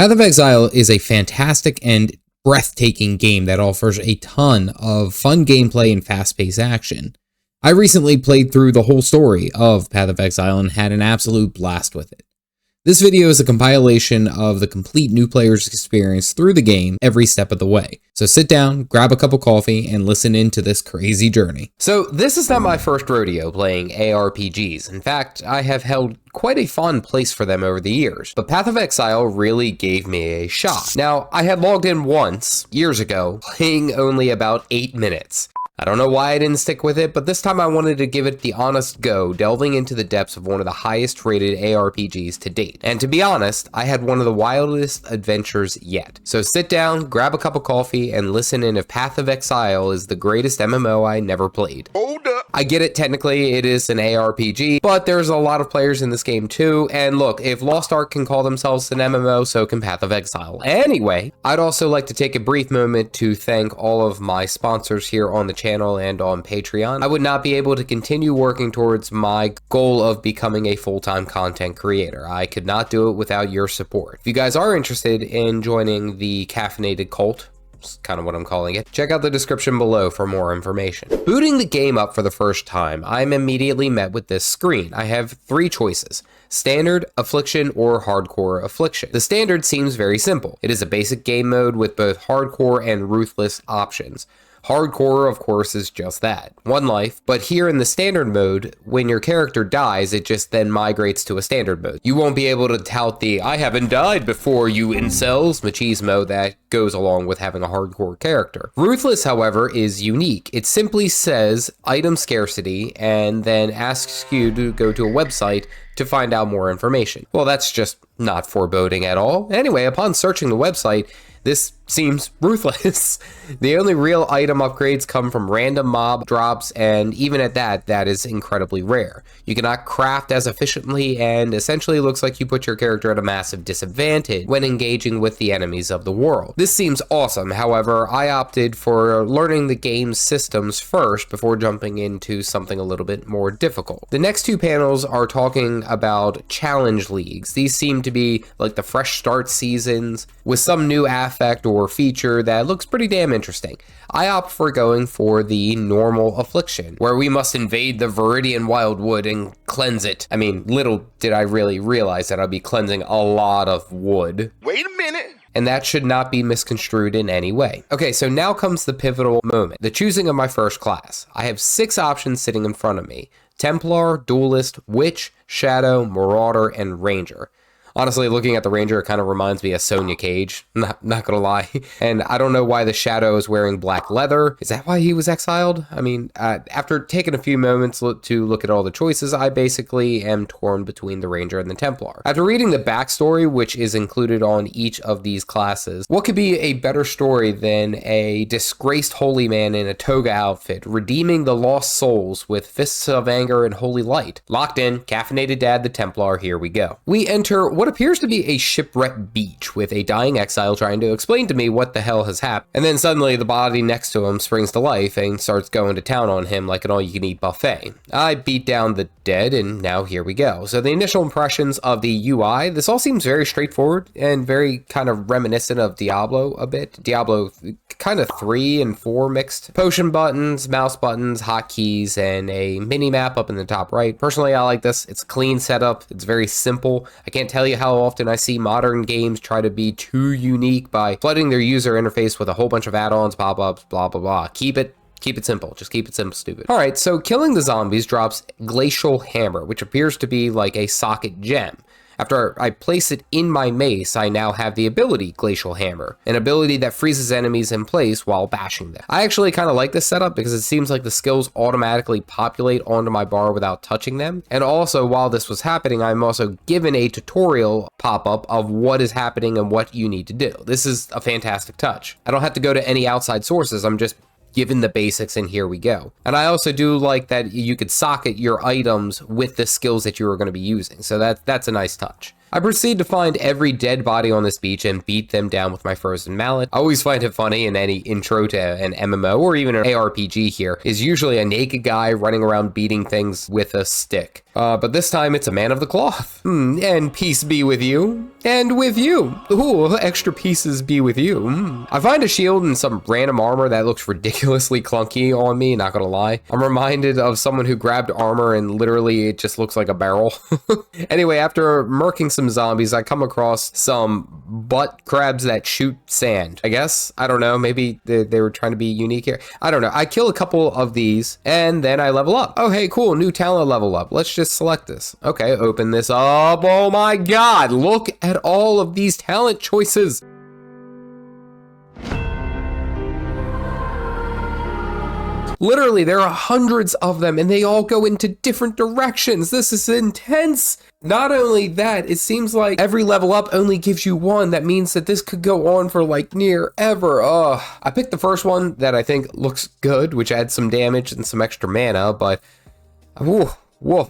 Path of Exile is a fantastic and breathtaking game that offers a ton of fun gameplay and fast-paced action. I recently played through the whole story of Path of Exile and had an absolute blast with it. This video is a compilation of the complete new player's experience through the game every step of the way. So sit down, grab a cup of coffee, and listen into this crazy journey. So this is not my first rodeo playing ARPGs. In fact, I have held quite a fond place for them over the years, but Path of Exile really gave me a shot. Now, I had logged in once, years ago, playing only about 8 minutes. I don't know why I didn't stick with it, but this time I wanted to give it the honest go, delving into the depths of one of the highest rated ARPGs to date. And to be honest, I had one of the wildest adventures yet. So sit down, grab a cup of coffee, and listen in if Path of Exile is the greatest MMO I never played. Hold up! I get it, technically it is an ARPG, but there's a lot of players in this game too, and look, if Lost Ark can call themselves an MMO, so can Path of Exile. Anyway, I'd also like to take a brief moment to thank all of my sponsors here on the channel and on Patreon. I would not be able to continue working towards my goal of becoming a full-time content creator. I could not do it without your support. If you guys are interested in joining the Caffeinated cult, that's kind of what I'm calling it, check out the description below for more information. Booting the game up for the first time, I'm immediately met with this screen. I have 3 choices: Standard, Affliction, or Hardcore Affliction. The Standard seems very simple. It is a basic game mode with both Hardcore and Ruthless options. Hardcore, of course, is just that, 1 life, but here in the standard mode, when your character dies, it just then migrates to a standard mode. You won't be able to tout the "I haven't died before, you incels" machismo that goes along with having a hardcore character. Ruthless, however, is unique. It simply says item scarcity and then asks you to go to a website to find out more information. Well, that's just not foreboding at all. Anyway, upon searching the website, this seems ruthless. The only real item upgrades come from random mob drops, and even at that, that is incredibly rare. You cannot craft as efficiently, and essentially looks like you put your character at a massive disadvantage when engaging with the enemies of the world. This seems awesome, however, I opted for learning the game's systems first before jumping into something a little bit more difficult. The next 2 panels are talking about challenge leagues. These seem to be like the fresh start seasons with some new affect or feature that looks pretty damn interesting. I opt for going for the normal affliction, where we must invade the Viridian Wildwood and cleanse it. I mean, little did I really realize that I'd be cleansing a lot of wood. Wait a minute! And that should not be misconstrued in any way. Okay, so now comes the pivotal moment, the choosing of my first class. I have 6 options sitting in front of me: Templar, Duelist, Witch, Shadow, Marauder, and Ranger. Honestly, looking at the Ranger, it kind of reminds me of Sonya Cage, not gonna lie. And I don't know why the Shadow is wearing black leather. Is that why he was exiled? I mean, after taking a few moments to look at all the choices, I basically am torn between the Ranger and the Templar. After reading the backstory, which is included on each of these classes, what could be a better story than a disgraced holy man in a toga outfit, redeeming the lost souls with fists of anger and holy light? Locked in, Caffeinated Dad the Templar, here we go. We enter what appears to be a shipwrecked beach with a dying exile trying to explain to me what the hell has happened. And then suddenly the body next to him springs to life and starts going to town on him like an all-you-can-eat buffet. I beat down the dead, and now here we go. So the initial impressions of the UI, this all seems very straightforward and very kind of reminiscent of Diablo a bit. Diablo kind of 3 and 4 mixed. Potion buttons, mouse buttons, hotkeys, and a mini map up in the top right. Personally, I like this. It's a clean setup. It's very simple. I can't tell you how often I see modern games try to be too unique by flooding their user interface with a whole bunch of add-ons, pop-ups, blah, blah, blah. Keep it simple. Just keep it simple, stupid. All right, so killing the zombies drops Glacial Hammer, which appears to be like a socket gem. After I place it in my mace, I now have the ability Glacial Hammer, an ability that freezes enemies in place while bashing them. I actually kind of like this setup because it seems like the skills automatically populate onto my bar without touching them. And also, while this was happening, I'm also given a tutorial pop-up of what is happening and what you need to do. This is a fantastic touch. I don't have to go to any outside sources. I'm just given the basics, and here we go. And I also do like that you could socket your items with the skills that you are going to be using, so that's a nice touch. I proceed to find every dead body on this beach and beat them down with my frozen mallet. I always find it funny in any intro to an MMO or even an ARPG here is usually a naked guy running around beating things with a stick. But this time it's a man of the cloth. And peace be with you. And with you. Ooh, extra pieces be with you. I find a shield and some random armor that looks ridiculously clunky on me, not gonna lie. I'm reminded of someone who grabbed armor and literally it just looks like a barrel. Anyway, after murking some zombies, I come across some butt crabs that shoot sand. I guess? I don't know. Maybe they were trying to be unique here. I don't know. I kill a couple of these and then I level up. Oh, hey, cool. New talent level up. Let's just select this. Okay, open this up. Oh my God. Look at all of these talent choices. Literally, there are hundreds of them and they all go into different directions. This is intense. Not only that, it seems like every level up only gives you one. That means that this could go on for like near ever. I picked the first one that I think looks good, which adds some damage and some extra mana, but whoa.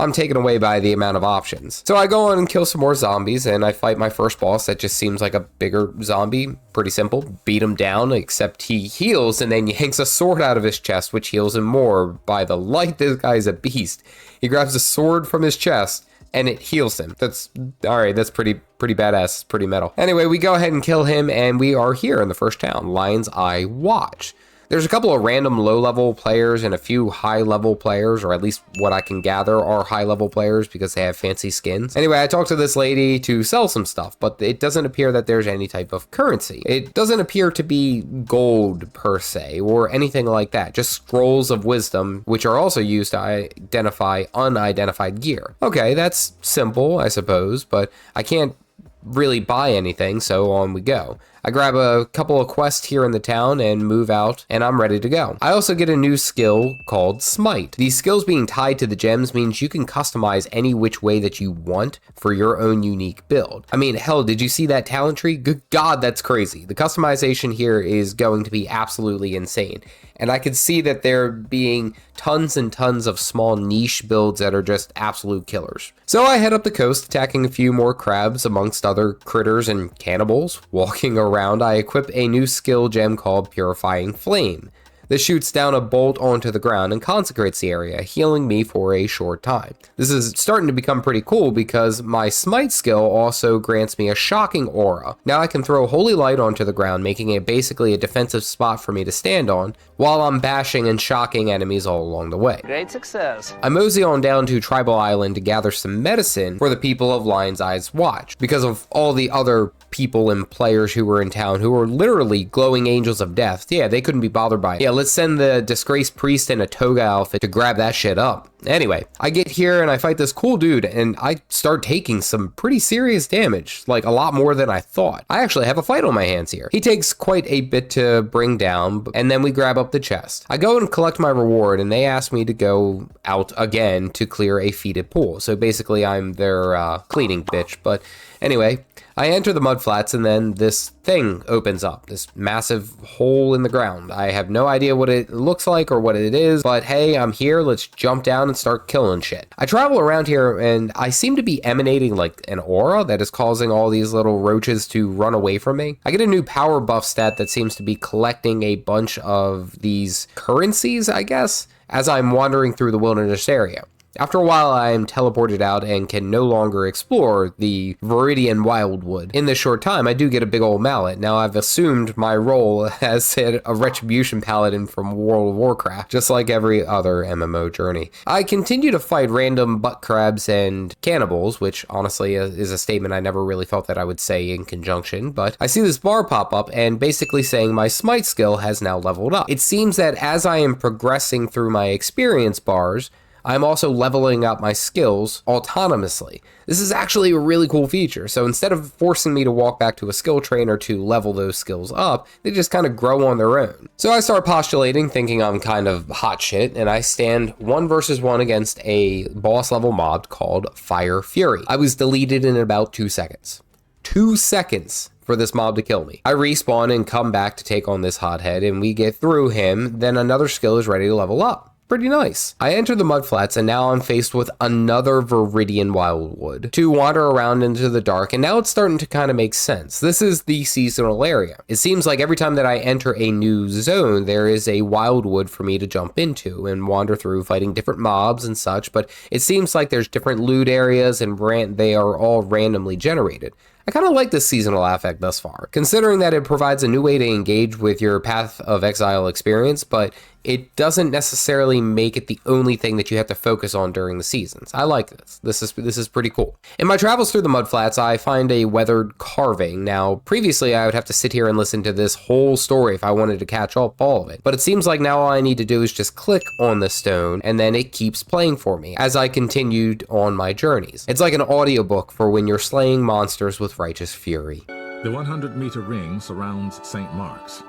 I'm taken away by the amount of options. So I go on and kill some more zombies and I fight my first boss that just seems like a bigger zombie. Pretty simple. Beat him down, except he heals and then he yanks a sword out of his chest, which heals him more. By the light, this guy's a beast. He grabs a sword from his chest and it heals him. That's all right. That's pretty badass. Pretty metal. Anyway, we go ahead and kill him and we are here in the first town, Lion's Eye Watch. There's a couple of random low-level players and a few high-level players, or at least what I can gather are high-level players because they have fancy skins. Anyway, I talked to this lady to sell some stuff, but it doesn't appear that there's any type of currency. It doesn't appear to be gold per se, or anything like that. Just scrolls of wisdom, which are also used to identify unidentified gear. Okay, that's simple, I suppose, but I can't really buy anything, so on we go. I grab a couple of quests here in the town and move out, and I'm ready to go. I also get a new skill called Smite. These skills being tied to the gems means you can customize any which way that you want for your own unique build. I mean, hell, did you see that talent tree? Good God, that's crazy. The customization here is going to be absolutely insane. And I could see that there being tons and tons of small niche builds that are just absolute killers. So I head up the coast, attacking a few more crabs amongst other critters and cannibals. Walking around, I equip a new skill gem called Purifying Flame. This shoots down a bolt onto the ground and consecrates the area, healing me for a short time. This is starting to become pretty cool because my Smite skill also grants me a shocking aura. Now I can throw holy light onto the ground, making it basically a defensive spot for me to stand on, while I'm bashing and shocking enemies all along the way. Great success. I mosey on down to Tribal Island to gather some medicine for the people of Lion's Eye's Watch, because of all the other people and players who were in town who were literally glowing angels of death. Yeah, they couldn't be bothered by it. Yeah, let's send the disgraced priest in a toga outfit to grab that shit up. Anyway, I get here and I fight this cool dude and I start taking some pretty serious damage, like a lot more than I thought. I actually have a fight on my hands here. He takes quite a bit to bring down, and then we grab up the chest. I go and collect my reward and they ask me to go out again to clear a fetid pool. So basically I'm their cleaning bitch, but anyway, I enter the mud flats and then this thing opens up, this massive hole in the ground. I have no idea what it looks like or what it is, but hey, I'm here. Let's jump down and start killing shit. I travel around here and I seem to be emanating like an aura that is causing all these little roaches to run away from me. I get a new power buff stat that seems to be collecting a bunch of these currencies, I guess, as I'm wandering through the wilderness area. After a while, I am teleported out and can no longer explore the Viridian Wildwood. In this short time, I do get a big old mallet. Now, I've assumed my role as a Retribution Paladin from World of Warcraft, just like every other MMO journey. I continue to fight random butt crabs and cannibals, which honestly is a statement I never really felt that I would say in conjunction, but I see this bar pop up and basically saying my Smite skill has now leveled up. It seems that as I am progressing through my experience bars, I'm also leveling up my skills autonomously. This is actually a really cool feature. So instead of forcing me to walk back to a skill trainer to level those skills up, they just kind of grow on their own. So I start postulating, thinking I'm kind of hot shit, and I stand 1 versus 1 against a boss level mob called Fire Fury. I was deleted in about 2 seconds. 2 seconds for this mob to kill me. I respawn and come back to take on this hothead, and we get through him. Then another skill is ready to level up. Pretty nice. I enter the mud flats and now I'm faced with another Viridian Wildwood to wander around into the dark, and now it's starting to kind of make sense. This is the seasonal area. It seems like every time that I enter a new zone, there is a Wildwood for me to jump into and wander through fighting different mobs and such, but it seems like there's different loot areas and they are all randomly generated. I kind of like this seasonal affect thus far, considering that it provides a new way to engage with your Path of Exile experience, but it doesn't necessarily make it the only thing that you have to focus on during the seasons. I like this. This is pretty cool. In my travels through the mudflats, I find a weathered carving. Now, previously I would have to sit here and listen to this whole story if I wanted to catch up all of it, but it seems like now all I need to do is just click on the stone and then it keeps playing for me as I continued on my journeys. It's like an audiobook for when you're slaying monsters with righteous fury. The 100-meter ring surrounds St. Mark's.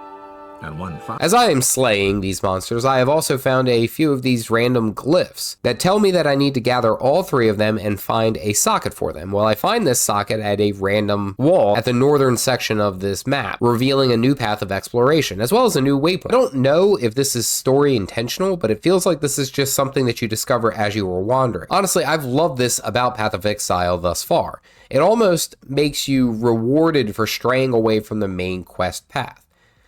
As I am slaying these monsters, I have also found a few of these random glyphs that tell me that I need to gather all 3 of them and find a socket for them. Well, I find this socket at a random wall at the northern section of this map, revealing a new path of exploration, as well as a new waypoint. I don't know if this is story intentional, but it feels like this is just something that you discover as you were wandering. Honestly, I've loved this about Path of Exile thus far. It almost makes you rewarded for straying away from the main quest path.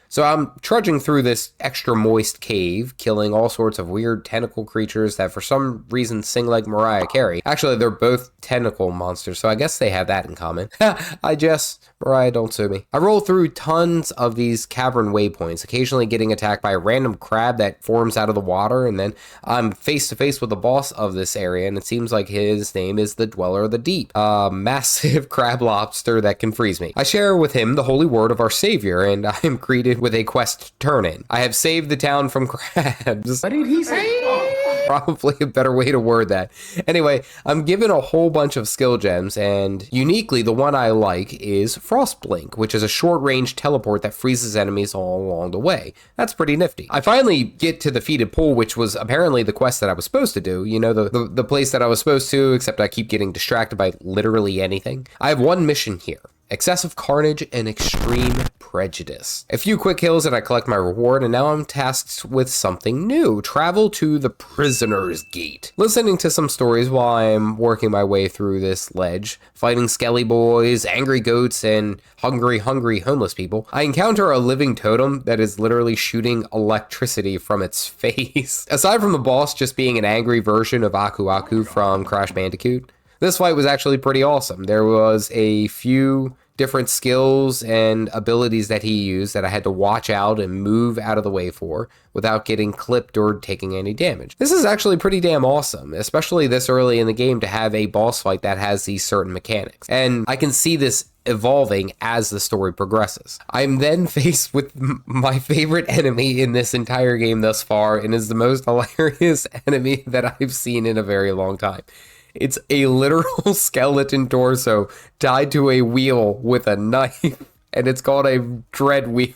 So I'm trudging through this extra moist cave, killing all sorts of weird tentacle creatures that for some reason sing like Mariah Carey. Actually, they're both tentacle monsters, so I guess they have that in common. Mariah, don't sue me. I roll through tons of these cavern waypoints, occasionally getting attacked by a random crab that forms out of the water, and then I'm face to face with the boss of this area, and it seems like his name is the Dweller of the Deep, a massive crab lobster that can freeze me. I share with him the holy word of our savior, and I am greeted with a quest turn-in. I have saved the town from crabs. What did he say? Probably a better way to word that. Anyway, I'm given a whole bunch of skill gems, and uniquely, the one I like is Frostblink, which is a short-range teleport that freezes enemies all along the way. That's pretty nifty. I finally get to the Fetid Pool, which was apparently the quest that I was supposed to do. You know, the place that I was supposed to, except I keep getting distracted by literally anything. I have one mission here. Excessive carnage and extreme prejudice. A few quick kills and I collect my reward, and now I'm tasked with something new. Travel to the Prisoner's Gate. Listening to some stories while I'm working my way through this ledge, fighting skelly boys, angry goats, and hungry homeless people, I encounter a living totem that is literally shooting electricity from its face. Aside from the boss just being an angry version of Aku Aku from Crash Bandicoot, this fight was actually pretty awesome. There was a few different skills and abilities that he used that I had to watch out and move out of the way for without getting clipped or taking any damage. This is actually pretty damn awesome, especially this early in the game to have a boss fight that has these certain mechanics. And I can see this evolving as the story progresses. I'm then faced with my favorite enemy in this entire game thus far, and is the most hilarious enemy that I've seen in a very long time. It's a literal skeleton torso tied to a wheel with a knife, and it's called a dread wheel.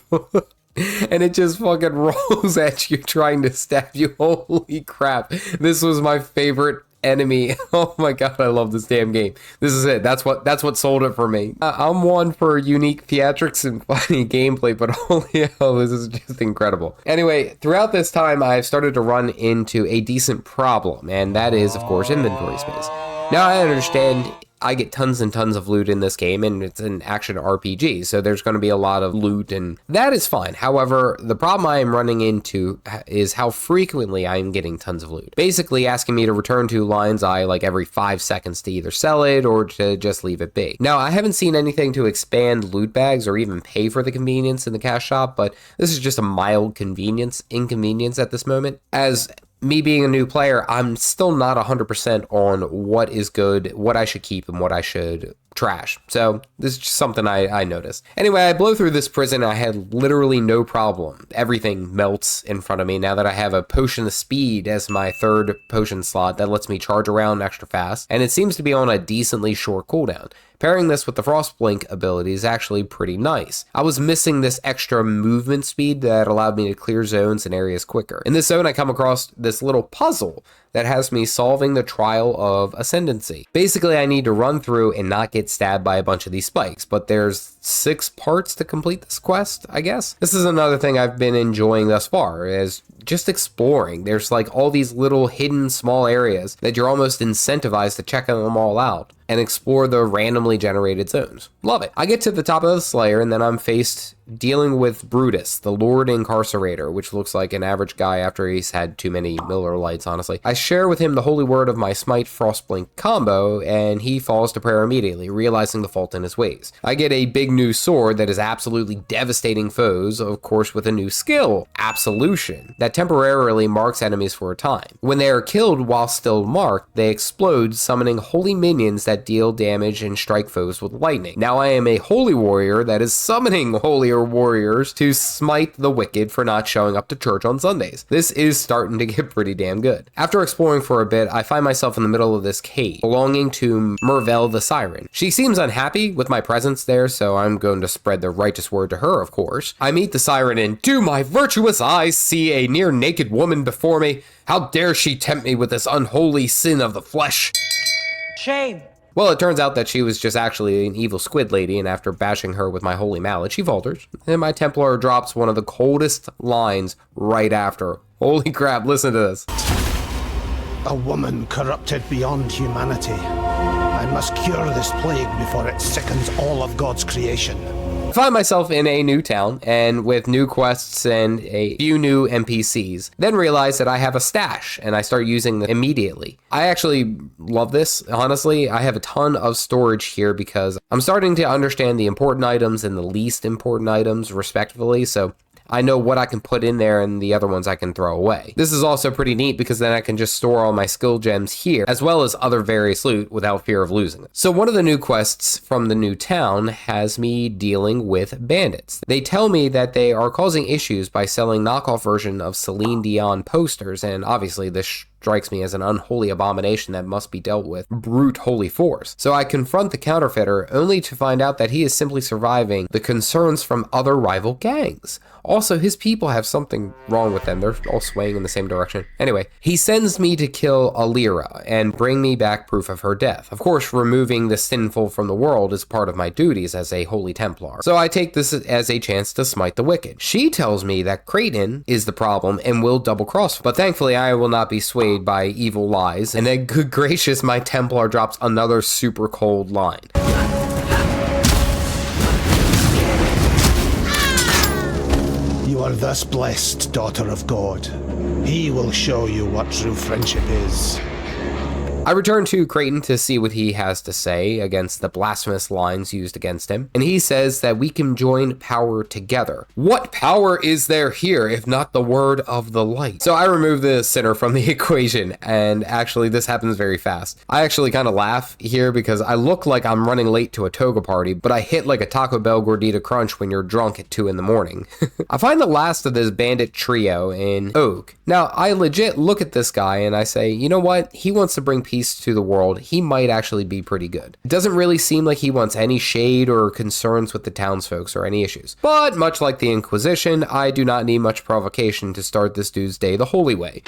And it just fucking rolls at you trying to stab you. Holy crap. This was my favorite enemy. Oh my god, I love this damn game. This is it. That's what sold it for me. I'm one for unique theatrics and funny gameplay, but holy hell, this is just incredible. Anyway, throughout this time, I've started to run into a decent problem, and that is, of course, inventory space. Now, I understand I get tons and tons of loot in this game, and it's an action RPG, so there's going to be a lot of loot, and that is fine. However, the problem I am running into is how frequently I am getting tons of loot. Basically asking me to return to Lion's Eye like every 5 seconds to either sell it or to just leave it be. Now, I haven't seen anything to expand loot bags or even pay for the convenience in the cash shop, but this is just a mild inconvenience at this moment. As me being a new player, I'm still not 100% on what is good, what I should keep, and what I should trash. So this is just something I noticed. Anyway, I blow through this prison. I had literally no problem. Everything melts in front of me now that I have a potion of speed as my third potion slot that lets me charge around extra fast, and it seems to be on a decently short cooldown. Pairing this with the Frostblink ability is actually pretty nice. I was missing this extra movement speed that allowed me to clear zones and areas quicker. In this zone, I come across this little puzzle that has me solving the Trial of Ascendancy. Basically, I need to run through and not get stabbed by a bunch of these spikes, but there's 6 parts to complete this quest, I guess. This is another thing I've been enjoying thus far, is just exploring. There's like all these little hidden small areas that you're almost incentivized to check them all out and explore the randomly generated zones. Love it. I get to the top of the Slayer, and then I'm faced dealing with Brutus, the Lord Incarcerator, which looks like an average guy after he's had too many Miller Lights, honestly. I share with him the holy word of my Smite Frostblink combo, and he falls to prayer immediately, realizing the fault in his ways. I get a big new sword that is absolutely devastating foes, of course with a new skill, Absolution, that temporarily marks enemies for a time. When they are killed while still marked, they explode, summoning holy minions that deal damage and strike foes with lightning. Now I am a holy warrior that is summoning holier warriors to smite the wicked for not showing up to church on Sundays. This is starting to get pretty damn good. After exploring for a bit, I find myself in the middle of this cave, belonging to Mervel the Siren. She seems unhappy with my presence there, so I'm going to spread the righteous word to her, of course. I meet the Siren and, do my virtuous eyes see a near naked woman before me? How dare she tempt me with this unholy sin of the flesh? Shame. Well, it turns out that she was just actually an evil squid lady, and after bashing her with my holy mallet, she falters. And my Templar drops one of the coldest lines right after. Holy crap, listen to this. A woman corrupted beyond humanity. I must cure this plague before it sickens all of God's creation. I find myself in a new town and with new quests and a few new NPCs, then realize that I have a stash and I start using them immediately. I actually love this, honestly. I have a ton of storage here because I'm starting to understand the important items and the least important items respectively, so I know what I can put in there and the other ones I can throw away. This is also pretty neat because then I can just store all my skill gems here, as well as other various loot without fear of losing it. So one of the new quests from the new town has me dealing with bandits. They tell me that they are causing issues by selling knockoff version of Celine Dion posters, and obviously this strikes me as an unholy abomination that must be dealt with brute holy force. So I confront the counterfeiter only to find out that he is simply surviving the concerns from other rival gangs. Also, his people have something wrong with them. They're all swaying in the same direction. Anyway, he sends me to kill Alira and bring me back proof of her death. Of course, removing the sinful from the world is part of my duties as a holy Templar. So I take this as a chance to smite the wicked. She tells me that Creighton is the problem and will double cross, but thankfully I will not be swayed by evil lies. And then, good gracious, my Templar drops another super cold line. You are thus blessed, daughter of God. He will show you what true friendship is. I return to Creighton to see what he has to say against the blasphemous lines used against him, and he says that we can join power together. What power is there here if not the word of the light? So I remove the sinner from the equation, and actually this happens very fast. I actually kind of laugh here because I look like I'm running late to a toga party, but I hit like a Taco Bell Gordita Crunch when you're drunk at 2 in the morning. I find the last of this bandit trio in Oak. Now, I legit look at this guy and I say, you know what? He wants to bring peace to the world. He might actually be pretty good. It doesn't really seem like he wants any shade or concerns with the townsfolk or any issues. But much like the Inquisition, I do not need much provocation to start this dude's day the holy way.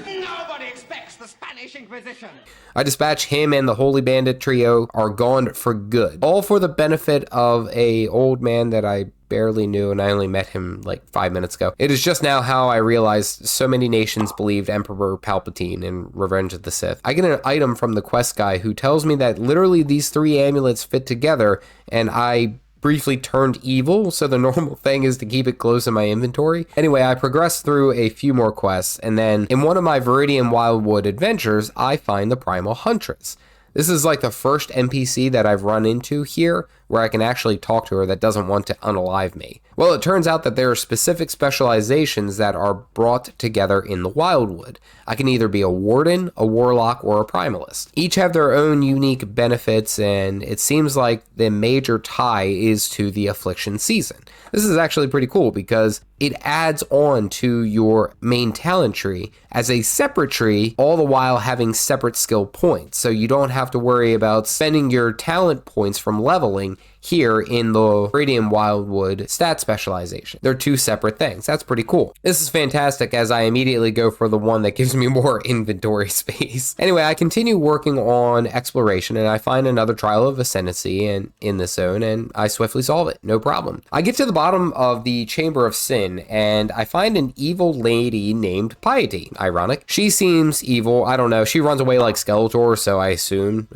Nobody expects the Spanish Inquisition. I dispatch him and the Holy Bandit trio are gone for good. All for the benefit of a old man that I barely knew, and I only met him like 5 minutes ago. It is just now how I realized so many nations believed Emperor Palpatine in Revenge of the Sith. I get an item from the quest guy who tells me that literally these 3 amulets fit together, and I briefly turned evil, so the normal thing is to keep it close in my inventory. Anyway, I progress through a few more quests, and then in one of my Viridian Wildwood adventures, I find the Primal Huntress. This is like the first NPC that I've run into here where I can actually talk to her that doesn't want to unalive me. Well, it turns out that there are specific specializations that are brought together in the Wildwood. I can either be a warden, a warlock, or a primalist. Each have their own unique benefits, and it seems like the major tie is to the affliction season. This is actually pretty cool because it adds on to your main talent tree as a separate tree, all the while having separate skill points. So you don't have to worry about spending your talent points from leveling here in the Radiant Wildwood stat specialization. They're 2 separate things. That's pretty cool. This is fantastic as I immediately go for the one that gives me more inventory space. Anyway, I continue working on exploration and I find another trial of ascendancy in this zone and I swiftly solve it. No problem. I get to the bottom of the Chamber of Sin inn, and I find an evil lady named Piety. Ironic. She seems evil. I don't know. She runs away like Skeletor, so I assume.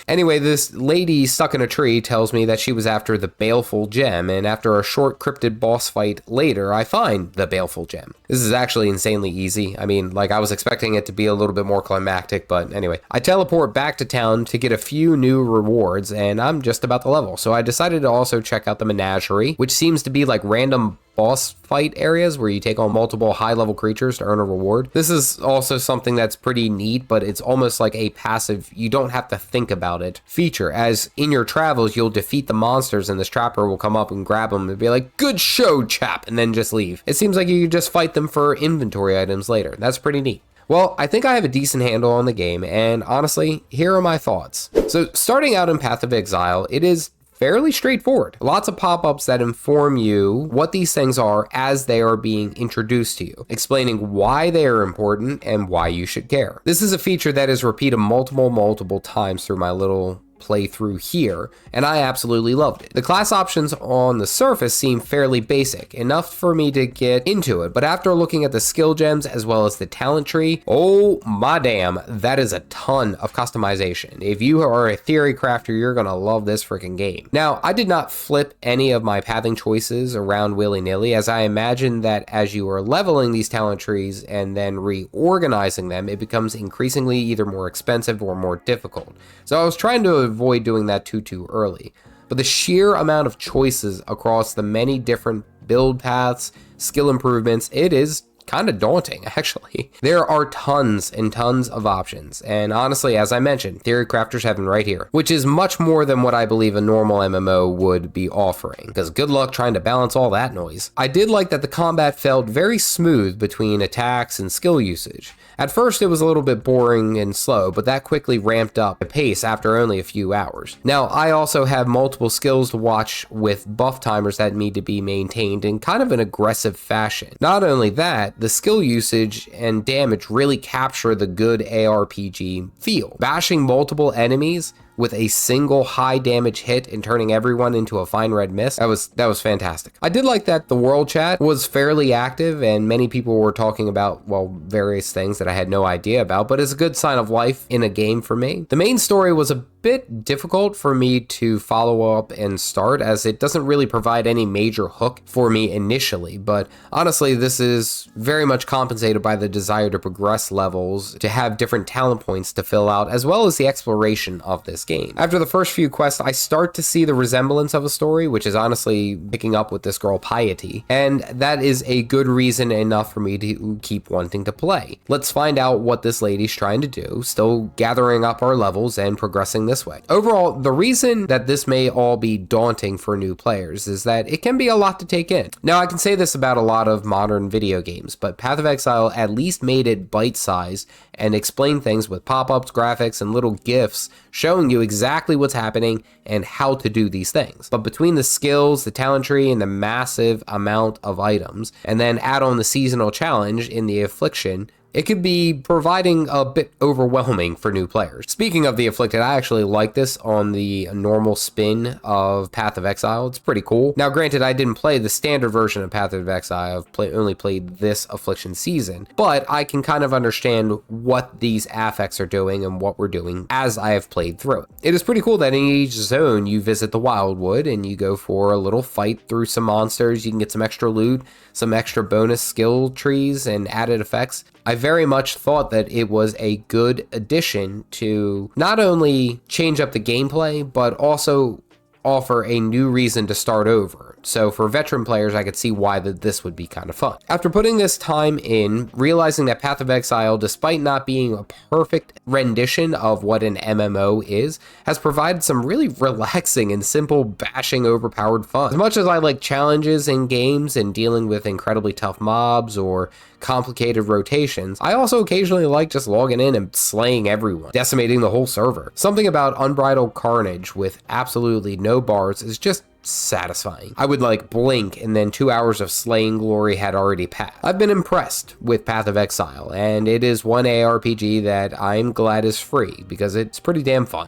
Anyway, this lady stuck in a tree tells me that she was after the Baleful Gem, and after a short cryptid boss fight later, I find the Baleful Gem. This is actually insanely easy. I mean, like, I was expecting it to be a little bit more climactic, but anyway. I teleport back to town to get a few new rewards, and I'm just about the level, so I decided to also check out the menagerie, which seems to be like random boss fight areas where you take on multiple high-level creatures to earn a reward. This is also something that's pretty neat, but it's almost like a passive, you don't have to think about it feature, as in your travels, you'll defeat the monsters and this trapper will come up and grab them and be like, "Good show, chap," and then just leave. It seems like you could just fight them for inventory items later. That's pretty neat. Well, I think I have a decent handle on the game, and honestly, here are my thoughts. So, starting out in Path of Exile, it is fairly straightforward. Lots of pop-ups that inform you what these things are as they are being introduced to you, explaining why they are important and why you should care. This is a feature that is repeated multiple times through my little playthrough here, and I absolutely loved it. The class options on the surface seem fairly basic, enough for me to get into it, but after looking at the skill gems as well as the talent tree, oh my damn, that is a ton of customization. If you are a theory crafter, you're gonna love this freaking game. Now, I did not flip any of my pathing choices around willy-nilly, as I imagine that as you are leveling these talent trees and then reorganizing them, it becomes increasingly either more expensive or more difficult. So I was trying to avoid doing that too early. But the sheer amount of choices across the many different build paths, skill improvements, it is kind of daunting, actually. There are tons and tons of options, and honestly, as I mentioned, Theory Crafter's Heaven right here, which is much more than what I believe a normal MMO would be offering, because good luck trying to balance all that noise. I did like that the combat felt very smooth between attacks and skill usage. At first, it was a little bit boring and slow, but that quickly ramped up the pace after only a few hours. Now, I also have multiple skills to watch with buff timers that need to be maintained in kind of an aggressive fashion. Not only that, the skill usage and damage really capture the good ARPG feel. Bashing multiple enemies with a single high damage hit and turning everyone into a fine red mist. That was fantastic. I did like that the world chat was fairly active and many people were talking about, well, various things that I had no idea about, but it's a good sign of life in a game for me. The main story was a bit difficult for me to follow up and start, as it doesn't really provide any major hook for me initially, but honestly, this is very much compensated by the desire to progress levels, to have different talent points to fill out, as well as the exploration of this game. After the first few quests, I start to see the resemblance of a story, which is honestly picking up with this girl Piety, and that is a good reason enough for me to keep wanting to play. Let's find out what this lady's trying to do, still gathering up our levels and progressing this way. Overall, the reason that this may all be daunting for new players is that it can be a lot to take in. Now, I can say this about a lot of modern video games, but Path of Exile at least made it bite-sized and explained things with pop-ups, graphics, and little GIFs showing you exactly what's happening and how to do these things. But between the skills, the talent tree, and the massive amount of items, and then add on the seasonal challenge in the Affliction, it could be providing a bit overwhelming for new players. Speaking of the Afflicted, I actually like this on the normal spin of Path of Exile. It's pretty cool. Now, granted, I didn't play the standard version of Path of Exile. I've only played this Affliction season, but I can kind of understand what these affects are doing and what we're doing as I have played through it. It is pretty cool that in each zone you visit the Wildwood and you go for a little fight through some monsters. You can get some extra loot, some extra bonus skill trees and added effects. I very much thought that it was a good addition to not only change up the gameplay, but also offer a new reason to start over. So for veteran players, I could see why this would be kind of fun. After putting this time in, realizing that Path of Exile, despite not being a perfect rendition of what an MMO is, has provided some really relaxing and simple bashing overpowered fun. As much as I like challenges in games and dealing with incredibly tough mobs or complicated rotations, I also occasionally like just logging in and slaying everyone, decimating the whole server. Something about unbridled carnage with absolutely no bars is just satisfying. I would like blink and then 2 hours of slaying glory had already passed. I've been impressed with Path of Exile, and it is one ARPG that I'm glad is free because it's pretty damn fun.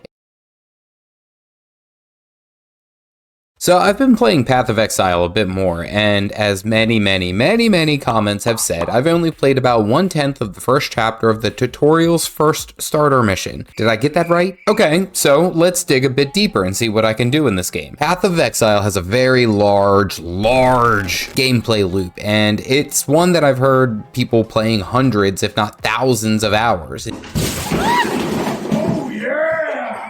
So I've been playing Path of Exile a bit more, and as many comments have said, I've only played about 1/10 of the first chapter of the tutorial's first starter mission. Did I get that right? Okay, so let's dig a bit deeper and see what I can do in this game. Path of Exile has a very large gameplay loop, and it's one that I've heard people playing hundreds, if not thousands of hours.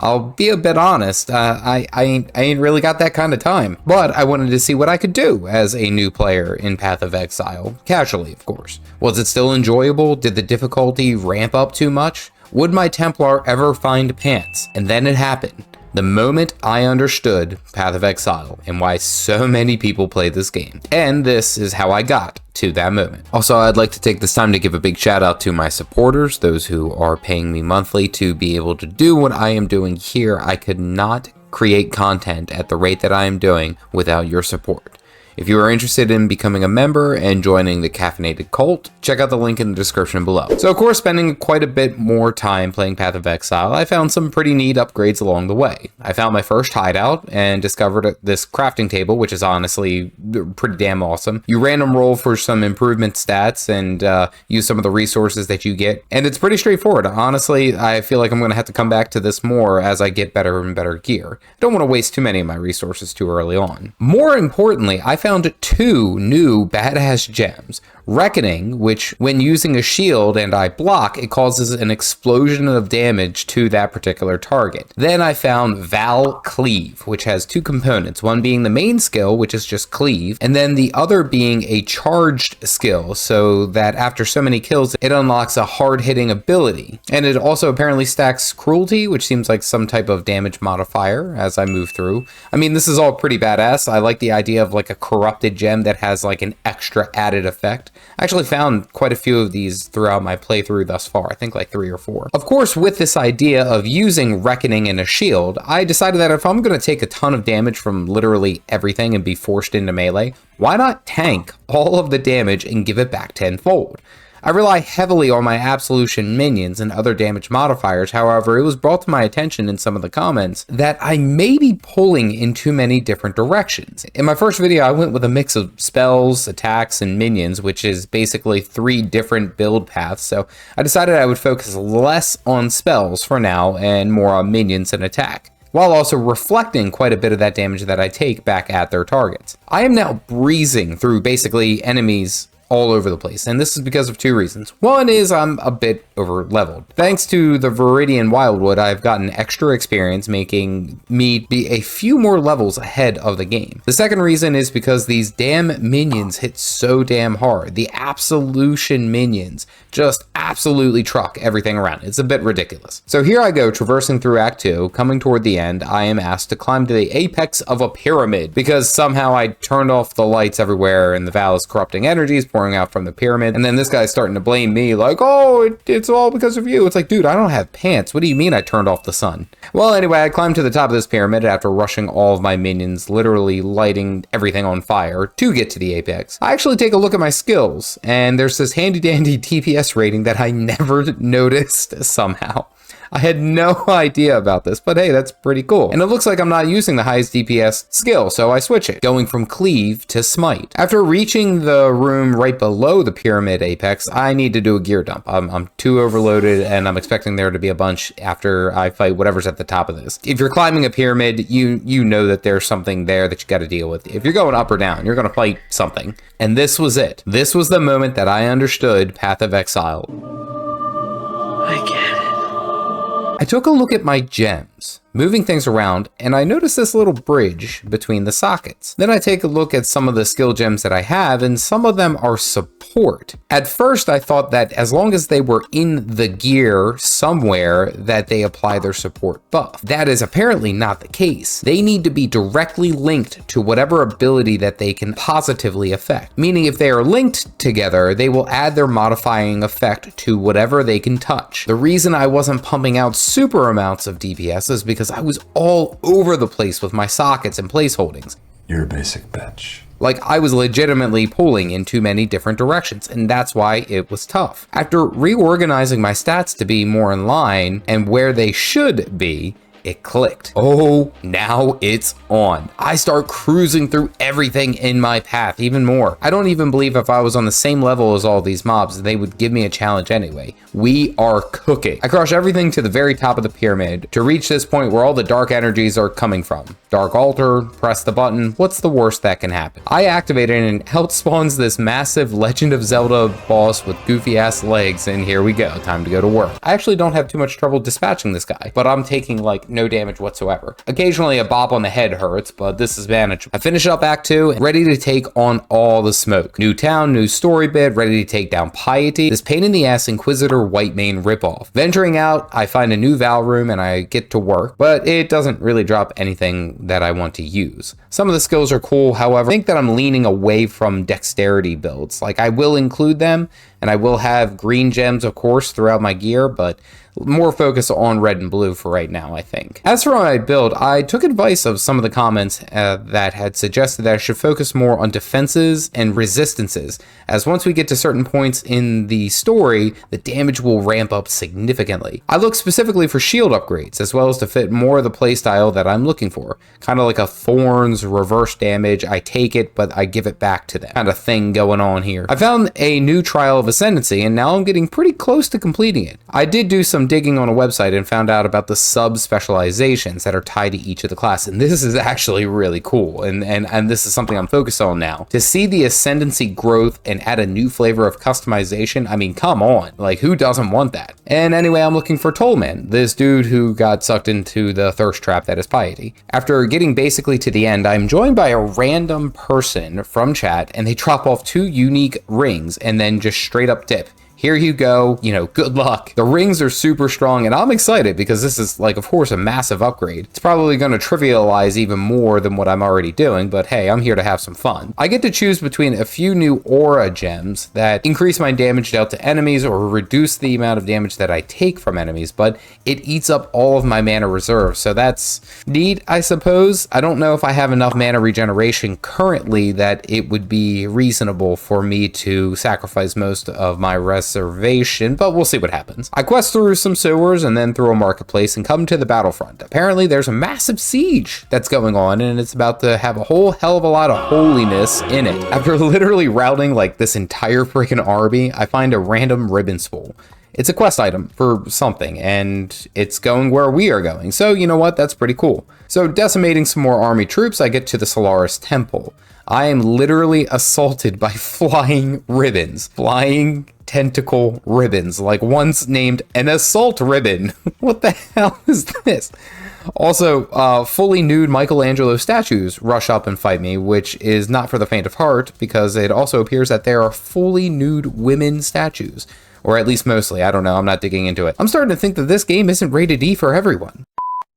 I'll be a bit honest, I ain't really got that kind of time, but I wanted to see what I could do as a new player in Path of Exile, casually of course. Was it still enjoyable? Did the difficulty ramp up too much? Would my Templar ever find pants? And then it happened. The moment I understood Path of Exile and why so many people play this game. And this is how I got to that moment. Also, I'd like to take this time to give a big shout out to my supporters, those who are paying me monthly to be able to do what I am doing here. I could not create content at the rate that I am doing without your support. If you are interested in becoming a member and joining the Caffeinated cult, check out the link in the description below. So of course, spending quite a bit more time playing Path of Exile, I found some pretty neat upgrades along the way. I found my first hideout and discovered this crafting table, which is honestly pretty damn awesome. You random roll for some improvement stats and use some of the resources that you get, and it's pretty straightforward. Honestly, I feel like I'm going to have to come back to this more as I get better and better gear. I don't want to waste too many of my resources too early on. More importantly, I found 2 new badass gems. Reckoning, which when using a shield and I block, it causes an explosion of damage to that particular target. Then I found Val Cleave, which has 2 components, one being the main skill, which is just cleave, and then the other being a charged skill, so that after so many kills, it unlocks a hard-hitting ability. And it also apparently stacks cruelty, which seems like some type of damage modifier as I move through. I mean, this is all pretty badass. I like the idea of like a corrupted gem that has like an extra added effect. I actually found quite a few of these throughout my playthrough thus far, I think like 3 or 4. Of course, with this idea of using Reckoning and a shield, I decided that if I'm going to take a ton of damage from literally everything and be forced into melee, why not tank all of the damage and give it back tenfold? I rely heavily on my Absolution minions and other damage modifiers. However, it was brought to my attention in some of the comments that I may be pulling in too many different directions. In my first video, I went with a mix of spells, attacks, and minions, which is basically 3 different build paths. So I decided I would focus less on spells for now and more on minions and attack, while also reflecting quite a bit of that damage that I take back at their targets. I am now breezing through basically enemies all over the place, and this is because of 2 reasons. One is I'm a bit over leveled. Thanks to the Viridian Wildwood, I've gotten extra experience, making me be a few more levels ahead of the game. The second reason is because these damn minions hit so damn hard. The Absolution minions just absolutely truck everything around. It's a bit ridiculous. So here I go, traversing through Act 2. Coming toward the end, I am asked to climb to the apex of a pyramid because somehow I turned off the lights everywhere and the Val is corrupting energies pouring out from the pyramid. And then this guy's starting to blame me like, oh, it's all because of you. It's like, dude, I don't have pants. What do you mean I turned off the sun? Well, anyway, I climbed to the top of this pyramid after rushing all of my minions, literally lighting everything on fire to get to the apex. I actually take a look at my skills, and there's this handy dandy DPS rating that I never noticed somehow. I had no idea about this, but hey, that's pretty cool. And it looks like I'm not using the highest DPS skill, so I switch it, going from Cleave to Smite. After reaching the room right below the pyramid apex, I need to do a gear dump. I'm too overloaded, and I'm expecting there to be a bunch after I fight whatever's at the top of this. If you're climbing a pyramid, you know that there's something there that you got to deal with. If you're going up or down, you're going to fight something. And this was it. This was the moment that I understood Path of Exile. I get it. I took a look at my gems, moving things around, and I noticed this little bridge between the sockets. Then I take a look at some of the skill gems that I have, and some of them are support. At first, I thought that as long as they were in the gear somewhere, that they apply their support buff. That is apparently not the case. They need to be directly linked to whatever ability that they can positively affect. Meaning if they are linked together, they will add their modifying effect to whatever they can touch. The reason I wasn't pumping out super amounts of DPS is because I was all over the place with my sockets and place holdings. You're a basic bitch. Like, I was legitimately pulling in too many different directions, and that's why it was tough. After reorganizing my stats to be more in line and where they should be, it clicked. Oh, now it's on. I start cruising through everything in my path even more. I don't even believe if I was on the same level as all these mobs, they would give me a challenge anyway. We are cooking. I crush everything to the very top of the pyramid to reach this point where all the dark energies are coming from. Dark altar, press the button. What's the worst that can happen? I activate it and out spawns this massive Legend of Zelda boss with goofy ass legs, and here we go. Time to go to work. I actually don't have too much trouble dispatching this guy, but I'm taking like no damage whatsoever. Occasionally a bop on the head hurts, but this is manageable. I finish up Act 2, ready to take on all the smoke. New town, new story bit, ready to take down Piety, this pain in the ass Inquisitor Whitemane ripoff. Venturing out, I find a new Val room and I get to work, but it doesn't really drop anything that I want to use. Some of the skills are cool, however, I think that I'm leaning away from dexterity builds. Like, I will include them, and I will have green gems, of course, throughout my gear, but more focus on red and blue for right now, I think. As for my build, I took advice of some of the comments that had suggested that I should focus more on defenses and resistances, as once we get to certain points in the story, the damage will ramp up significantly. I look specifically for shield upgrades, as well as to fit more of the playstyle that I'm looking for. Kind of like a Thorns reverse damage, I take it, but I give it back to them kind of thing going on here. I found a new Trial of Ascendancy, and now I'm getting pretty close to completing it. I did do some digging on a website and found out about the sub-specializations that are tied to each of the classes, and this is actually really cool, and this is something I'm focused on now. To see the Ascendancy growth and add a new flavor of customization, I mean, come on, like, who doesn't want that? And anyway, I'm looking for Tollman, this dude who got sucked into the thirst trap that is Piety. After getting basically to the end, I'm joined by a random person from chat, and they drop off 2 unique rings and then just straight up dip. Here you go, you know, good luck. The rings are super strong, and I'm excited because this is, like, of course, a massive upgrade. It's probably going to trivialize even more than what I'm already doing, but hey, I'm here to have some fun. I get to choose between a few new aura gems that increase my damage dealt to enemies or reduce the amount of damage that I take from enemies, but it eats up all of my mana reserves, so that's neat, I suppose. I don't know if I have enough mana regeneration currently that it would be reasonable for me to sacrifice most of my reservation, but we'll see what happens. I quest through some sewers and then through a marketplace and come to the battlefront. Apparently there's a massive siege that's going on, and it's about to have a whole hell of a lot of holiness in it. After literally routing like this entire freaking army, I find a random ribbon spool. It's a quest item for something, and it's going where we are going. So you know what? That's pretty cool. So decimating some more army troops, I get to the Solaris Temple. I am literally assaulted by flying ribbons. Flying tentacle ribbons. Like one's named an assault ribbon. What the hell is this? Also, fully nude Michelangelo statues rush up and fight me, which is not for the faint of heart, because it also appears that there are fully nude women statues. Or at least mostly, I don't know, I'm not digging into it. I'm starting to think that this game isn't rated E for everyone.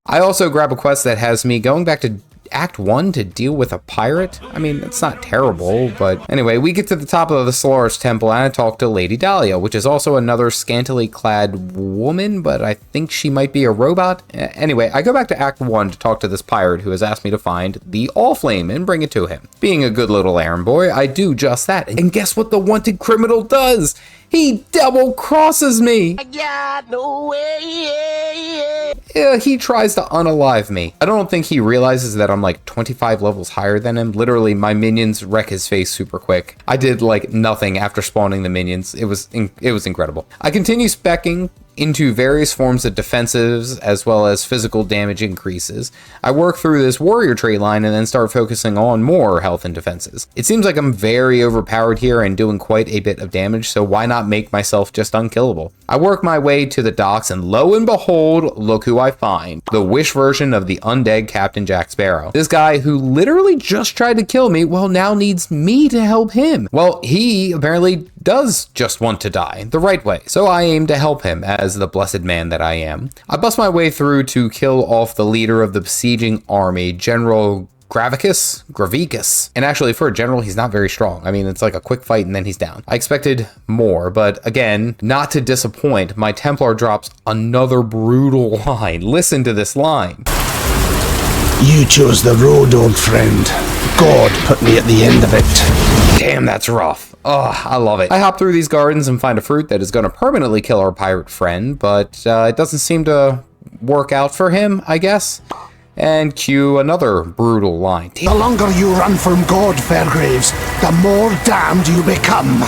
I also grab a quest that has me going back to Act 1 to deal with a pirate. I mean, it's not terrible, but anyway, we get to the top of the Solaris Temple and I talk to Lady Dahlia, which is also another scantily clad woman, but I think she might be a robot. Anyway, I go back to Act 1 to talk to this pirate who has asked me to find the Allflame and bring it to him. Being a good little errand boy, I do just that. And guess what the wanted criminal does? He double crosses me. I got no way. Yeah, he tries to unalive me. I don't think he realizes that I'm like 25 levels higher than him. Literally, my minions wreck his face super quick. I did like nothing after spawning the minions. It was incredible. I continue speccing into various forms of defensives as well as physical damage increases. I work through this warrior trait line and then start focusing on more health and defenses. It seems like I'm very overpowered here and doing quite a bit of damage, so why not make myself just unkillable? I work my way to the docks and lo and behold, look who I find. The Wish version of the undead Captain Jack Sparrow. This guy who literally just tried to kill me, well, now needs me to help him. Well, he apparently does just want to die the right way, so I aim to help him as the blessed man that I am. I bust my way through to kill off the leader of the besieging army, General Gravicus. And actually, for a general, he's not very strong. I mean, it's like a quick fight and then he's down. I expected more, but again, not to disappoint, my Templar drops another brutal line. Listen to this line. You chose the road, old friend. God put me at the end of it. Damn, that's rough. Oh, I love it. I hop through these gardens and find a fruit that is going to permanently kill our pirate friend, but it doesn't seem to work out for him, I guess. And cue another brutal line. The longer you run from God, Fairgraves, the more damned you become.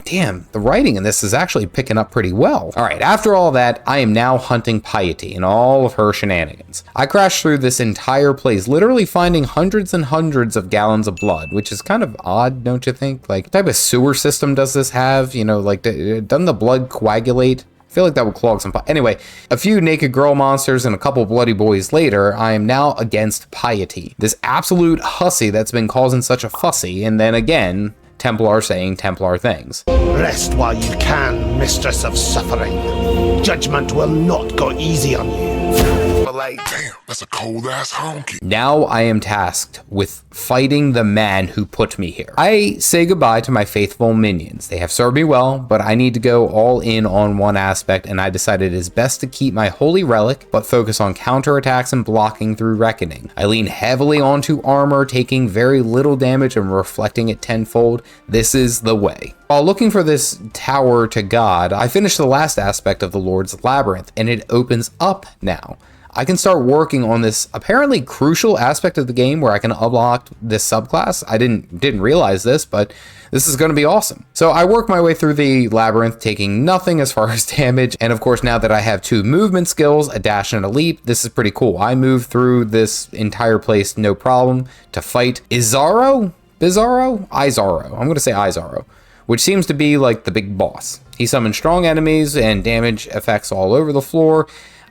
Damn, the writing in this is actually picking up pretty well. All right, after all that, I am now hunting Piety and all of her shenanigans. I crashed through this entire place, literally finding hundreds and hundreds of gallons of blood, which is kind of odd, don't you think? Like, what type of sewer system does this have? You know, like, doesn't the blood coagulate? I feel like that would clog some... Anyway, a few naked girl monsters and a couple bloody boys later, I am now against Piety, this absolute hussy that's been causing such a fussy, and then again... Templar saying Templar things. Rest while you can, mistress of suffering. Judgment will not go easy on you. But like, damn, that's a cold ass honky. Now I am tasked with fighting the man who put me here. I say goodbye to my faithful minions. They have served me well, but I need to go all in on one aspect, and I decided it is best to keep my holy relic, but focus on counterattacks and blocking through reckoning. I lean heavily onto armor, taking very little damage and reflecting it tenfold. This is the way. While looking for this tower to God, I finished the last aspect of the Lord's Labyrinth, and it opens up now. I can start working on this apparently crucial aspect of the game where I can unlock this subclass. I didn't realize this, but this is going to be awesome. So I work my way through the labyrinth, taking nothing as far as damage. And of course, now that I have 2 movement skills, a dash and a leap, this is pretty cool. I move through this entire place no problem to fight Izaro? Bizarro? Izaro. I'm going to say Izaro, which seems to be like the big boss. He summons strong enemies and damage effects all over the floor.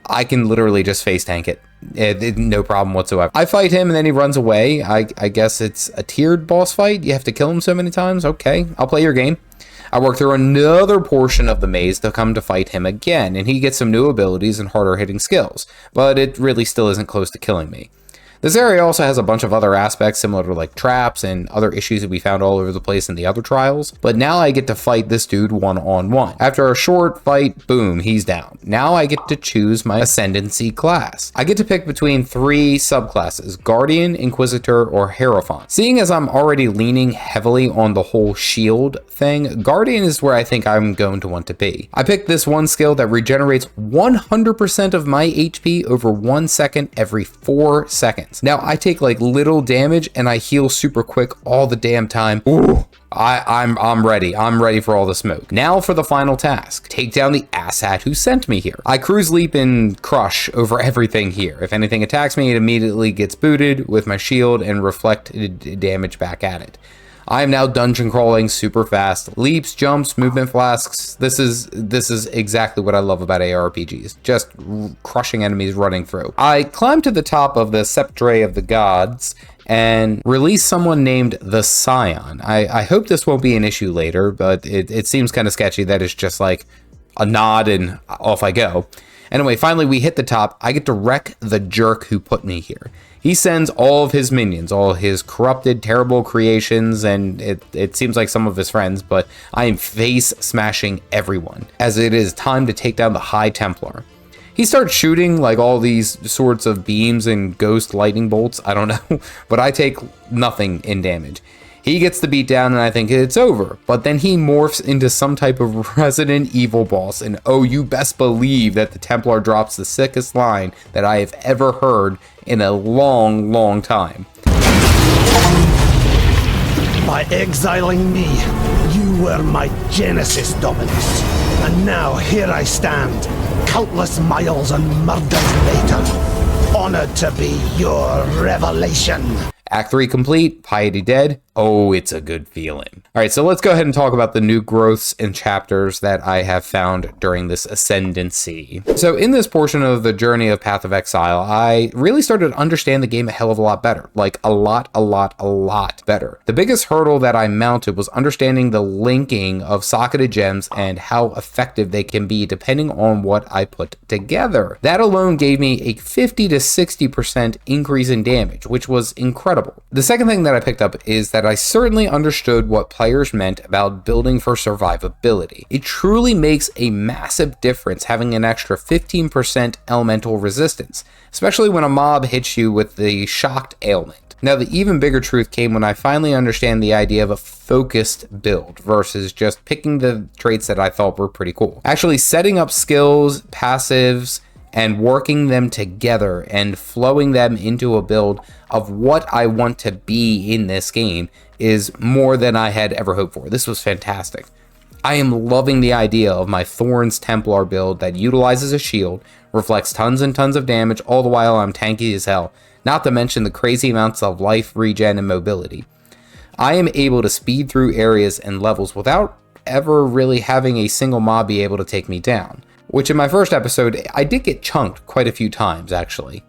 I can literally just face tank it. No problem whatsoever. I fight him and then he runs away. I guess it's a tiered boss fight. You have to kill him so many times. Okay, I'll play your game. I work through another portion of the maze to come to fight him again, and he gets some new abilities and harder hitting skills, but it really still isn't close to killing me. This area also has a bunch of other aspects similar to like traps and other issues that we found all over the place in the other trials, but now I get to fight this dude one-on-one. After a short fight, boom, he's down. Now I get to choose my ascendancy class. I get to pick between 3 subclasses, Guardian, Inquisitor, or Hierophant. Seeing as I'm already leaning heavily on the whole shield thing, Guardian is where I think I'm going to want to be. I picked this one skill that regenerates 100% of my HP over 1 second every 4 seconds. Now I take like little damage and I heal super quick all the damn time. Ooh, I'm ready. I'm ready for all the smoke. Now for the final task. Take down the asshat who sent me here. I cruise, leap, and crush over everything here. If anything attacks me, it immediately gets booted with my shield and reflected damage back at it. I am now dungeon crawling super fast. Leaps, jumps, movement flasks. This is exactly what I love about ARPGs. Just crushing enemies running through. I climb to the top of the Sceptre of the Gods and release someone named the Scion. I hope this won't be an issue later, but it seems kind of sketchy that it's just like a nod and off I go. Anyway, finally we hit the top. I get to wreck the jerk who put me here. He sends all of his minions, all his corrupted, terrible creations, and it seems like some of his friends, but I am face smashing everyone, as it is time to take down the High Templar. He starts shooting like all these sorts of beams and ghost lightning bolts, I don't know, but I take nothing in damage. He gets the beat down and I think it's over, but then he morphs into some type of Resident Evil boss, and oh, you best believe that the Templar drops the sickest line that I have ever heard in a long, long time. By exiling me, you were my Genesis Dominus, and now here I stand, countless miles and murders later, honored to be your revelation. Act 3 complete, Piety dead. Oh, it's a good feeling. All right, so let's go ahead and talk about the new growths and chapters that I have found during this ascendancy. So in this portion of the journey of Path of Exile, I really started to understand the game a hell of a lot better. Like a lot better. The biggest hurdle that I mounted was understanding the linking of socketed gems and how effective they can be depending on what I put together. That alone gave me a 50 to 60% increase in damage, which was incredible. The second thing that I picked up is that I certainly understood what players meant about building for survivability. It truly makes a massive difference having an extra 15% elemental resistance, especially when a mob hits you with the shocked ailment. Now, the even bigger truth came when I finally understand the idea of a focused build versus just picking the traits that I thought were pretty cool. Actually setting up skills, passives, and working them together and flowing them into a build of what I want to be in this game is more than I had ever hoped for. This was fantastic. I am loving the idea of my Thorns Templar build that utilizes a shield, reflects tons and tons of damage, all the while I'm tanky as hell, not to mention the crazy amounts of life, regen, and mobility. I am able to speed through areas and levels without ever really having a single mob be able to take me down, which in my first episode, I did get chunked quite a few times, actually.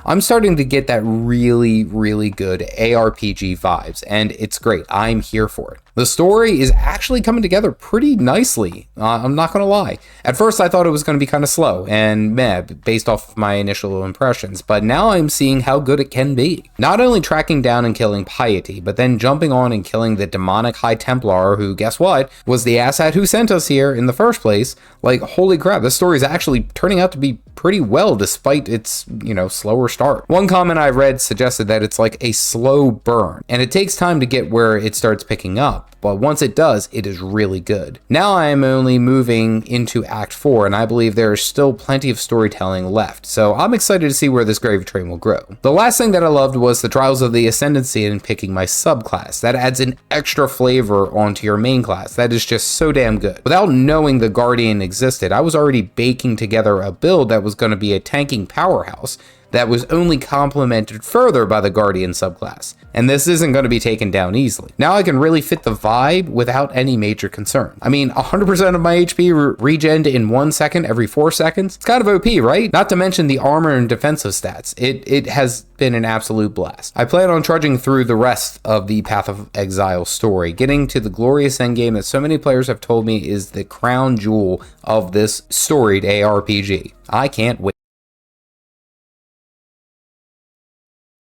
I'm starting to get that really, really good ARPG vibes, and it's great. I'm here for it. The story is actually coming together pretty nicely. I'm not going to lie. At first, I thought it was going to be kind of slow and meh, based off of my initial impressions, but now I'm seeing how good it can be. Not only tracking down and killing Piety, but then jumping on and killing the demonic High Templar who, guess what, was the asshat who sent us here in the first place. Like, holy crap, this story is actually turning out to be pretty well despite its, slower start. One comment I read suggested that it's like a slow burn, and it takes time to get where it starts picking up, but once it does, it is really good. Now I am only moving into Act 4, and I believe there is still plenty of storytelling left, so I'm excited to see where this gravy train will grow. The last thing that I loved was the Trials of the Ascendancy and picking my subclass. That adds an extra flavor onto your main class. That is just so damn good. Without knowing the Guardian existed, I was already baking together a build that was going to be a tanking powerhouse that was only complemented further by the Guardian subclass, and this isn't going to be taken down easily. Now I can really fit the vibe without any major concern. I mean, 100% of my HP regened in 1 second every 4 seconds. It's kind of OP, right? Not to mention the armor and defensive stats. It has been an absolute blast. I plan on trudging through the rest of the Path of Exile story, getting to the glorious endgame that so many players have told me is the crown jewel of this storied ARPG. I can't wait.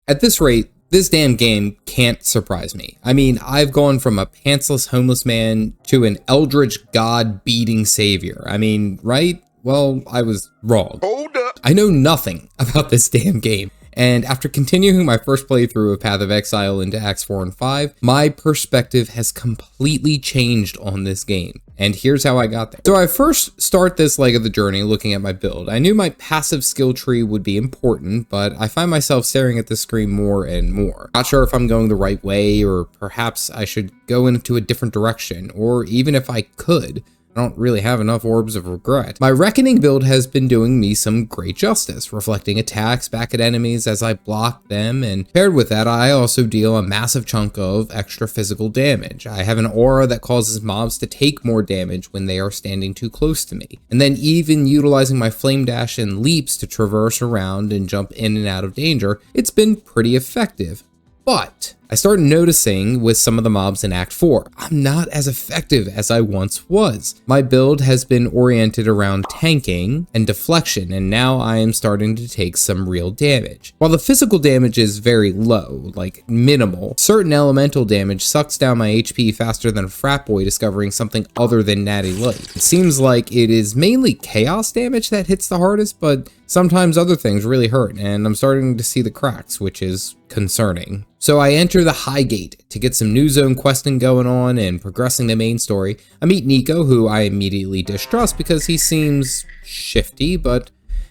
At this rate, this damn game can't surprise me. I mean, I've gone from a pantsless homeless man to an eldritch god-beating savior. I mean, right? Well, I was wrong. Hold up. I know nothing about this damn game. And after continuing my first playthrough of Path of Exile into Acts 4 and 5, my perspective has completely changed on this game. And here's how I got there. So I first start this leg of the journey looking at my build. I knew my passive skill tree would be important, but I find myself staring at the screen more and more. Not sure if I'm going the right way, or perhaps I should go into a different direction, or even if I could, I don't really have enough orbs of regret. My Reckoning build has been doing me some great justice, reflecting attacks back at enemies as I block them, and paired with that, I also deal a massive chunk of extra physical damage. I have an aura that causes mobs to take more damage when they are standing too close to me, and then even utilizing my Flame Dash and leaps to traverse around and jump in and out of danger, it's been pretty effective. But I started noticing with some of the mobs in Act 4, I'm not as effective as I once was. My build has been oriented around tanking and deflection, and now I am starting to take some real damage. While the physical damage is very low, like minimal, certain elemental damage sucks down my HP faster than a frat boy discovering something other than natty light. It seems like it is mainly chaos damage that hits the hardest, but sometimes other things really hurt, and I'm starting to see the cracks, which is concerning. So I enter the High Gate to get some new zone questing going on and progressing the main story. I meet Nico, who I immediately distrust because he seems shifty, but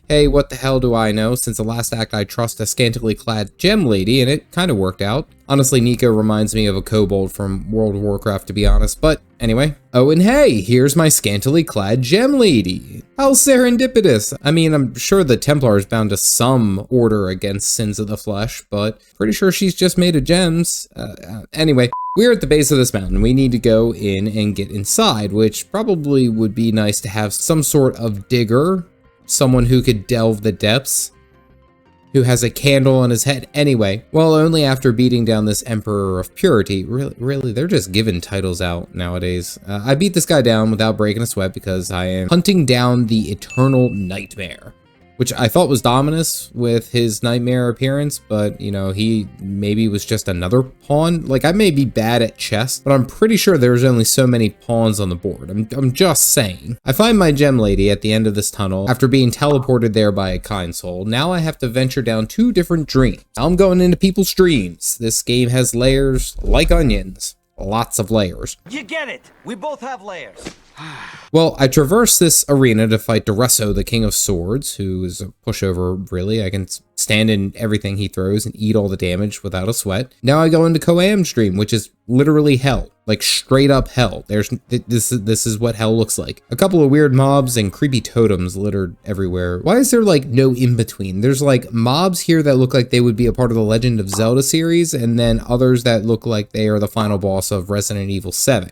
hey, what the hell do I know? Since the last act I trust a scantily clad gem lady, and it kind of worked out. Honestly, Nico reminds me of a kobold from World of Warcraft, to be honest, but anyway. Oh, and hey, here's my scantily clad gem lady. How serendipitous. I mean, I'm sure the Templar is bound to some order against sins of the flesh, but pretty sure she's just made of gems. Anyway, we're at the base of this mountain. We need to go in and get inside, which probably would be nice to have some sort of digger, someone who could delve the depths, who has a candle on his head. Anyway, well, only after beating down this Emperor of Purity. Really, they're just giving titles out nowadays. I beat this guy down without breaking a sweat because I am hunting down the Eternal Nightmare, which I thought was Dominus with his nightmare appearance, but he maybe was just another pawn. Like, I may be bad at chess, but I'm pretty sure there's only so many pawns on the board. I'm just saying. I find my gem lady at the end of this tunnel after being teleported there by a kind soul. Now I have to venture down 2 different dreams. Now I'm going into people's dreams. This game has layers like onions. Lots of layers. You get it. We both have layers. Well, I traverse this arena to fight Duresso, the King of Swords, who is a pushover, really. I can stand in everything he throws and eat all the damage without a sweat. Now I go into Koam Stream, which is literally hell. Like straight up hell. This is what hell looks like. A couple of weird mobs and creepy totems littered everywhere. Why is there like no in between? There's like mobs here that look like they would be a part of the Legend of Zelda series, and then others that look like they are the final boss of Resident Evil 7.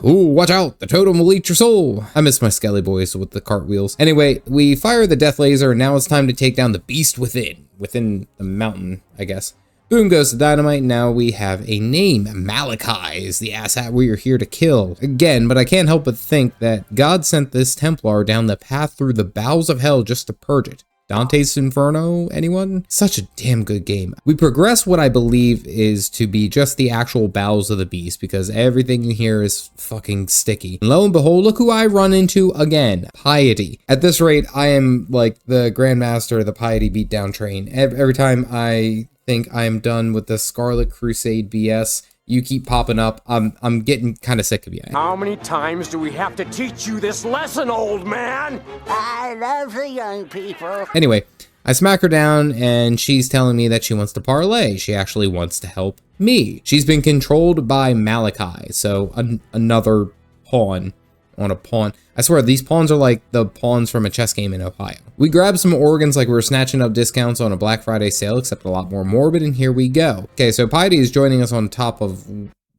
Ooh, watch out! The totem will eat your soul! I miss my Skelly boys with the cartwheels. Anyway, we fire the death laser, and now it's time to take down the beast within the mountain, I guess. Boom goes the dynamite. Now we have a name. Malachi is the asshat we are here to kill. Again, but I can't help but think that God sent this Templar down the path through the bowels of hell just to purge it. Dante's Inferno, anyone? Such a damn good game. We progress what I believe is to be just the actual bowels of the beast, because everything in here is fucking sticky. And lo and behold, look who I run into again. Piety. At this rate, I am like the Grandmaster of the Piety beatdown train. Every time I think I'm done with the Scarlet Crusade BS, you keep popping up. I'm getting kind of sick of you. How many times do we have to teach you this lesson, old man? I love the young people. Anyway, I smack her down and she's telling me that she wants to parlay. She actually wants to help me. She's been controlled by Malachi, so another pawn on a pawn. I swear, these pawns are like the pawns from a chess game in Ohio. We grab some organs like we were snatching up discounts on a Black Friday sale, except a lot more morbid, and here we go. Okay, so Piety is joining us on top of...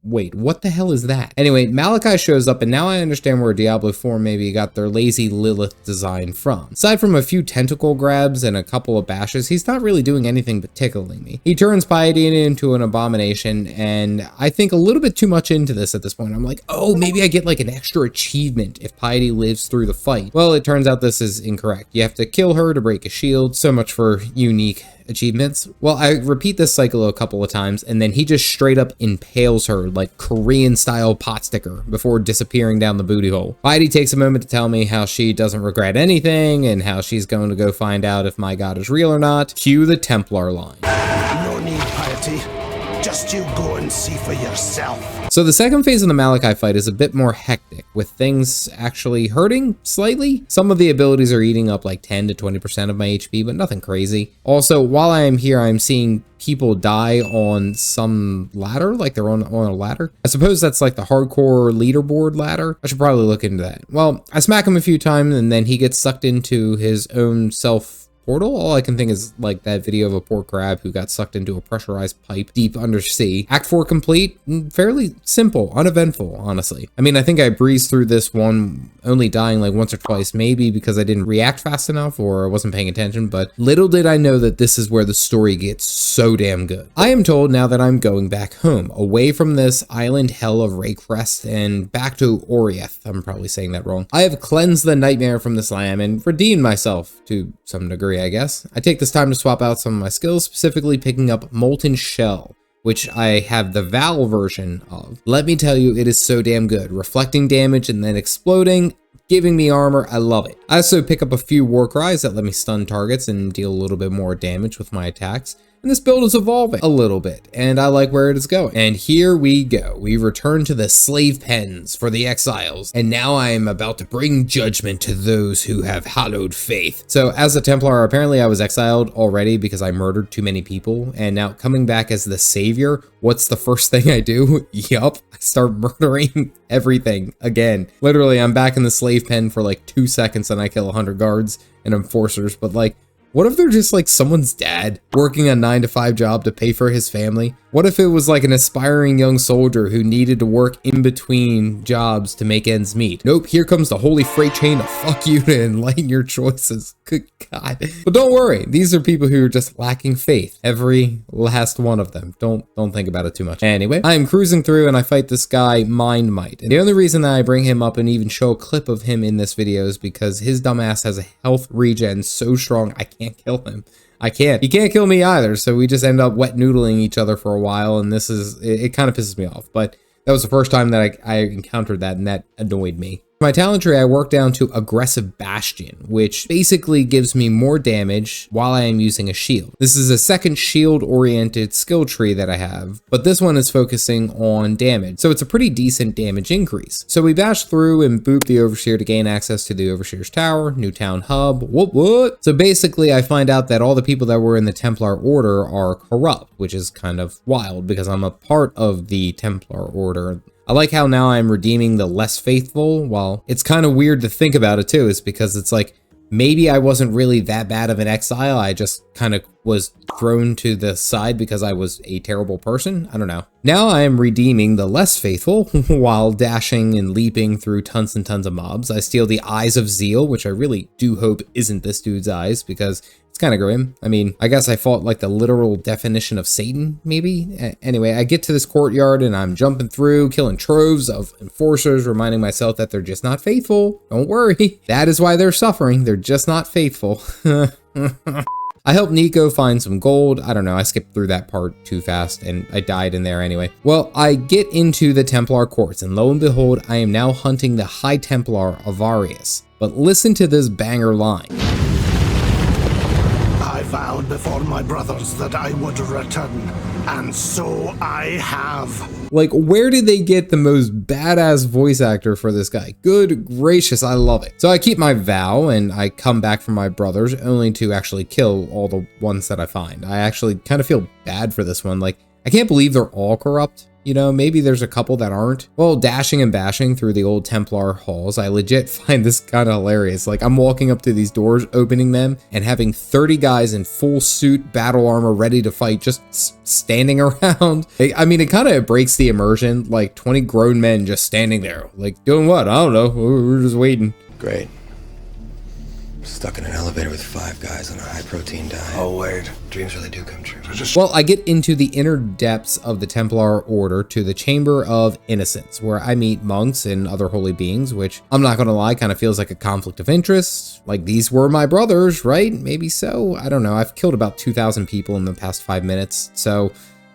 Wait, what the hell is that? Anyway, Malachi shows up, and now I understand where Diablo 4 maybe got their lazy Lilith design from. Aside from a few tentacle grabs and a couple of bashes, he's not really doing anything but tickling me. He turns Piety into an abomination, and I think a little bit too much into this at this point. I'm like, oh, maybe I get like an extra achievement if Piety lives through the fight. Well, it turns out this is incorrect. You have to kill her to break a shield. So much for unique achievements. Well, I repeat this cycle a couple of times, and then he just straight up impales her like Korean style pot sticker before disappearing down the booty hole. Piety takes a moment to tell me how she doesn't regret anything and how she's going to go find out if my god is real or not. Cue the Templar line. No need, Piety. Just you go and see for yourself. So the second phase of the Malachi fight is a bit more hectic, with things actually hurting slightly. Some of the abilities are eating up like 10 to 20% of my HP, but nothing crazy. Also, while I am here, I'm seeing people die on some ladder, like they're on a ladder. I suppose that's like the hardcore leaderboard ladder. I should probably look into that. Well, I smack him a few times and then he gets sucked into his own self portal. All I can think is like that video of a poor crab who got sucked into a pressurized pipe deep undersea. Act 4 complete, fairly simple, uneventful, honestly. I mean, I think I breezed through this one, only dying like once or twice, maybe because I didn't react fast enough or I wasn't paying attention, but little did I know that this is where the story gets so damn good. I am told now that I'm going back home, away from this island hell of Raycrest and back to Orieth. I'm probably saying that wrong. I have cleansed the nightmare from this lamb and redeemed myself to some degree, I guess. I take this time to swap out some of my skills, specifically picking up Molten Shell, which I have the Val version of. Let me tell you, it is so damn good. Reflecting damage and then exploding, giving me armor, I love it. I also pick up a few war cries that let me stun targets and deal a little bit more damage with my attacks. And this build is evolving a little bit, and I like where it is going. And here we go. We return to the slave pens for the exiles, and now I am about to bring judgment to those who have hallowed faith. So as a Templar, apparently I was exiled already because I murdered too many people, and now coming back as the savior, what's the first thing I do? Yup, I start murdering everything again. Literally, I'm back in the slave pen for like 2 seconds and I kill 100 guards and enforcers, but like, what if they're just like someone's dad working a 9-to-5 job to pay for his family? What if it was like an aspiring young soldier who needed to work in between jobs to make ends meet? Nope, here comes the holy freight train to fuck you to enlighten your choices. Good God. But don't worry, these are people who are just lacking faith. Every last one of them. Don't think about it too much. Anyway, I am cruising through and I fight this guy, Mind Might. And the only reason that I bring him up and even show a clip of him in this video is because his dumbass has a health regen so strong I can't kill him. I can't. He can't kill me either, so we just end up wet noodling each other for a while, and this is, it kind of pisses me off, but that was the first time that I encountered that, and that annoyed me. My talent tree, I work down to Aggressive Bastion, which basically gives me more damage while I am using a shield. This is a second shield-oriented skill tree that I have, but this one is focusing on damage, so it's a pretty decent damage increase. So we bash through and boop the Overseer to gain access to the Overseer's Tower, New Town Hub, what? So basically, I find out that all the people that were in the Templar Order are corrupt, which is kind of wild because I'm a part of the Templar Order. I like how now I'm redeeming the less faithful. Well, it's kind of weird to think about it too, is because it's like, maybe I wasn't really that bad of an exile. I just kind of was thrown to the side because I was a terrible person. I don't know. Now I am redeeming the less faithful while dashing and leaping through tons and tons of mobs. I steal the Eyes of Zeal, which I really do hope isn't this dude's eyes because it's kind of grim. I mean, I guess I fought like the literal definition of Satan, maybe? Anyway, I get to this courtyard and I'm jumping through, killing troves of enforcers, reminding myself that they're just not faithful. Don't worry. That is why they're suffering. They're just not faithful. I helped Nico find some gold. I don't know, I skipped through that part too fast and I died in there anyway. Well, I get into the Templar courts and lo and behold, I am now hunting the High Templar Avarius. But listen to this banger line. I vowed before my brothers that I would return, and so I have. Like, where did they get the most badass voice actor for this guy? Good gracious, I love it. So I keep my vow and I come back for my brothers only to actually kill all the ones that I find. I actually kind of feel bad for this one. Like, I can't believe they're all corrupt. You know, maybe there's a couple that aren't. Well, dashing and bashing through the old Templar halls, I legit find this kind of hilarious. Like, I'm walking up to these doors, opening them, and having 30 guys in full suit, battle armor, ready to fight, just standing around. I mean, it kind of breaks the immersion, like 20 grown men just standing there. Like, doing what? I don't know. We're just waiting. Great. Stuck in an elevator with 5 guys on a high-protein diet. Oh, word. Dreams really do come true. Well, I get into the inner depths of the Templar Order to the Chamber of Innocence, where I meet monks and other holy beings, which, I'm not gonna lie, kind of feels like a conflict of interest. Like, these were my brothers, right? Maybe so? I don't know. I've killed about 2,000 people in the past 5 minutes, so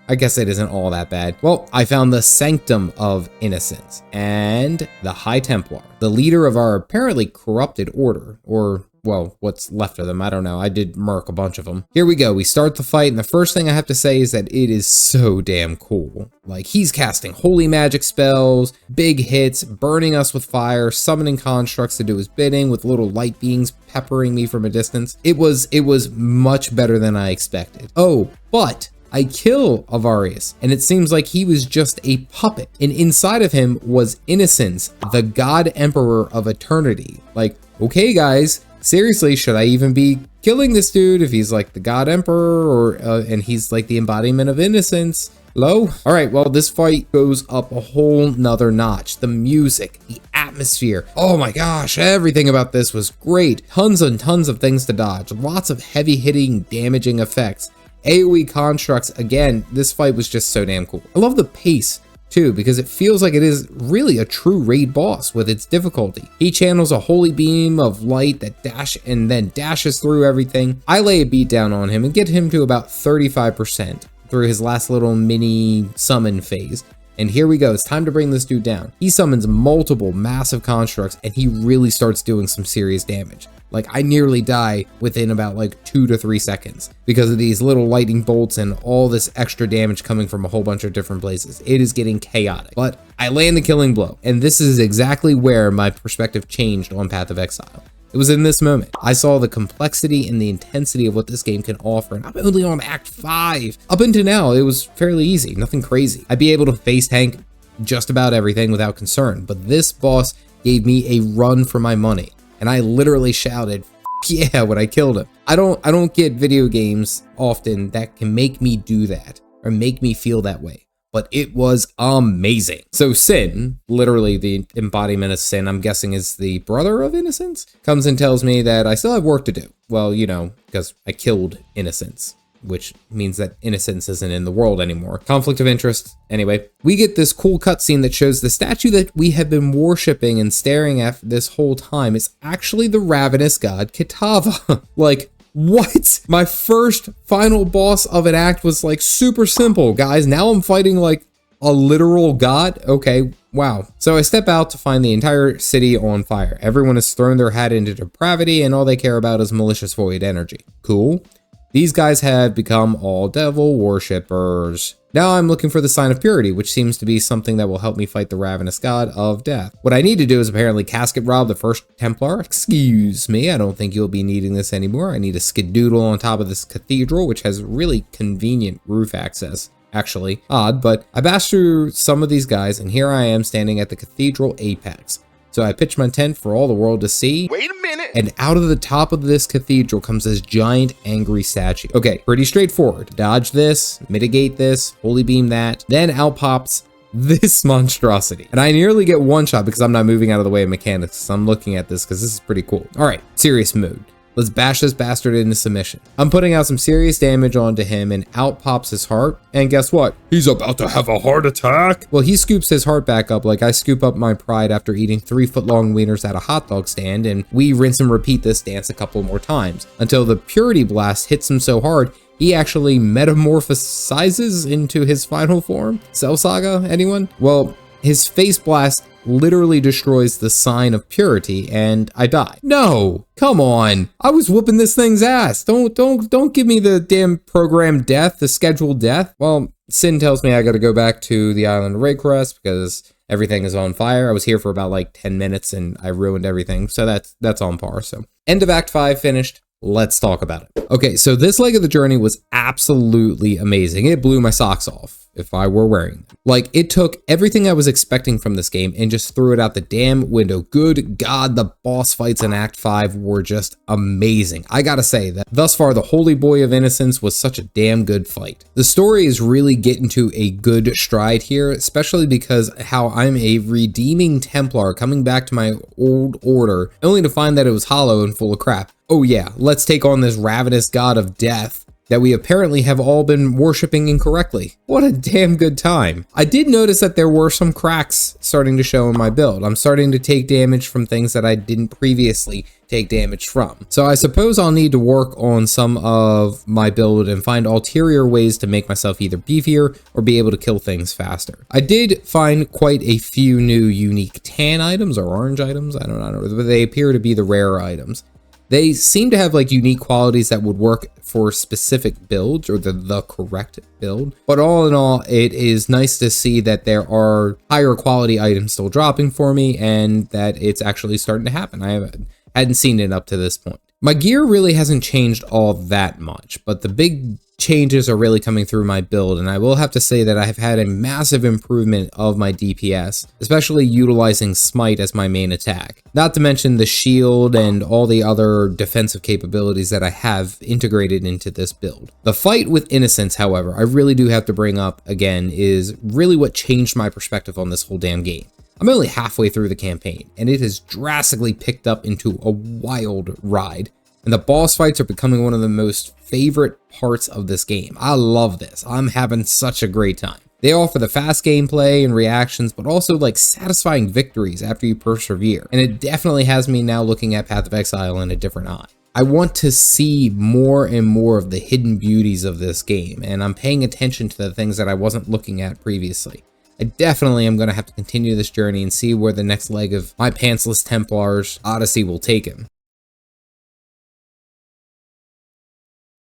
I guess it isn't all that bad. Well, I found the Sanctum of Innocence and the High Templar, the leader of our apparently corrupted order, or well, what's left of them, I don't know. I did murk a bunch of them. Here we go, we start the fight, and the first thing I have to say is that it is so damn cool. Like, he's casting holy magic spells, big hits, burning us with fire, summoning constructs to do his bidding with little light beings peppering me from a distance. It was much better than I expected. Oh, but I kill Avarius, and it seems like he was just a puppet, and inside of him was Innocence, the God Emperor of Eternity. Like, okay guys, seriously, should I even be killing this dude if he's like the God Emperor, or and he's like the embodiment of innocence? Hello? All right, well, this fight goes up a whole nother notch. The music, the atmosphere, oh my gosh, everything about this was great. Tons and tons of things to dodge, lots of heavy hitting, damaging effects. AoE constructs, again, this fight was just so damn cool. I love the pace too, because it feels like it is really a true raid boss with its difficulty. He channels a holy beam of light that dashes through everything. I lay a beat down on him and get him to about 35% through his last little mini summon phase. And here we go, it's time to bring this dude down. He summons multiple massive constructs and he really starts doing some serious damage. Like, I nearly die within about like 2 to 3 seconds because of these little lightning bolts and all this extra damage coming from a whole bunch of different places. It is getting chaotic, but I land the killing blow. And this is exactly where my perspective changed on Path of Exile. It was in this moment. I saw the complexity and the intensity of what this game can offer, and I'm only on Act 5. Up until now, it was fairly easy, nothing crazy. I'd be able to face tank just about everything without concern, but this boss gave me a run for my money. And I literally shouted, yeah, when I killed him. I don't get video games often that can make me do that or make me feel that way, but it was amazing. So Sin, literally the embodiment of sin, I'm guessing is the brother of Innocence, comes and tells me that I still have work to do. Well, you know, because I killed Innocence, which means that Innocence isn't in the world anymore. Conflict of interest. Anyway, we get this cool cutscene that shows the statue that we have been worshipping and staring at this whole time is actually the ravenous god Kitava. Like, what? My first final boss of an act was like super simple, guys. Now I'm fighting like a literal god. Okay, Wow. So I step out to find the entire city on fire. Everyone has thrown their hat into depravity and all they care about is malicious void energy. Cool. These guys have become all devil worshippers. Now I'm looking for the sign of purity, which seems to be something that will help me fight the ravenous god of death. What I need to do is apparently casket rob the first Templar. Excuse me, I don't think you'll be needing this anymore. I need a skedoodle on top of this cathedral, which has really convenient roof access. Actually, odd, but I bashed through some of these guys and here I am standing at the cathedral apex. So I pitch my tent for all the world to see. Wait a minute. And out of the top of this cathedral comes this giant angry statue. Okay, pretty straightforward. Dodge this, mitigate this, holy beam that. Then out pops this monstrosity. And I nearly get one shot because I'm not moving out of the way of mechanics. So I'm looking at this because this is pretty cool. All right, serious mode. Let's bash this bastard into submission. I'm putting out some serious damage onto him and out pops his heart. And guess what? He's about to have a heart attack. Well, he scoops his heart back up like I scoop up my pride after eating 3-foot-long wieners at a hot dog stand, and we rinse and repeat this dance a couple more times until the purity blast hits him so hard he actually metamorphosizes into his final form. Cell Saga, anyone? Well, his face blast literally destroys the sign of purity and I die. No, come on. I was whooping this thing's ass. Don't give me the damn programmed death, the scheduled death. Well, Sin tells me I gotta go back to the island of Raycrest because everything is on fire. I was here for about like 10 minutes and I ruined everything. So that's on par. So end of Act 5 finished. Let's talk about it. Okay, so this leg of the journey was absolutely amazing. It blew my socks off if I were wearing them. Like, it took everything I was expecting from this game and just threw it out the damn window. Good God, the boss fights in Act 5 were just amazing. I gotta say that thus far, the Holy Boy of Innocence was such a damn good fight. The story is really getting to a good stride here, especially because how I'm a redeeming Templar coming back to my old order, only to find that it was hollow and full of crap. Oh yeah, let's take on this ravenous god of death that we apparently have all been worshipping incorrectly. What a damn good time. I did notice that there were some cracks starting to show in my build. I'm starting to take damage from things that I didn't previously take damage from. So I suppose I'll need to work on some of my build and find ulterior ways to make myself either beefier or be able to kill things faster. I did find quite a few new unique tan items or orange items. I don't know, but they appear to be the rarer items. They seem to have like unique qualities that would work for specific builds or the correct build. But all in all, it is nice to see that there are higher quality items still dropping for me and that it's actually starting to happen. I hadn't seen it up to this point. My gear really hasn't changed all that much, but the big changes are really coming through my build, and I will have to say that I have had a massive improvement of my DPS, especially utilizing Smite as my main attack. Not to mention the shield and all the other defensive capabilities that I have integrated into this build. The fight with Innocence, however, I really do have to bring up again, is really what changed my perspective on this whole damn game. I'm only halfway through the campaign, and it has drastically picked up into a wild ride. And the boss fights are becoming one of the most favorite parts of this game. I love this. I'm having such a great time. They offer the fast gameplay and reactions, but also like satisfying victories after you persevere. And it definitely has me now looking at Path of Exile in a different eye. I want to see more and more of the hidden beauties of this game, and I'm paying attention to the things that I wasn't looking at previously. I definitely am going to have to continue this journey and see where the next leg of my Pantsless Templar's Odyssey will take him.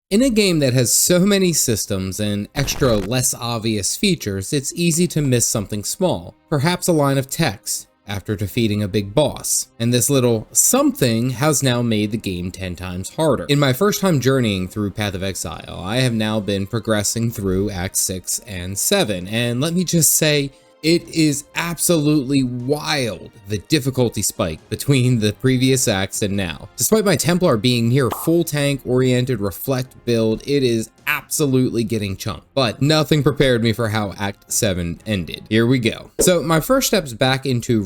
In a game that has so many systems and extra less obvious features, it's easy to miss something small, perhaps a line of text after defeating a big boss. And this little something has now made the game 10 times harder. In my first time journeying through Path of Exile, I have now been progressing through Acts 6 and 7, and let me just say, it is absolutely wild, the difficulty spike between the previous acts and now. Despite my Templar being near full tank oriented reflect build, it is absolutely getting chunked. But nothing prepared me for how Act 7 ended. Here we go. So my first steps back into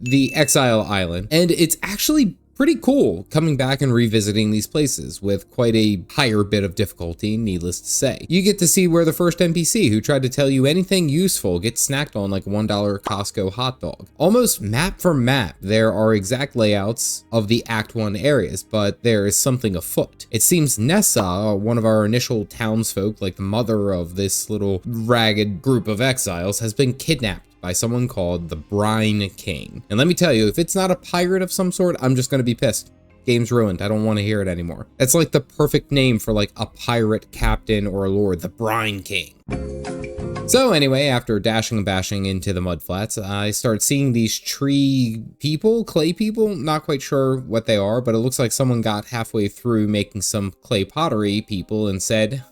the Exile Island, and it's actually pretty cool coming back and revisiting these places with quite a higher bit of difficulty, needless to say. You get to see where the first NPC who tried to tell you anything useful gets snacked on like a $1 Costco hot dog. Almost map for map, there are exact layouts of the Act 1 areas, but there is something afoot. It seems Nessa, one of our initial townsfolk, like the mother of this little ragged group of exiles, has been kidnapped by someone called the Brine King. And let me tell you, if it's not a pirate of some sort, I'm just gonna be pissed. Game's ruined. I don't want to hear it anymore. It's like the perfect name for like a pirate captain or a lord, the Brine King. So anyway, after dashing and bashing into the mudflats, I start seeing these tree people, clay people, not quite sure what they are, but it looks like someone got halfway through making some clay pottery people and said,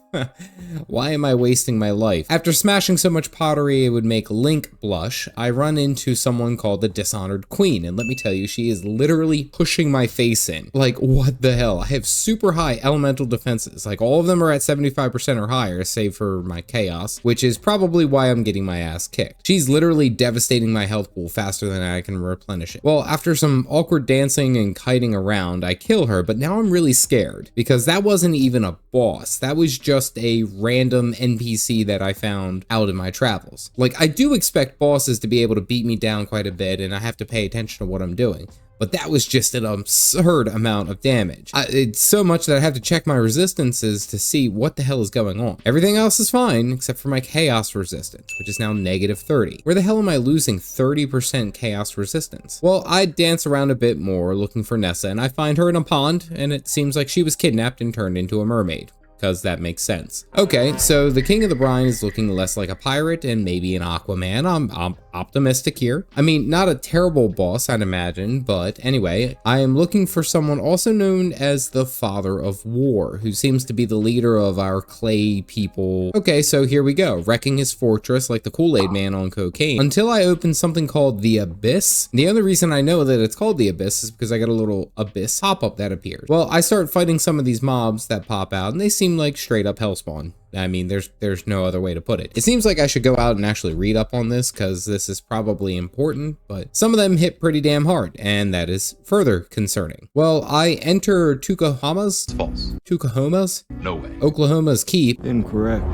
why am I wasting my life? After smashing so much pottery it would make Link blush, I run into someone called the Dishonored Queen, and let me tell you, she is literally pushing my face in. Like, what the hell? I have super high elemental defenses. Like, all of them are at 75% or higher, save for my chaos, which is probably why I'm getting my ass kicked. She's literally devastating my health pool faster than I can replenish it. Well, after some awkward dancing and kiting around, I kill her, but now I'm really scared, because that wasn't even a boss. That was just a random NPC that I found out in my travels. Like, I do expect bosses to be able to beat me down quite a bit, and I have to pay attention to what I'm doing. But that was just an absurd amount of damage. It's so much that I have to check my resistances to see what the hell is going on. Everything else is fine, except for my chaos resistance, which is now -30. Where the hell am I losing 30% chaos resistance? Well, I dance around a bit more looking for Nessa, and I find her in a pond, and it seems like she was kidnapped and turned into a mermaid, because that makes sense. Okay, so the King of the Brine is looking less like a pirate and maybe an Aquaman. I'm optimistic here. I mean, not a terrible boss, I'd imagine, but anyway, I am looking for someone also known as the Father of War, who seems to be the leader of our clay people. Okay, so here we go, wrecking his fortress like the Kool-Aid man on cocaine, until I open something called the Abyss. The only reason I know that it's called the Abyss is because I got a little Abyss pop-up that appeared. Well, I start fighting some of these mobs that pop out, and they seem like straight up hellspawn. I mean, there's no other way to put it. It seems like I should go out and actually read up on this, because this is probably important, but some of them hit pretty damn hard, and that is further concerning. Well, I enter Tucahoma's? False. Tucahoma's? No way. Oklahoma's keep. Incorrect.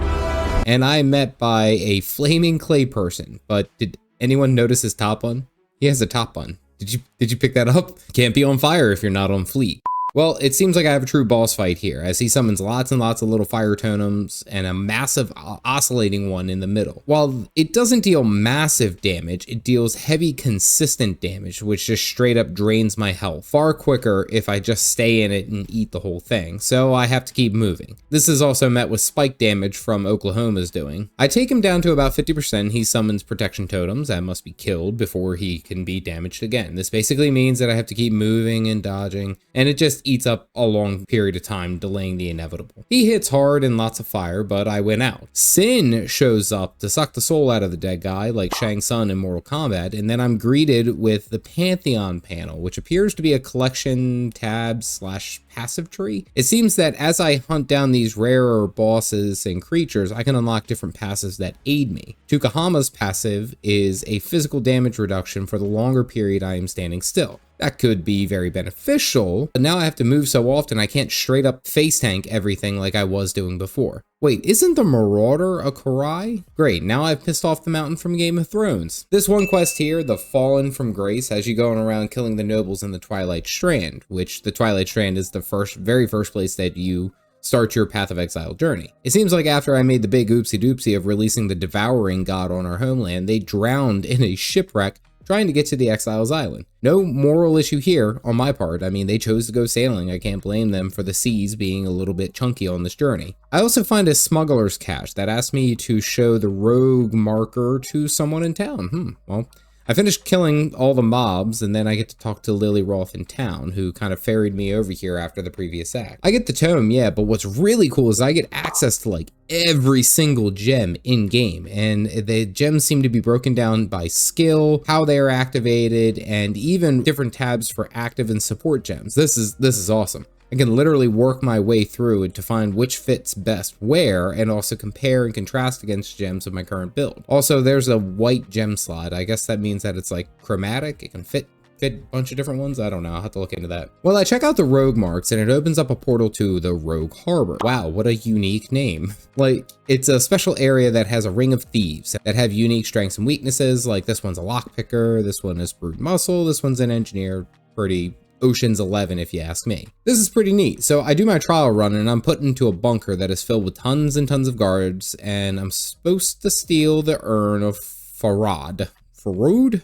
And I met by a flaming clay person, but did anyone notice his top bun? He has a top bun. Did you pick that up? Can't be on fire if you're not on fleek. Well, it seems like I have a true boss fight here, as he summons lots and lots of little fire totems and a massive oscillating one in the middle. While it doesn't deal massive damage, it deals heavy, consistent damage, which just straight up drains my health far quicker if I just stay in it and eat the whole thing, so I have to keep moving. This is also met with spike damage from Oklahoma's doing. I take him down to about 50%, he summons protection totems that must be killed before he can be damaged again. This basically means that I have to keep moving and dodging, and it just eats up a long period of time, delaying the inevitable. He hits hard and lots of fire, but I win out. Sin shows up to suck the soul out of the dead guy, like Shang Tsung in Mortal Kombat, and then I'm greeted with the Pantheon panel, which appears to be a collection tab / passive tree. It seems that as I hunt down these rarer bosses and creatures, I can unlock different passives that aid me. Tucahoma's passive is a physical damage reduction for the longer period I am standing still. That could be very beneficial, but now I have to move so often I can't straight up face tank everything like I was doing before. Wait, isn't the Marauder a Karai? Great, now I've pissed off the mountain from Game of Thrones. This one quest here, the Fallen from Grace, has you going around killing the nobles in the Twilight Strand, which the Twilight Strand is the very first place that you start your Path of Exile journey. It seems like after I made the big oopsie doopsie of releasing the Devouring God on our homeland, they drowned in a shipwreck trying to get to the Exiles Island. No moral issue here on my part. I mean, they chose to go sailing. I can't blame them for the seas being a little bit chunky on this journey. I also find a smuggler's cache that asks me to show the rogue marker to someone in town. Well, I finished killing all the mobs, and then I get to talk to Lily Roth in town, who kind of ferried me over here after the previous act. I get the tome, yeah, but what's really cool is I get access to like every single gem in game, and the gems seem to be broken down by skill, how they are activated, and even different tabs for active and support gems. This is awesome. I can literally work my way through it to find which fits best where, and also compare and contrast against gems of my current build. Also, there's a white gem slot. I guess that means that it's like chromatic. It can fit fit a bunch of different ones. I don't know. I'll have to look into that. Well, I check out the rogue marks and it opens up a portal to the Rogue Harbor. Wow, what a unique name. Like, it's a special area that has a ring of thieves that have unique strengths and weaknesses. Like, this one's a lockpicker, this one is brute muscle, this one's an engineer. Pretty Ocean's 11 if you ask me. This is pretty neat. So I do my trial run and I'm put into a bunker that is filled with tons and tons of guards, and I'm supposed to steal the urn of Farad. Farud?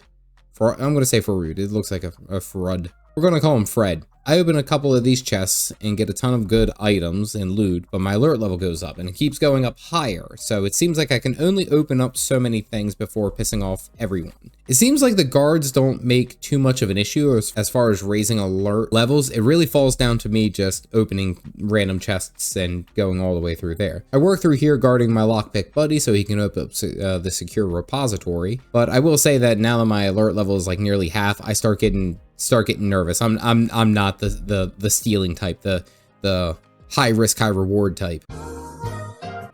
I'm gonna say Farud. It looks like a Farud. We're gonna call him Fred. I open a couple of these chests and get a ton of good items and loot, but my alert level goes up and it keeps going up higher. So it seems like I can only open up so many things before pissing off everyone. It seems like the guards don't make too much of an issue as far as raising alert levels. It really falls down to me just opening random chests and going all the way through there. I work through here guarding my lockpick buddy so he can open up the secure repository. But I will say that now that my alert level is like nearly half, I start getting nervous. I'm not the stealing type, the high risk, high reward type.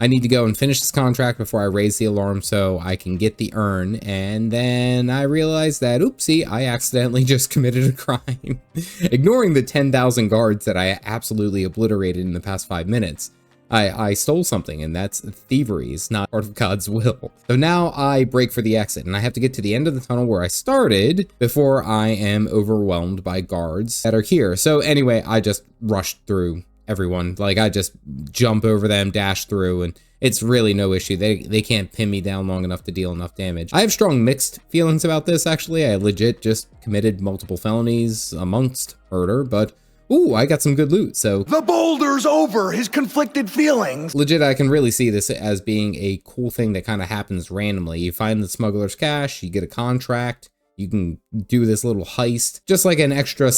I need to go and finish this contract before I raise the alarm so I can get the urn, and then I realize that, oopsie, I accidentally just committed a crime. Ignoring the 10,000 guards that I absolutely obliterated in the past 5 minutes, I stole something, and that's thievery. It's not part of God's will. So now I break for the exit, and I have to get to the end of the tunnel where I started before I am overwhelmed by guards that are here. So anyway, I just rushed through everyone. Like, I just jump over them, dash through, and it's really no issue. They can't pin me down long enough to deal enough damage. I have strong mixed feelings about this, actually. I legit just committed multiple felonies amongst murder, but ooh, I got some good loot, so. The boulder's over his conflicted feelings. Legit, I can really see this as being a cool thing that kind of happens randomly. You find the smuggler's cache, you get a contract, you can do this little heist, just like an extra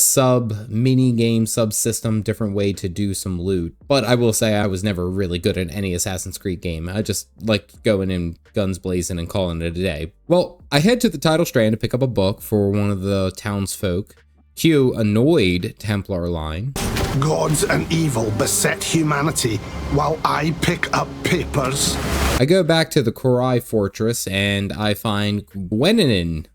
mini game subsystem, different way to do some loot. But I will say I was never really good at any Assassin's Creed game. I just liked going in guns blazing and calling it a day. Well, I head to the title strand to pick up a book for one of the townsfolk. Cue annoyed Templar line. Gods and evil beset humanity while I pick up papers. I go back to the Korai fortress and I find Gwenenen,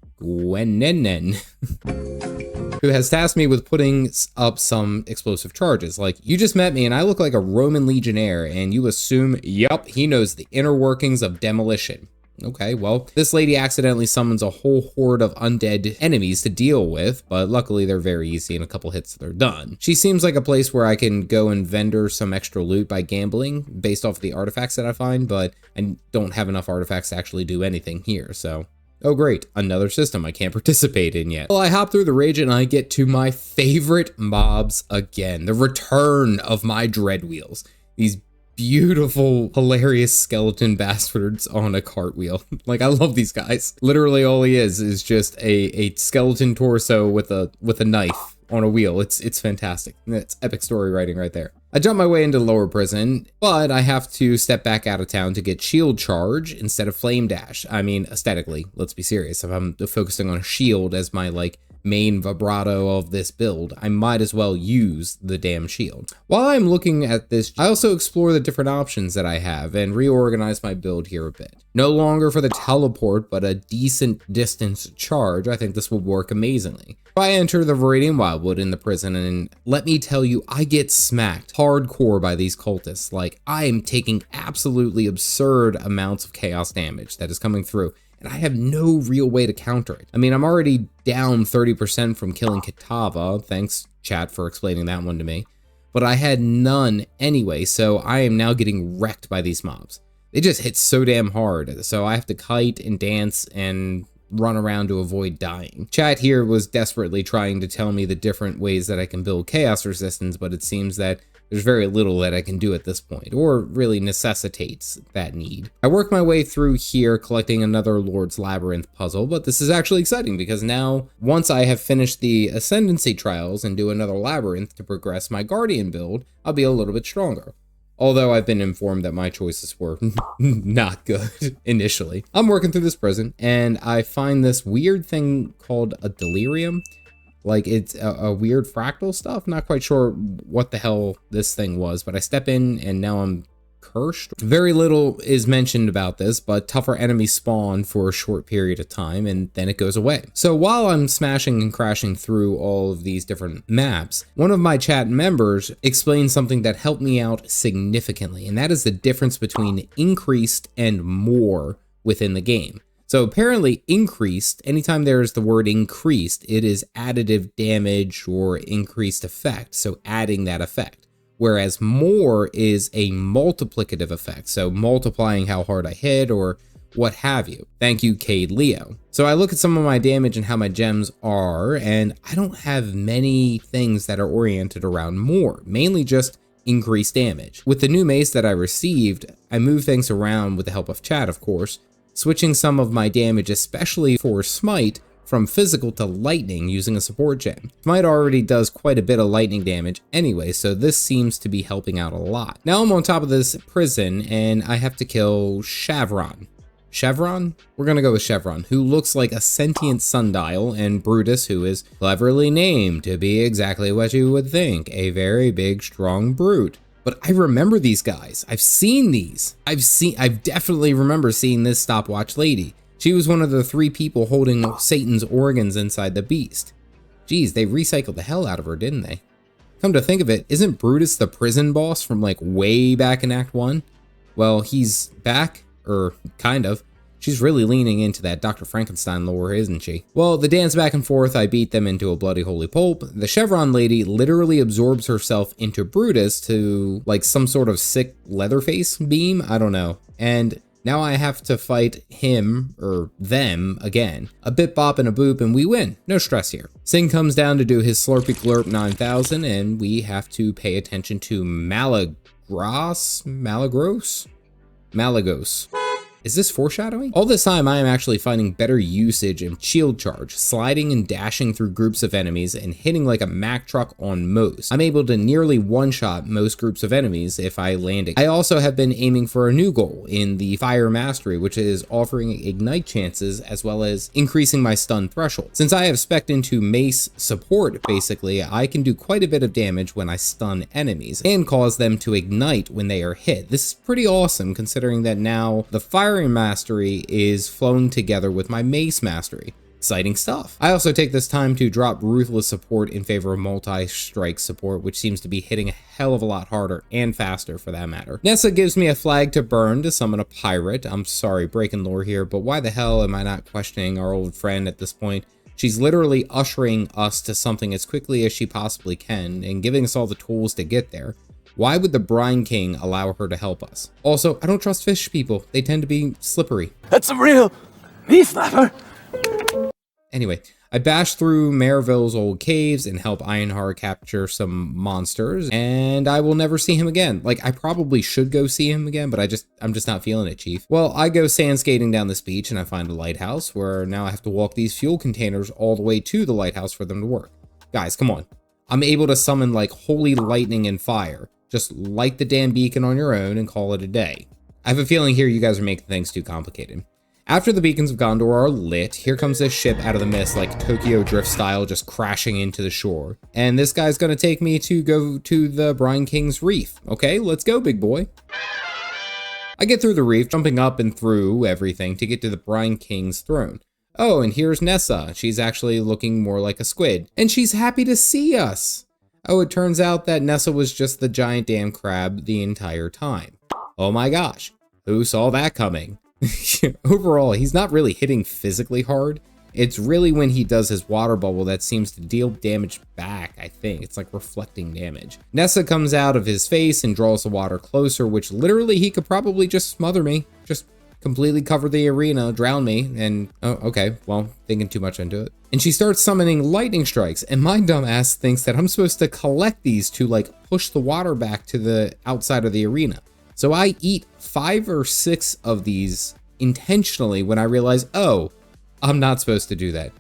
who has tasked me with putting up some explosive charges. Like, you just met me and I look like a Roman legionnaire and you assume, yup, he knows the inner workings of demolition. Okay, well, this lady accidentally summons a whole horde of undead enemies to deal with, but luckily they're very easy. In a couple hits, they're done. She seems like a place where I can go and vendor some extra loot by gambling based off of the artifacts that I find, but I don't have enough artifacts to actually do anything here, so. Oh great, another system I can't participate in yet. Well, I hop through the rage and I get to my favorite mobs again. The return of my dread wheels. These beautiful, hilarious skeleton bastards on a cartwheel. Like, I love these guys. Literally all he is just a skeleton torso with a knife on a wheel. It's fantastic. That's epic story writing right there. I jump my way into lower prison, but I have to step back out of town to get shield charge instead of flame dash. I mean, aesthetically, let's be serious. If I'm focusing on a shield as my, like, main vibrato of this build, I might as well use the damn shield. While I'm looking at this, I also explore the different options that I have and reorganize my build here a bit. No longer for the teleport, but a decent distance charge. I think this will work amazingly. I enter the Viridian Wildwood in the prison, and let me tell you, I get smacked hardcore by these cultists. Like, I am taking absolutely absurd amounts of chaos damage that is coming through, and I have no real way to counter it. I mean, I'm already down 30% from killing Kitava. Thanks, chat, for explaining that one to me. But I had none anyway, so I am now getting wrecked by these mobs. They just hit so damn hard, so I have to kite and dance and run around to avoid dying. Chat here was desperately trying to tell me the different ways that I can build chaos resistance, but it seems that there's very little that I can do at this point, or really necessitates that need. I work my way through here collecting another Lord's Labyrinth puzzle, but this is actually exciting because now, once I have finished the Ascendancy trials and do another Labyrinth to progress my Guardian build, I'll be a little bit stronger. Although I've been informed that my choices were not good initially. I'm working through this prison, and I find this weird thing called a delirium. Like, it's a weird fractal stuff. Not quite sure what the hell this thing was, but I step in, and now I'm cursed. Very little is mentioned about this, but tougher enemies spawn for a short period of time and then it goes away. So while I'm smashing and crashing through all of these different maps, one of my chat members explained something that helped me out significantly, and that is the difference between increased and more within the game. So apparently increased, anytime there's the word increased, it is additive damage or increased effect, so adding that effect. Whereas more is a multiplicative effect, so multiplying how hard I hit or what have you. Thank you, Cade Leo. So I look at some of my damage and how my gems are, and I don't have many things that are oriented around more, mainly just increased damage. With the new mace that I received, I move things around with the help of chat, of course, switching some of my damage, especially for Smite, from physical to lightning using a support gem. Smite already does quite a bit of lightning damage anyway, so this seems to be helping out a lot. Now I'm on top of this prison and I have to kill Chevron. Chevron? We're gonna go with Chevron, who looks like a sentient sundial, and Brutus, who is cleverly named to be exactly what you would think, a very big, strong brute. But I remember these guys. I've seen these. I definitely remember seeing this stopwatch lady. She was one of the 3 people holding Satan's organs inside the beast. Geez, they recycled the hell out of her, didn't they? Come to think of it, isn't Brutus the prison boss from like way back in Act 1? Well, he's back, or kind of. She's really leaning into that Dr. Frankenstein lore, isn't she? Well, the dance back and forth, I beat them into a bloody holy pulp. The Chevron lady literally absorbs herself into Brutus to like some sort of sick Leatherface beam, I don't know. And now I have to fight him, or them, again. A bit bop and a boop and we win. No stress here. Singh comes down to do his Slurpy Glurp 9000 and we have to pay attention to Malagos? Is this foreshadowing? All this time I am actually finding better usage and shield charge, sliding and dashing through groups of enemies and hitting like a Mack truck on most. I'm able to nearly one-shot most groups of enemies if I land it. I also have been aiming for a new goal in the Fire Mastery, which is offering ignite chances as well as increasing my stun threshold. Since I have spec'd into mace support, basically, I can do quite a bit of damage when I stun enemies and cause them to ignite when they are hit. This is pretty awesome considering that now the Fire Mastery is flowing together with my Mace Mastery. Exciting stuff. I also take this time to drop Ruthless support in favor of multi-strike support, which seems to be hitting a hell of a lot harder and faster for that matter. Nessa gives me a flag to burn to summon a pirate. I'm sorry, breaking lore here, but why the hell am I not questioning our old friend at this point? She's literally ushering us to something as quickly as she possibly can and giving us all the tools to get there. Why would the Brine King allow her to help us? Also, I don't trust fish people. They tend to be slippery. That's a real knee slapper. Anyway, I bash through Maryville's old caves and help Ironheart capture some monsters, and I will never see him again. Like, I probably should go see him again, but I'm just not feeling it, Chief. Well, I go sand skating down this beach and I find a lighthouse where now I have to walk these fuel containers all the way to the lighthouse for them to work. Guys, come on. I'm able to summon like holy lightning and fire. Just light the damn beacon on your own and call it a day. I have a feeling here you guys are making things too complicated. After the beacons of Gondor are lit, here comes this ship out of the mist like Tokyo Drift style, just crashing into the shore. And this guy's gonna take me to go to the Brine King's Reef. Okay, let's go, big boy. I get through the reef, jumping up and through everything to get to the Brine King's throne. Oh, and here's Nessa. She's actually looking more like a squid. And she's happy to see us. Oh, it turns out that Nessa was just the giant damn crab the entire time. Oh my gosh, who saw that coming? Overall, he's not really hitting physically hard. It's really when he does his water bubble that seems to deal damage back, I think. It's like reflecting damage. Nessa comes out of his face and draws the water closer, which literally he could probably just smother me. Just completely cover the arena, drown me, and oh, okay, well, thinking too much into it. And she starts summoning lightning strikes, and my dumb ass thinks that I'm supposed to collect these to like push the water back to the outside of the arena. So I eat 5 or 6 of these intentionally when I realize, oh, I'm not supposed to do that.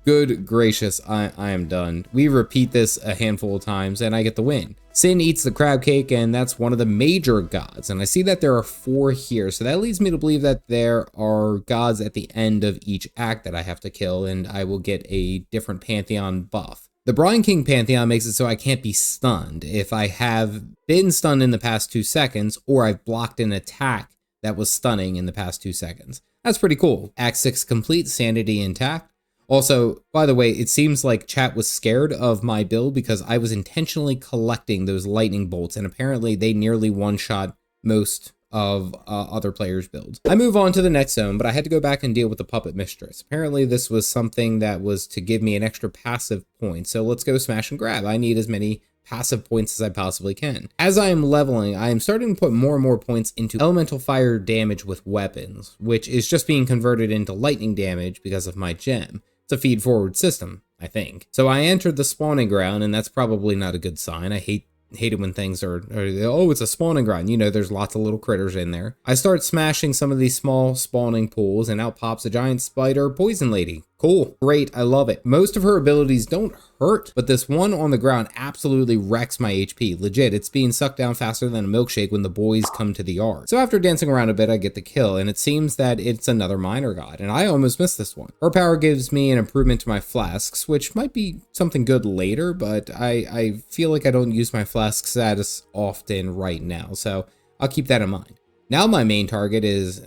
Good gracious, I am done. We repeat this a handful of times and I get the win. Sin eats the crab cake, and that's one of the major gods. And I see that there are 4 here, so that leads me to believe that there are gods at the end of each act that I have to kill, and I will get a different pantheon buff. The Brian King Pantheon makes it so I can't be stunned if I have been stunned in the past 2 seconds or I've blocked an attack that was stunning in the past 2 seconds. That's pretty cool. Act 6 complete, sanity intact. Also, by the way, it seems like chat was scared of my build because I was intentionally collecting those lightning bolts, and apparently they nearly one-shot most of other players' builds. I move on to the next zone, but I had to go back and deal with the Puppet Mistress. Apparently this was something that was to give me an extra passive point, so let's go smash and grab. I need as many passive points as I possibly can. As I am leveling, I am starting to put more and more points into elemental fire damage with weapons, which is just being converted into lightning damage because of my gem. It's a feed-forward system, I think. So I entered the spawning ground, and that's probably not a good sign. I hate it when things are, oh, it's a spawning ground. You know, there's lots of little critters in there. I start smashing some of these small spawning pools, and out pops a giant spider poison lady. Cool. Great. I love it. Most of her abilities don't hurt, but this one on the ground absolutely wrecks my HP. Legit, it's being sucked down faster than a milkshake when the boys come to the yard. So after dancing around a bit, I get the kill, and it seems that it's another minor god, and I almost missed this one. Her power gives me an improvement to my flasks, which might be something good later, but I feel like I don't use my flask status often right now, so I'll keep that in mind. Now my main target is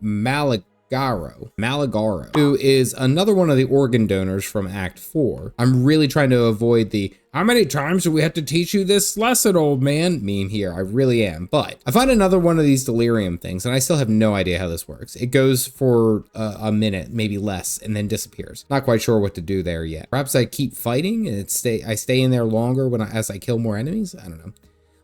Malagaro, who is another one of the organ donors from Act 4. I'm really trying to avoid the "how many times do we have to teach you this lesson, old man" meme here. I really am. But I find another one of these delirium things, and I still have no idea how this works. It goes for a minute, maybe less, and then disappears. Not quite sure what to do there yet. Perhaps I keep fighting and I stay in there longer as I kill more enemies? I don't know.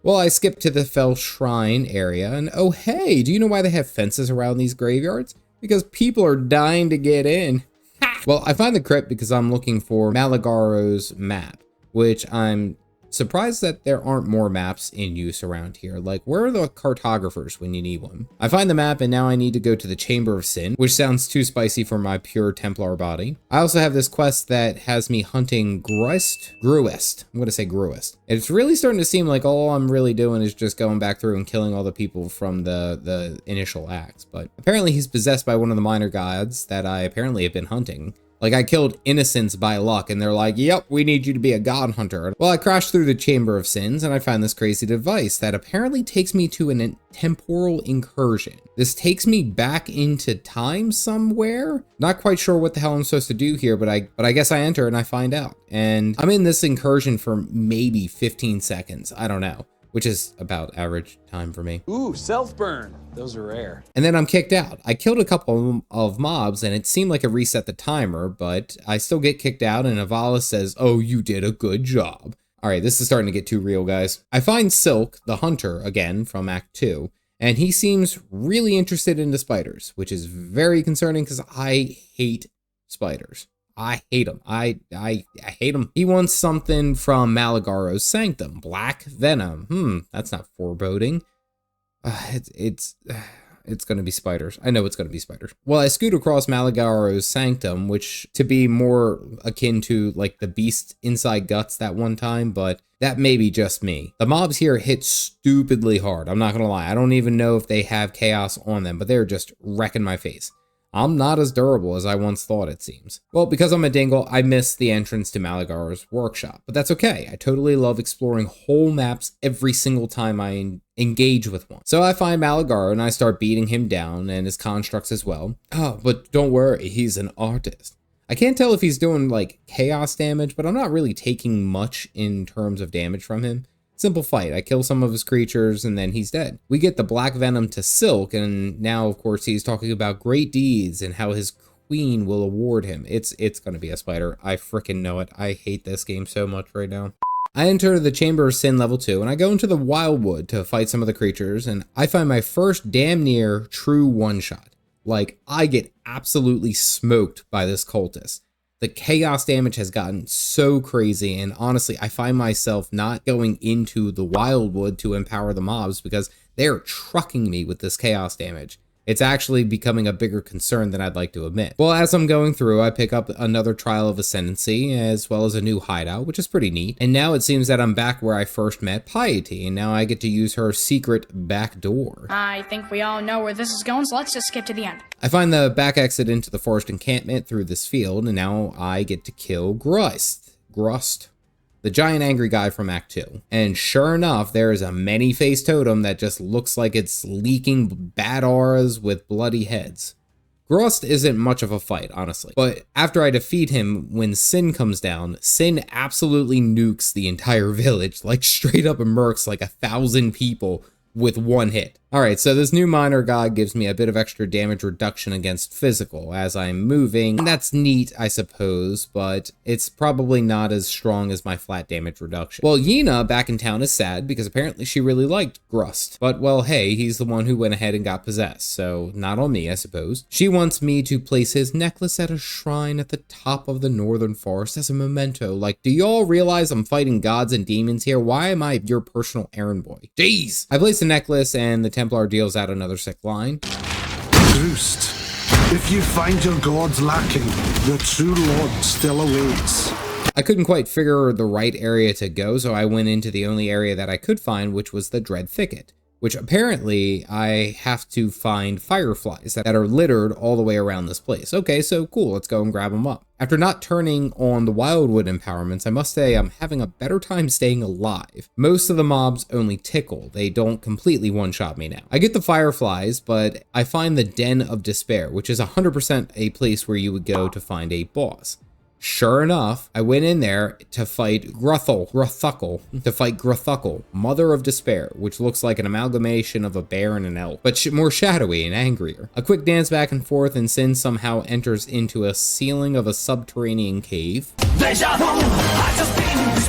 Well, I skip to the Fell Shrine area, and oh hey, do you know why they have fences around these graveyards? Because people are dying to get in. Ha! Well, I find the crypt because I'm looking for Malagaro's map, which I'm surprised that there aren't more maps in use around here. Like, where are the cartographers when you need one? I find the map, and now I need to go to the Chamber of Sin, which sounds too spicy for my pure Templar body. I also have this quest that has me hunting Gruest. I'm gonna say Gruest. It's really starting to seem like all I'm really doing is just going back through and killing all the people from the initial acts, but apparently he's possessed by one of the minor gods that I apparently have been hunting. Like, I killed innocents by luck, and they're like, yep, we need you to be a god hunter. Well, I crashed through the Chamber of Sins, and I found this crazy device that apparently takes me to an temporal incursion. This takes me back into time somewhere. Not quite sure what the hell I'm supposed to do here, but I guess I enter and I find out. And I'm in this incursion for maybe 15 seconds. I don't know, which is about average time for me. Ooh, self-burn. Those are rare. And then I'm kicked out. I killed a couple of mobs, and it seemed like it reset the timer, but I still get kicked out, and Avala says, oh, you did a good job. All right, this is starting to get too real, guys. I find Silk, the hunter, again, from Act 2, and he seems really interested in the spiders, which is very concerning because I hate spiders. I hate them. I hate them. He wants something from Malagaro's sanctum. Black venom. That's not foreboding. It's going to be spiders. I know it's going to be spiders. Well, I scoot across Malagaro's sanctum, which to be more akin to like the beast inside guts that one time, but that may be just me. The mobs here hit stupidly hard. I'm not going to lie. I don't even know if they have chaos on them, but they're just wrecking my face. I'm not as durable as I once thought, it seems. Well, because I'm a dingle, I missed the entrance to Malagaro's workshop, but that's okay. I totally love exploring whole maps every single time I engage with one. So I find Malagaro and I start beating him down and his constructs as well. Oh, but don't worry, he's an artist. I can't tell if he's doing like chaos damage, but I'm not really taking much in terms of damage from him. Simple fight. I kill some of his creatures and then he's dead. We get the black venom to Silk, and now of course he's talking about great deeds and how his queen will award him. It's gonna be a spider. I freaking know it. I hate this game so much right now. I enter the Chamber of Sin level 2 and I go into the Wildwood to fight some of the creatures, and I find my first damn near true one-shot. Like, I get absolutely smoked by this cultist. The chaos damage has gotten so crazy, and honestly, I find myself not going into the Wildwood to empower the mobs because they're trucking me with this chaos damage. It's actually becoming a bigger concern than I'd like to admit. Well, as I'm going through, I pick up another Trial of Ascendancy, as well as a new hideout, which is pretty neat. And now it seems that I'm back where I first met Piety, and now I get to use her secret back door. I think we all know where this is going, so let's just skip to the end. I find the back exit into the forest encampment through this field, and now I get to kill Gruest. Grust, the giant angry guy from Act 2. And sure enough, there is a many-faced totem that just looks like it's leaking bad auras with bloody heads. Grust isn't much of a fight, honestly. But after I defeat him, when Sin comes down, Sin absolutely nukes the entire village, like straight up murks like 1,000 people with one hit. Alright, so this new minor god gives me a bit of extra damage reduction against physical as I'm moving. And that's neat, I suppose, but it's probably not as strong as my flat damage reduction. Well, Yena back in town is sad because apparently she really liked Grust. But well, hey, he's the one who went ahead and got possessed, so not on me, I suppose. She wants me to place his necklace at a shrine at the top of the northern forest as a memento. Like, do y'all realize I'm fighting gods and demons here? Why am I your personal errand boy? Jeez! I place the necklace and the Templar deals out another sick line. Roost. If you find your gods lacking, the true Lord still awaits. I couldn't quite figure the right area to go, so I went into the only area that I could find, which was the Dread Thicket, which apparently I have to find fireflies that are littered all the way around this place. Okay, so cool, let's go and grab them up. After not turning on the Wildwood empowerments, I must say I'm having a better time staying alive. Most of the mobs only tickle, they don't completely one-shot me now. I get the fireflies, but I find the Den of Despair, which is 100% a place where you would go to find a boss. Sure enough, I went in there to fight Gruthuckle, Mother of Despair, which looks like an amalgamation of a bear and an elf, but more shadowy and angrier. A quick dance back and forth, and Sin somehow enters into a ceiling of a subterranean cave.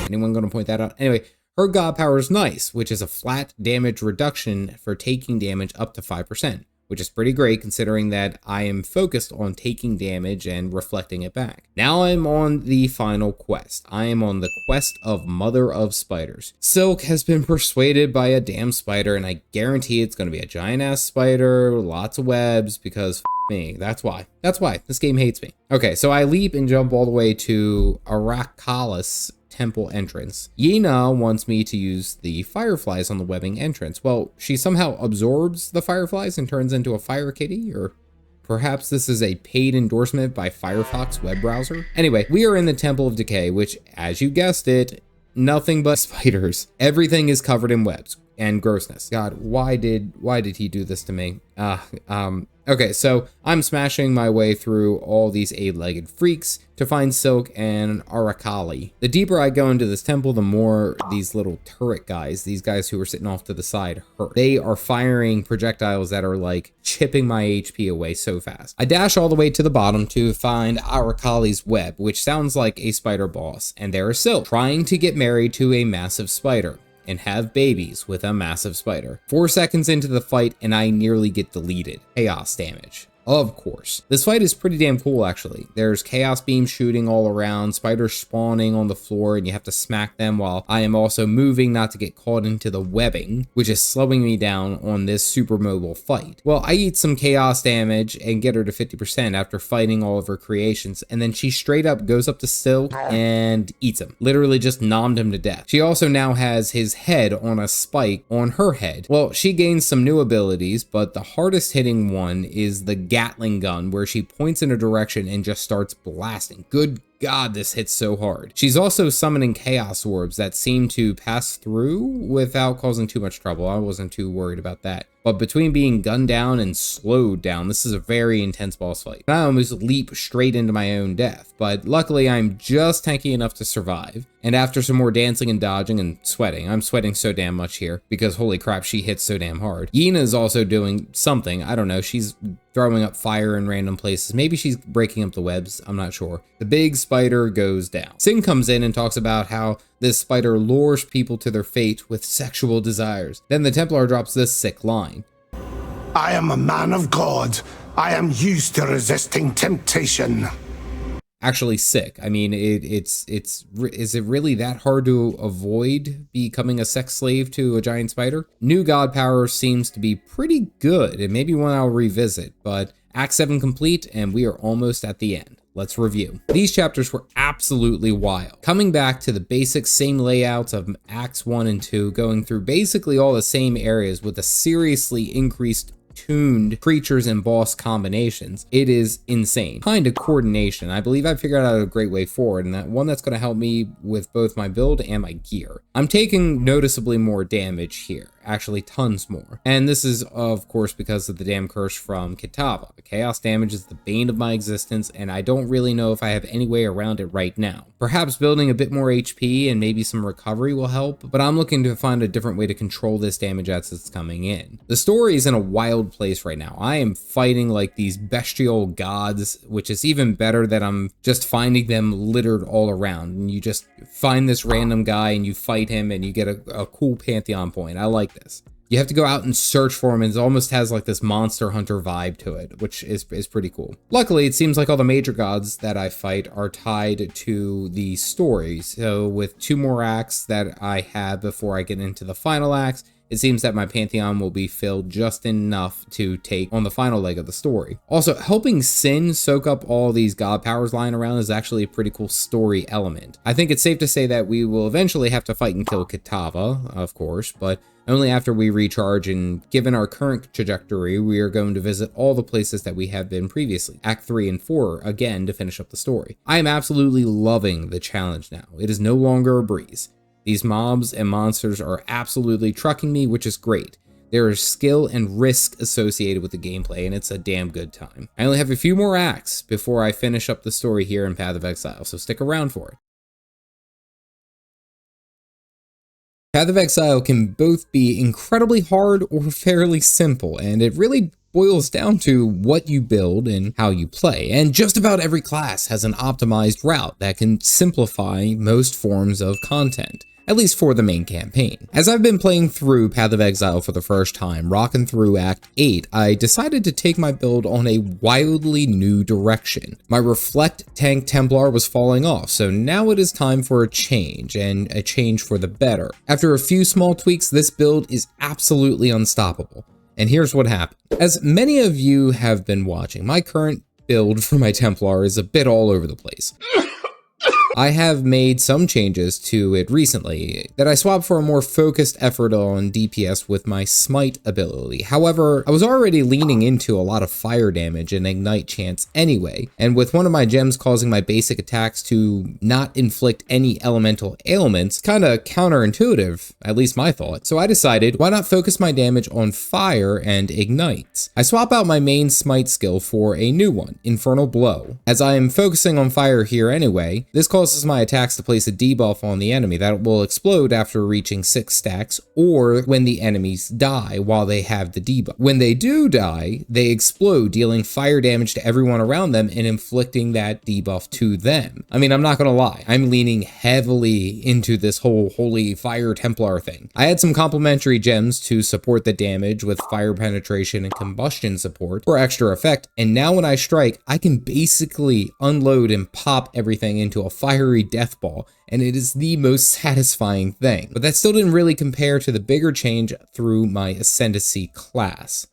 Anyone gonna point that out? Anyway, her god power is nice, which is a flat damage reduction for taking damage up to 5%. Which is pretty great considering that I am focused on taking damage and reflecting it back. Now I'm on the final quest. I am on the quest of Mother of Spiders. Silk has been persuaded by a damn spider, and I guarantee it's going to be a giant ass spider, lots of webs, because me. That's why. This game hates me. Okay, so I leap and jump all the way to Arakalis temple entrance. Yena wants me to use the fireflies on the webbing entrance. Well, she somehow absorbs the fireflies and turns into a fire kitty, or perhaps this is a paid endorsement by Firefox web browser. Anyway, we are in the Temple of Decay, which, as you guessed it, nothing but spiders. Everything is covered in webs and grossness. God, why did he do this to me? Okay, so I'm smashing my way through all these 8-legged freaks to find Silk and Arakali. The deeper I go into this temple, the more these little turret guys, these guys who are sitting off to the side, hurt. They are firing projectiles that are like chipping my HP away so fast. I dash all the way to the bottom to find Arakali's web, which sounds like a spider boss, and there is Silk trying to get married to a massive spider and have babies with a massive spider. 4 seconds into the fight and I nearly get deleted. Chaos damage. Of course. This fight is pretty damn cool, actually. There's chaos beams shooting all around, spiders spawning on the floor, and you have to smack them while I am also moving not to get caught into the webbing, which is slowing me down on this super mobile fight. Well, I eat some chaos damage and get her to 50% after fighting all of her creations, and then she straight up goes up to Silk and eats him. Literally just nommed him to death. She also now has his head on a spike on her head. Well, she gains some new abilities, but the hardest hitting one is the Gatling gun, where she points in a direction and just starts blasting. Good God, this hits so hard. She's also summoning chaos orbs that seem to pass through without causing too much trouble. I wasn't too worried about that. But between being gunned down and slowed down, this is a very intense boss fight. I almost leap straight into my own death, but luckily I'm just tanky enough to survive. And after some more dancing and dodging and sweating, I'm sweating so damn much here because holy crap, she hits so damn hard. Yena is also doing something. I don't know. She's throwing up fire in random places. Maybe she's breaking up the webs. I'm not sure. The big spider goes down. Sin comes in and talks about how this spider lures people to their fate with sexual desires. Then the Templar drops this sick line. I am a man of God. I am used to resisting temptation. Actually sick. I mean, is it really that hard to avoid becoming a sex slave to a giant spider? New god power seems to be pretty good, and maybe one I'll revisit, but Act 7 complete, and we are almost at the end. Let's review. These chapters were absolutely wild. Coming back to the basic same layouts of Acts 1 and 2, going through basically all the same areas with a seriously increased tuned creatures and boss combinations. It is insane. Kind of coordination. I believe I figured out a great way forward, and that one that's going to help me with both my build and my gear. I'm taking noticeably more damage here, actually tons more. And this is of course because of the damn curse from Kitava. The chaos damage is the bane of my existence, and I don't really know if I have any way around it right now. Perhaps building a bit more HP and maybe some recovery will help, but I'm looking to find a different way to control this damage as it's coming in. The story is in a wild place right now. I am fighting like these bestial gods, which is even better that I'm just finding them littered all around, and you just find this random guy and you fight him and you get a cool pantheon point. I like this. You have to go out and search for him, and it almost has like this Monster Hunter vibe to it, which is pretty cool. Luckily, it seems like all the major gods that I fight are tied to the story. So with 2 more acts that I have before I get into the final acts, it seems that my pantheon will be filled just enough to take on the final leg of the story. Also, helping Sin soak up all these god powers lying around is actually a pretty cool story element. I think it's safe to say that we will eventually have to fight and kill Kitava, of course, but only after we recharge, and given our current trajectory, we are going to visit all the places that we have been previously, Act 3 and 4, again to finish up the story. I am absolutely loving the challenge now. It is no longer a breeze. These mobs and monsters are absolutely trucking me, which is great. There is skill and risk associated with the gameplay, and it's a damn good time. I only have a few more acts before I finish up the story here in Path of Exile, so stick around for it. Path of Exile can both be incredibly hard or fairly simple, and it really boils down to what you build and how you play. And just about every class has an optimized route that can simplify most forms of content, at least for the main campaign. As I've been playing through Path of Exile for the first time, rocking through Act 8, I decided to take my build on a wildly new direction. My Reflect Tank Templar was falling off, so now it is time for a change, and a change for the better. After a few small tweaks, this build is absolutely unstoppable. And here's what happened. As many of you have been watching, my current build for my Templar is a bit all over the place. I have made some changes to it recently that I swapped for a more focused effort on DPS with my Smite ability. However, I was already leaning into a lot of fire damage and ignite chance anyway, and with one of my gems causing my basic attacks to not inflict any elemental ailments, kinda counterintuitive, at least my thought. So I decided, why not focus my damage on fire and ignites? I swap out my main Smite skill for a new one, Infernal Blow. As I am focusing on fire here anyway, this causes my attacks to place a debuff on the enemy that will explode after reaching 6 stacks, or when the enemies die while they have the debuff. When they do die, they explode, dealing fire damage to everyone around them and inflicting that debuff to them. I mean, I'm not gonna lie, I'm leaning heavily into this whole Holy Fire Templar thing. I had some complementary gems to support the damage with fire penetration and combustion support for extra effect, and now when I strike, I can basically unload and pop everything into a fiery death ball, and it is the most satisfying thing. But that still didn't really compare to the bigger change through my Ascendancy class.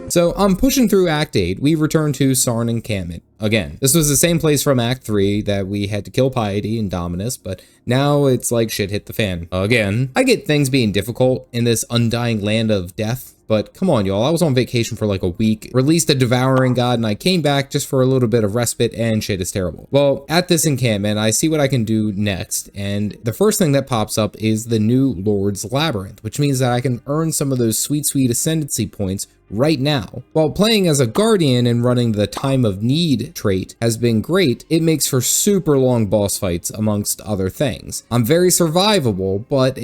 So I'm pushing through Act 8, we return to Sarn encampment again. This was the same place from Act 3 that we had to kill Piety and Dominus, but now it's like shit hit the fan again. I get things being difficult in this undying land of death, but come on y'all, I was on vacation for like a week, released a devouring god, and I came back just for a little bit of respite, and shit is terrible. Well, at this encampment, I see what I can do next, and the first thing that pops up is the new Lord's Labyrinth, which means that I can earn some of those sweet ascendancy points right now. While playing as a guardian and running the time of need trait has been great, it makes for super long boss fights amongst other things. I'm very survivable, but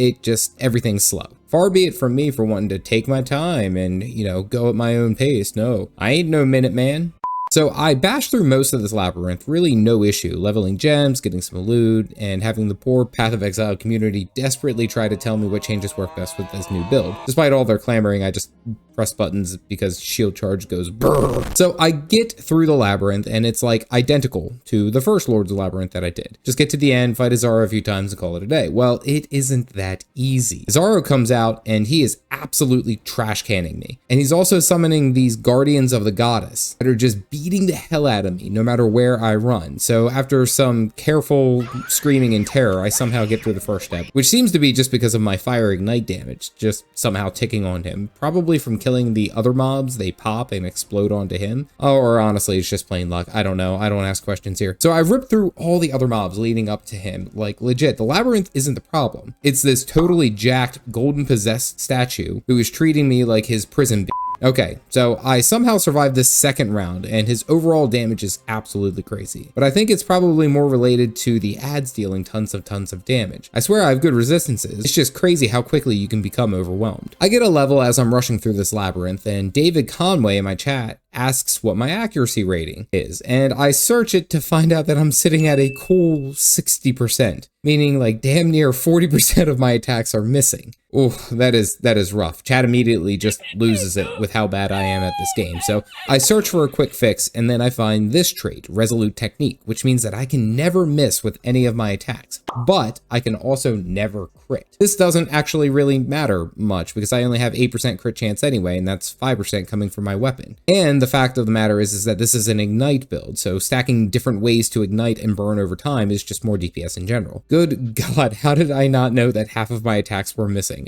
everything's slow. Far be it from me for wanting to take my time and, go at my own pace. No, I ain't no Minuteman. So I bashed through most of this labyrinth, really no issue, leveling gems, getting some loot, and having the poor Path of Exile community desperately try to tell me what changes work best with this new build. Despite all their clamoring, I just press buttons because shield charge goes brrr. So I get through the labyrinth, and it's like identical to the first Lord's Labyrinth that I did. Just get to the end, fight Azaro a few times, and call it a day. Well, it isn't that easy. Azaro comes out, and he is absolutely trash canning me. And he's also summoning these Guardians of the Goddess that are just beating the hell out of me no matter where I run. So after some careful screaming in terror, I somehow get through the first step, which seems to be just because of my fire ignite damage, just somehow ticking on him, probably from killing the other mobs, they pop and explode onto him. Or honestly, it's just plain luck. I don't know. I don't ask questions here. So I ripped through all the other mobs leading up to him. Like, legit, the labyrinth isn't the problem. It's this totally jacked golden possessed statue who is treating me like his prison. Okay, so I somehow survived this second round, and his overall damage is absolutely crazy. But I think it's probably more related to the ads dealing tons of damage. I swear I have good resistances. It's just crazy how quickly you can become overwhelmed. I get a level as I'm rushing through this labyrinth, and David Conway in my chat asks what my accuracy rating is, and I search it to find out that I'm sitting at a cool 60%, meaning like damn near 40% of my attacks are missing. Oh, that is rough. Chat immediately just loses it with how bad I am at this game. So I search for a quick fix, and then I find this trait, Resolute Technique, which means that I can never miss with any of my attacks, but I can also never crit. This doesn't actually really matter much because I only have 8% crit chance anyway, and that's 5% coming from my weapon. And the fact of the matter is that this is an ignite build, so stacking different ways to ignite and burn over time is just more DPS in general. Good God, how did I not know that half of my attacks were missing?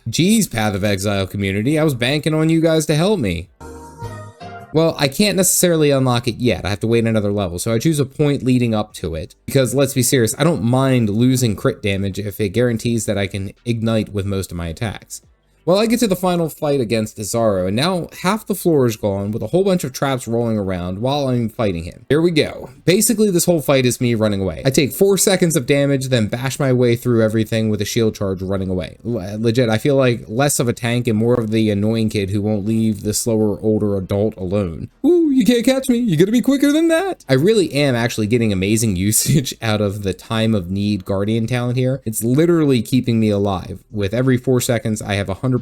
Geez, Path of Exile community, I was banking on you guys to help me. Well, I can't necessarily unlock it yet. I have to wait another level, so I choose a point leading up to it. Because let's be serious, I don't mind losing crit damage if it guarantees that I can ignite with most of my attacks. Well, I get to the final fight against Azaro, and now half the floor is gone with a whole bunch of traps rolling around while I'm fighting him. Here we go. Basically, this whole fight is me running away. I take 4 seconds of damage, then bash my way through everything with a shield charge running away. Legit, I feel like less of a tank and more of the annoying kid who won't leave the slower, older adult alone. Ooh, you can't catch me. You gotta be quicker than that. I really am actually getting amazing usage out of the time of need guardian talent here. It's literally keeping me alive. With every 4 seconds, I have 100%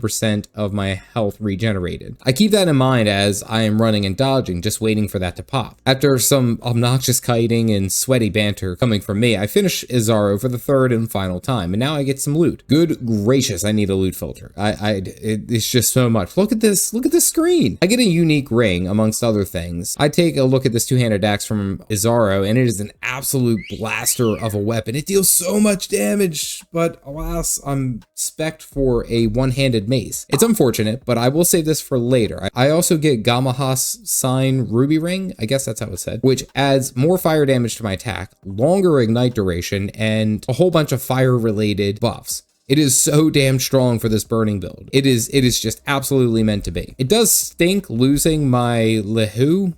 of my health regenerated. I keep that in mind as I am running and dodging, just waiting for that to pop. After some obnoxious kiting and sweaty banter coming from me, I finish Azaro for the third and final time, and now I get some loot. Good gracious, I need a loot filter. It's just so much. Look at this screen. I get a unique ring, amongst other things. I take a look at this two-handed axe from Azaro, and it is an absolute blaster of a weapon. It deals so much damage, but alas, I'm spec'd for a one-handed mace. It's unfortunate, but I will save this for later. I also get Gamahas Sign Ruby Ring, I guess that's how it's said, which adds more fire damage to my attack, longer ignite duration, and a whole bunch of fire-related buffs. It is so damn strong for this burning build. It is just absolutely meant to be. It does stink losing my Lehoover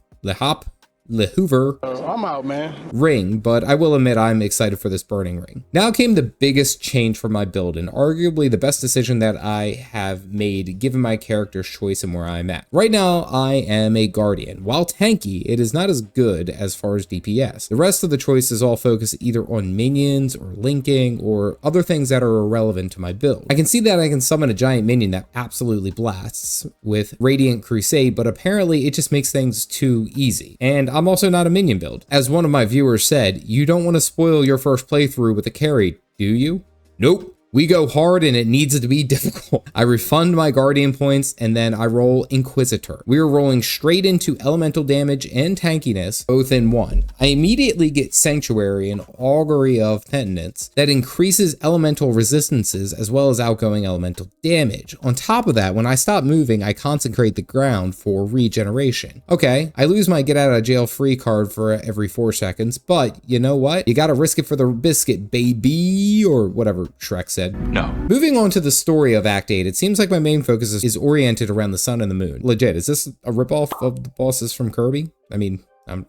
I'm out, man. ring, but I will admit I'm excited for this burning ring. Now came the biggest change for my build, and arguably the best decision that I have made given my character's choice and where I'm at. Right now, I am a guardian. While tanky, it is not as good as far as DPS. The rest of the choices all focus either on minions or linking or other things that are irrelevant to my build. I can see that I can summon a giant minion that absolutely blasts with Radiant Crusade, but apparently it just makes things too easy. And I'm also not a minion build. As one of my viewers said, you don't want to spoil your first playthrough with a carry, do you? Nope. We go hard and it needs to be difficult. I refund my guardian points and then I roll Inquisitor. We are rolling straight into elemental damage and tankiness, both in one. I immediately get Sanctuary and Augury of Penitence that increases elemental resistances as well as outgoing elemental damage. On top of that, when I stop moving, I consecrate the ground for regeneration. Okay, I lose my get out of jail free card for every 4 seconds, but you know what? You gotta risk it for the biscuit, baby, or whatever Shrek said. No. Moving on to the story of Act 8, it seems like my main focus is oriented around the sun and the moon. Legit, is this a ripoff of the bosses from Kirby? I mean, I'm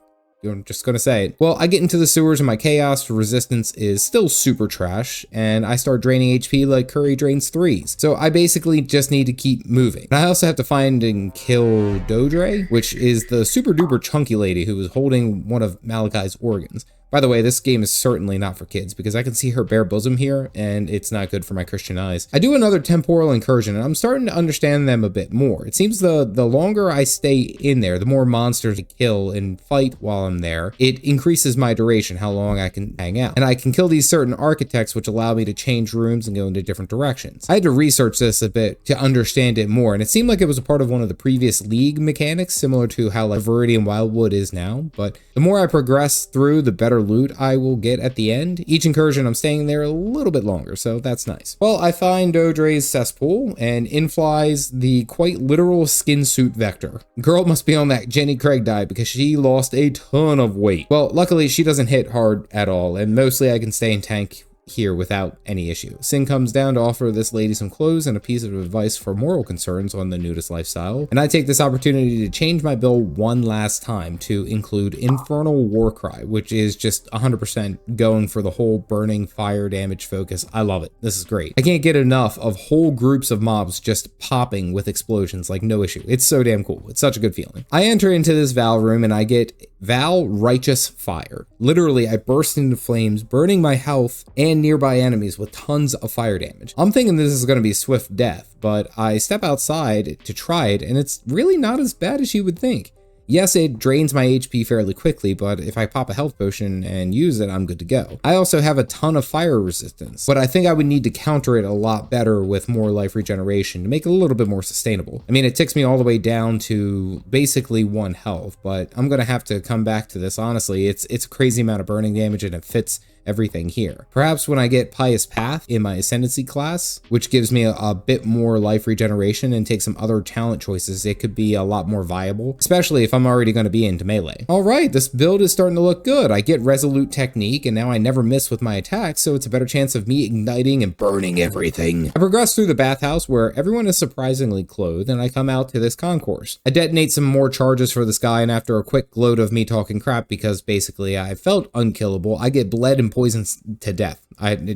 just gonna say it. Well, I get into the sewers and my chaos resistance is still super trash, and I start draining HP like Curry drains 3s. So I basically just need to keep moving. And I also have to find and kill Dodre, which is the super duper chunky lady who was holding one of Malachi's organs. By the way, this game is certainly not for kids because I can see her bare bosom here and it's not good for my Christian eyes. I do another temporal incursion and I'm starting to understand them a bit more. It seems the longer I stay in there, the more monsters to kill and fight while I'm there. It increases my duration, how long I can hang out. And I can kill these certain architects which allow me to change rooms and go into different directions. I had to research this a bit to understand it more, and it seemed like it was a part of one of the previous League mechanics, similar to how like Viridian Wildwood is now. But the more I progress through, the better better loot I will get at the end. Each incursion, I'm staying there a little bit longer, so that's nice. Well, I find Dodre's cesspool, and in flies the quite literal skin suit Vector. Girl must be on that Jenny Craig diet because she lost a ton of weight. Well, luckily she doesn't hit hard at all, and mostly I can stay in tank here without any issue. Sin comes down to offer this lady some clothes and a piece of advice for moral concerns on the nudist lifestyle, and I take this opportunity to change my build one last time to include Infernal Warcry, which is just 100% going for the whole burning fire damage focus. I love it. This is great. I can't get enough of whole groups of mobs just popping with explosions like no issue. It's so damn cool. It's such a good feeling. I enter into this Val room and I get Val Righteous Fire. Literally, I burst into flames, burning my health and nearby enemies with tons of fire damage. I'm thinking this is going to be swift death, but I step outside to try it, and it's really not as bad as you would think. Yes, it drains my HP fairly quickly, but if I pop a health potion and use it, I'm good to go. I also have a ton of fire resistance, but I think I would need to counter it a lot better with more life regeneration to make it a little bit more sustainable. I mean, it ticks me all the way down to basically 1 health, but I'm gonna have to come back to this. Honestly, it's a crazy amount of burning damage and it fits everything here. Perhaps when I get Pious Path in my Ascendancy class, which gives me a bit more life regeneration and take some other talent choices, it could be a lot more viable, especially if I'm already going to be into melee. All right, this build is starting to look good. I get Resolute Technique, and now I never miss with my attacks, so it's a better chance of me igniting and burning everything. I progress through the bathhouse where everyone is surprisingly clothed, and I come out to this concourse. I detonate some more charges for this guy, and after a quick gloat of me talking crap because basically I felt unkillable, I get bled and poisoned to death.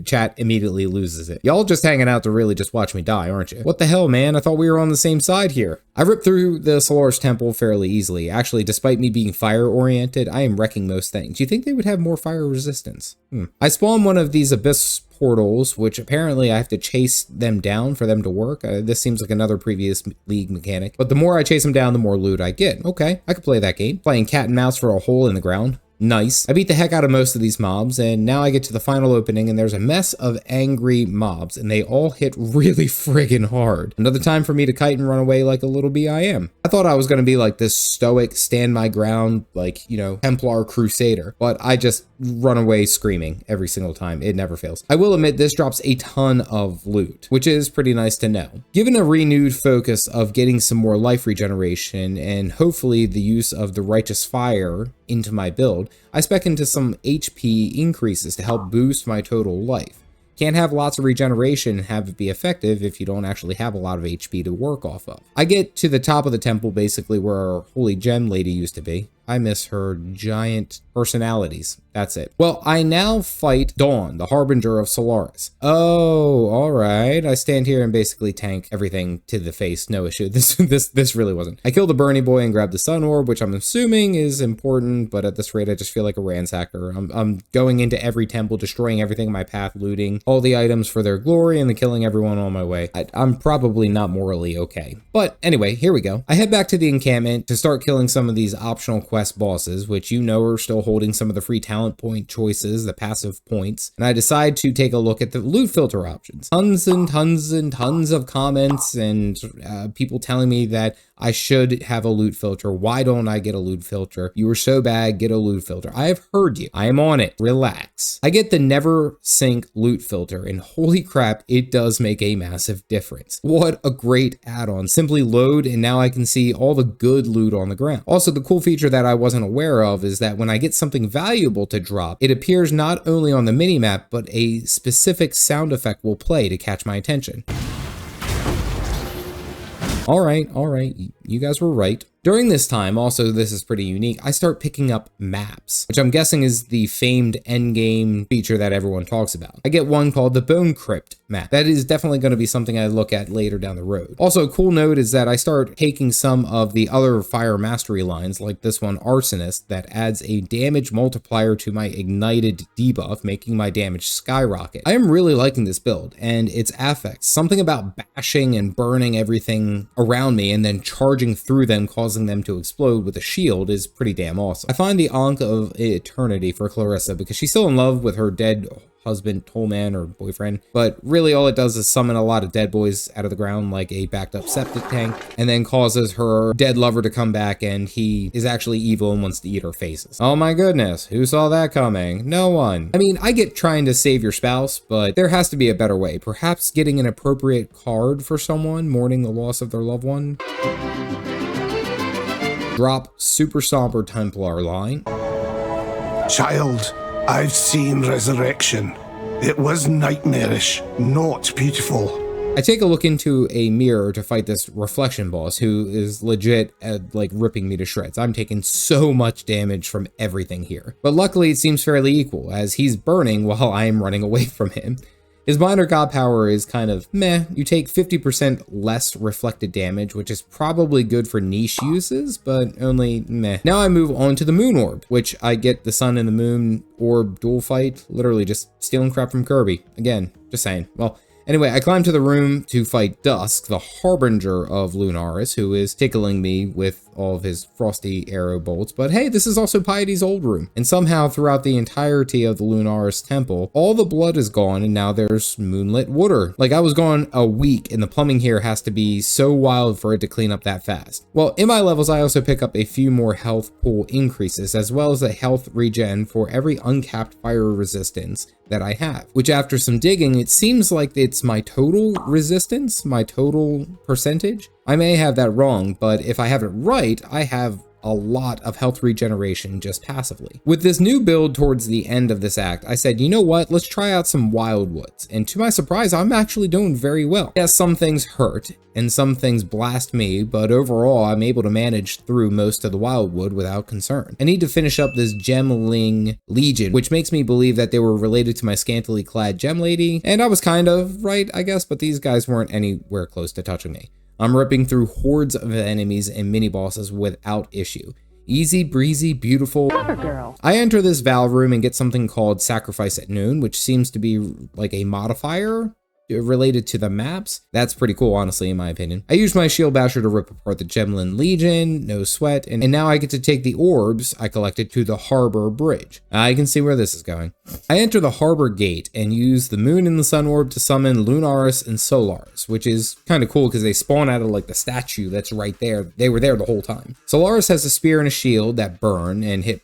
Chat immediately loses it. Y'all just hanging out to really just watch me die, aren't you? What the hell, man? I thought we were on the same side here. I ripped through the Solaris Temple fairly easily. Actually, despite me being fire-oriented, I am wrecking most things. You think they would have more fire resistance? I spawn one of these abyss portals, which apparently I have to chase them down for them to work. This seems like another previous League mechanic. But the more I chase them down, the more loot I get. Okay, I could play that game. Playing cat and mouse for a hole in the ground. Nice. I beat the heck out of most of these mobs, and now I get to the final opening, and there's a mess of angry mobs, and they all hit really friggin' hard. Another time for me to kite and run away like a little BIM. I thought I was gonna be like this stoic, stand my ground, like, you know, Templar Crusader, but I just run away screaming every single time. It never fails. I will admit this drops a ton of loot, which is pretty nice to know. Given a renewed focus of getting some more life regeneration, and hopefully the use of the Righteous Fire into my build, I spec into some HP increases to help boost my total life. Can't have lots of regeneration and have it be effective if you don't actually have a lot of HP to work off of. I get to the top of the temple, basically where our Holy Gem lady used to be. I miss her giant personalities. That's it. Well, I now fight Dawn, the Harbinger of Solaris. Oh, all right. I stand here and basically tank everything to the face. No issue. This really wasn't. I kill the Bernie boy and grab the Sun Orb, which I'm assuming is important, but at this rate, I just feel like a ransacker. I'm going into every temple, destroying everything in my path, looting all the items for their glory, and then killing everyone on my way. I'm probably not morally okay. But anyway, here we go. I head back to the encampment to start killing some of these optional quests bosses, which you know are still holding some of the free talent point choices, the passive points, and I decide to take a look at the loot filter options. Tons and tons and tons of comments and people telling me that I should have a loot filter. Why don't I get a loot filter? You were so bad, get a loot filter. I have heard you. I am on it. Relax. I get the never sink loot filter, and holy crap, it does make a massive difference. What a great add-on. Simply load, and now I can see all the good loot on the ground. Also, the cool feature that I wasn't aware of is that when I get something valuable to drop, it appears not only on the minimap, but a specific sound effect will play to catch my attention. All right, you guys were right. During this time, also this is pretty unique, I start picking up maps, which I'm guessing is the famed endgame feature that everyone talks about. I get one called the Bone Crypt map. That is definitely going to be something I look at later down the road. Also, a cool note is that I start taking some of the other fire mastery lines, like this one, Arsonist, that adds a damage multiplier to my ignited debuff, making my damage skyrocket. I am really liking this build and its affects. Something about bashing and burning everything around me and then charging through them, causing them to explode with a shield, is pretty damn awesome. I find the Ankh of Eternity for Clarissa because she's still in love with her dead husband, tollman, or boyfriend. But really all it does is summon a lot of dead boys out of the ground like a backed up septic tank, and then causes her dead lover to come back, and he is actually evil and wants to eat our faces. Oh my goodness, who saw that coming? No one. I mean, I get trying to save your spouse, but there has to be a better way. Perhaps getting an appropriate card for someone mourning the loss of their loved one. Drop Super Somber Templar line. Child, I've seen resurrection. It was nightmarish, not beautiful. I take a look into a mirror to fight this reflection boss who is legit like ripping me to shreds. I'm taking so much damage from everything here. But luckily it seems fairly equal as he's burning while I am running away from him. His minor god power is kind of meh. You take 50% less reflected damage, which is probably good for niche uses, but only meh. Now I move on to the moon orb, which I get the sun and the moon orb dual fight, literally just stealing crap from Kirby. Again, just saying. Well, anyway, I climb to the room to fight Dusk, the harbinger of Lunaris, who is tickling me with all of his frosty arrow bolts. But hey, this is also Piety's old room. And somehow throughout the entirety of the Lunaris temple, all the blood is gone and now there's moonlit water. Like I was gone a week and the plumbing here has to be so wild for it to clean up that fast. Well, in my levels, I also pick up a few more health pool increases as well as a health regen for every uncapped fire resistance that I have, which after some digging, it seems like it's my total resistance, my total percentage. I may have that wrong, but if I have it right, I have a lot of health regeneration just passively. With this new build towards the end of this act, I said, you know what, let's try out some wildwoods. And to my surprise, I'm actually doing very well. Yes, some things hurt and some things blast me, but overall, I'm able to manage through most of the wildwood without concern. I need to finish up this Gemling Legion, which makes me believe that they were related to my scantily clad gem lady. And I was kind of right, I guess, but these guys weren't anywhere close to touching me. I'm ripping through hordes of enemies and mini bosses without issue. Easy breezy, beautiful. Girl. I enter this valve room and get something called Sacrifice at Noon, which seems to be like a modifier related to the maps. That's pretty cool, honestly, in my opinion. I used my shield basher to rip apart the Gemlin Legion, no sweat, and now I get to take the orbs I collected to the harbor bridge. I can see where this is going. I enter the harbor gate and use the moon and the sun orb to summon Lunaris and Solaris, which is kind of cool because they spawn out of like the statue that's right there. They were there the whole time. Solaris has a spear and a shield that burn and hit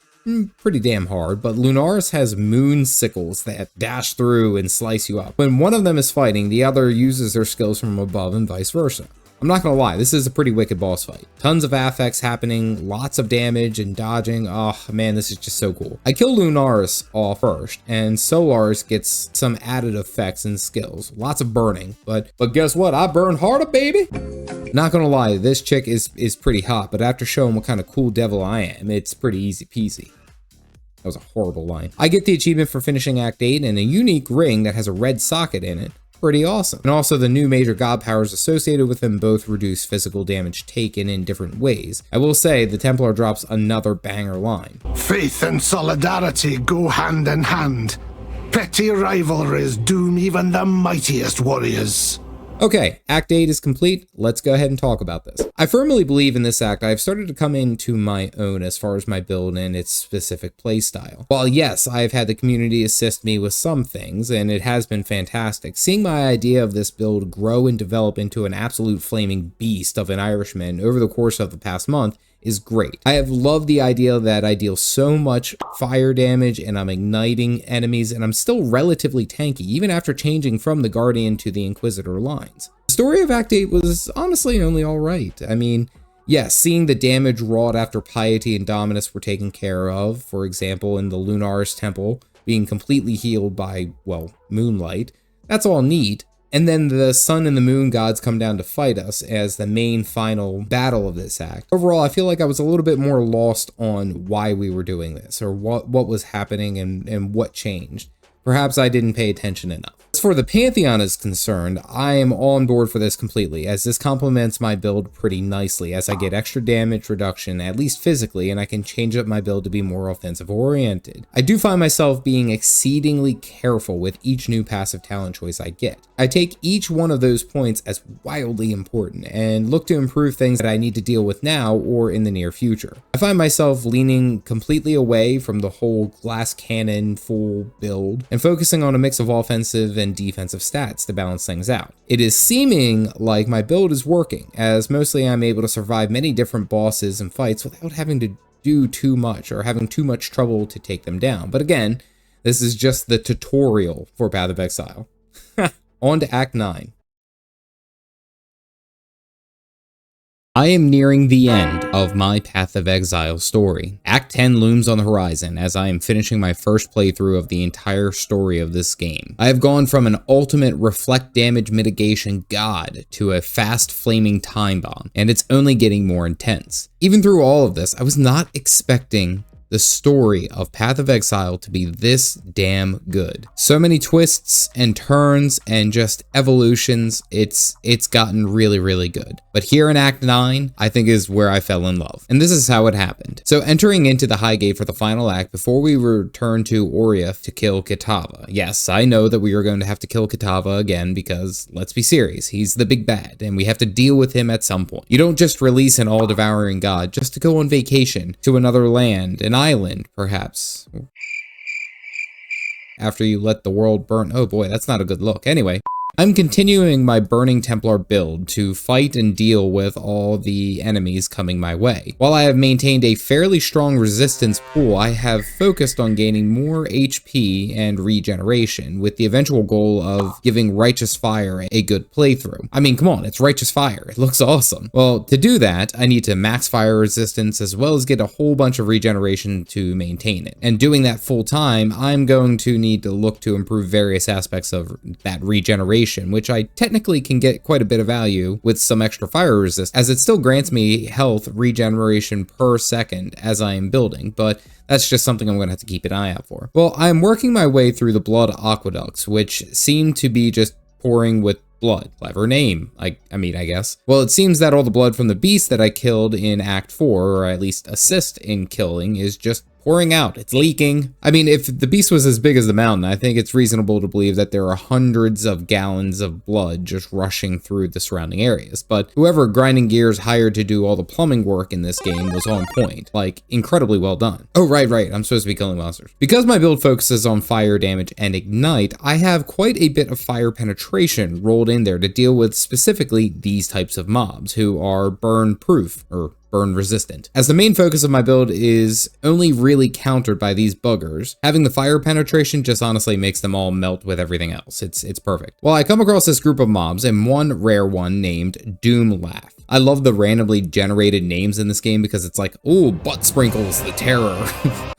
pretty damn hard, but Lunaris has moon sickles that dash through and slice you up. When one of them is fighting, the other uses their skills from above and vice versa. I'm not gonna lie, this is a pretty wicked boss fight. Tons of affects happening, lots of damage and dodging. Oh man, this is just so cool. I kill Lunaris off first, and Solaris gets some added effects and skills. Lots of burning, but guess what? I burn harder, baby! Not gonna lie, this chick is pretty hot, but after showing what kind of cool devil I am, it's pretty easy peasy. That was a horrible line. I get the achievement for finishing Act 8 and a unique ring that has a red socket in it. Pretty awesome. And also the new major god powers associated with them both reduce physical damage taken in different ways. I will say the Templar drops another banger line. Faith and solidarity go hand in hand. Petty rivalries doom even the mightiest warriors. Okay, Act 8 is complete. Let's go ahead and talk about this. I firmly believe in this act I've started to come into my own as far as my build and its specific playstyle. While yes, I've had the community assist me with some things, and it has been fantastic, seeing my idea of this build grow and develop into an absolute flaming beast of an Irishman over the course of the past month is great. I have loved the idea that I deal so much fire damage and I'm igniting enemies and I'm still relatively tanky even after changing from the Guardian to the Inquisitor lines. The story of Act 8 was honestly only alright. I mean, yes, seeing the damage wrought after Piety and Dominus were taken care of, for example in the Lunaris Temple being completely healed by, well, moonlight, that's all neat. And then the sun and the moon gods come down to fight us as the main final battle of this act. Overall, I feel like I was a little bit more lost on why we were doing this or what was happening and what changed. Perhaps I didn't pay attention enough. As far the Pantheon is concerned, I am on board for this completely, as this complements my build pretty nicely, as I get extra damage reduction, at least physically, and I can change up my build to be more offensive oriented. I do find myself being exceedingly careful with each new passive talent choice I get. I take each one of those points as wildly important, and look to improve things that I need to deal with now or in the near future. I find myself leaning completely away from the whole glass cannon full build, and focusing on a mix of offensive and defensive stats to balance things out. It is seeming like my build is working, as mostly I'm able to survive many different bosses and fights without having to do too much or having too much trouble to take them down. But again, this is just the tutorial for Path of Exile. On to Act 9. I am nearing the end of my Path of Exile story. Act 10 looms on the horizon as I am finishing my first playthrough of the entire story of this game. I have gone from an ultimate reflect damage mitigation god to a fast flaming time bomb, and it's only getting more intense. Even through all of this, I was not expecting the story of Path of Exile to be this damn good. So many twists and turns and just evolutions. It's gotten really, really good. But here in Act 9, I think is where I fell in love. And this is how it happened. So entering into the High Gate for the final act before we return to Oriath to kill Kitava. Yes, I know that we are going to have to kill Kitava again because, let's be serious, he's the big bad and we have to deal with him at some point. You don't just release an all-devouring god just to go on vacation to another land, an island, perhaps. After you let the world burn. Oh boy, that's not a good look. Anyway, I'm continuing my Burning Templar build to fight and deal with all the enemies coming my way. While I have maintained a fairly strong resistance pool, I have focused on gaining more HP and regeneration, with the eventual goal of giving Righteous Fire a good playthrough. I mean, come on, it's Righteous Fire. It looks awesome. Well, to do that, I need to max fire resistance as well as get a whole bunch of regeneration to maintain it. And doing that full time, I'm going to need to look to improve various aspects of that regeneration, which I technically can get quite a bit of value with some extra fire resist, as it still grants me health regeneration per second as I am building, but that's just something I'm going to have to keep an eye out for. Well, I'm working my way through the blood aqueducts, which seem to be just pouring with blood. Clever name, I mean, I guess. Well, it seems that all the blood from the beast that I killed in Act 4, or at least assist in killing, is just pouring out. It's leaking. I mean, if the beast was as big as the mountain, I think it's reasonable to believe that there are hundreds of gallons of blood just rushing through the surrounding areas. But whoever Grinding Gears hired to do all the plumbing work in this game was on point. Like, incredibly well done. Oh, right. I'm supposed to be killing monsters. Because my build focuses on fire damage and ignite, I have quite a bit of fire penetration rolled in there to deal with specifically these types of mobs, who are burn proof, or burn resistant. As the main focus of my build is only really countered by these buggers, having the fire penetration just honestly makes them all melt with everything else. It's perfect. Well, I come across this group of mobs, and one rare one named Doom Laugh. I love the randomly generated names in this game because it's like, ooh, Butt Sprinkles, the terror.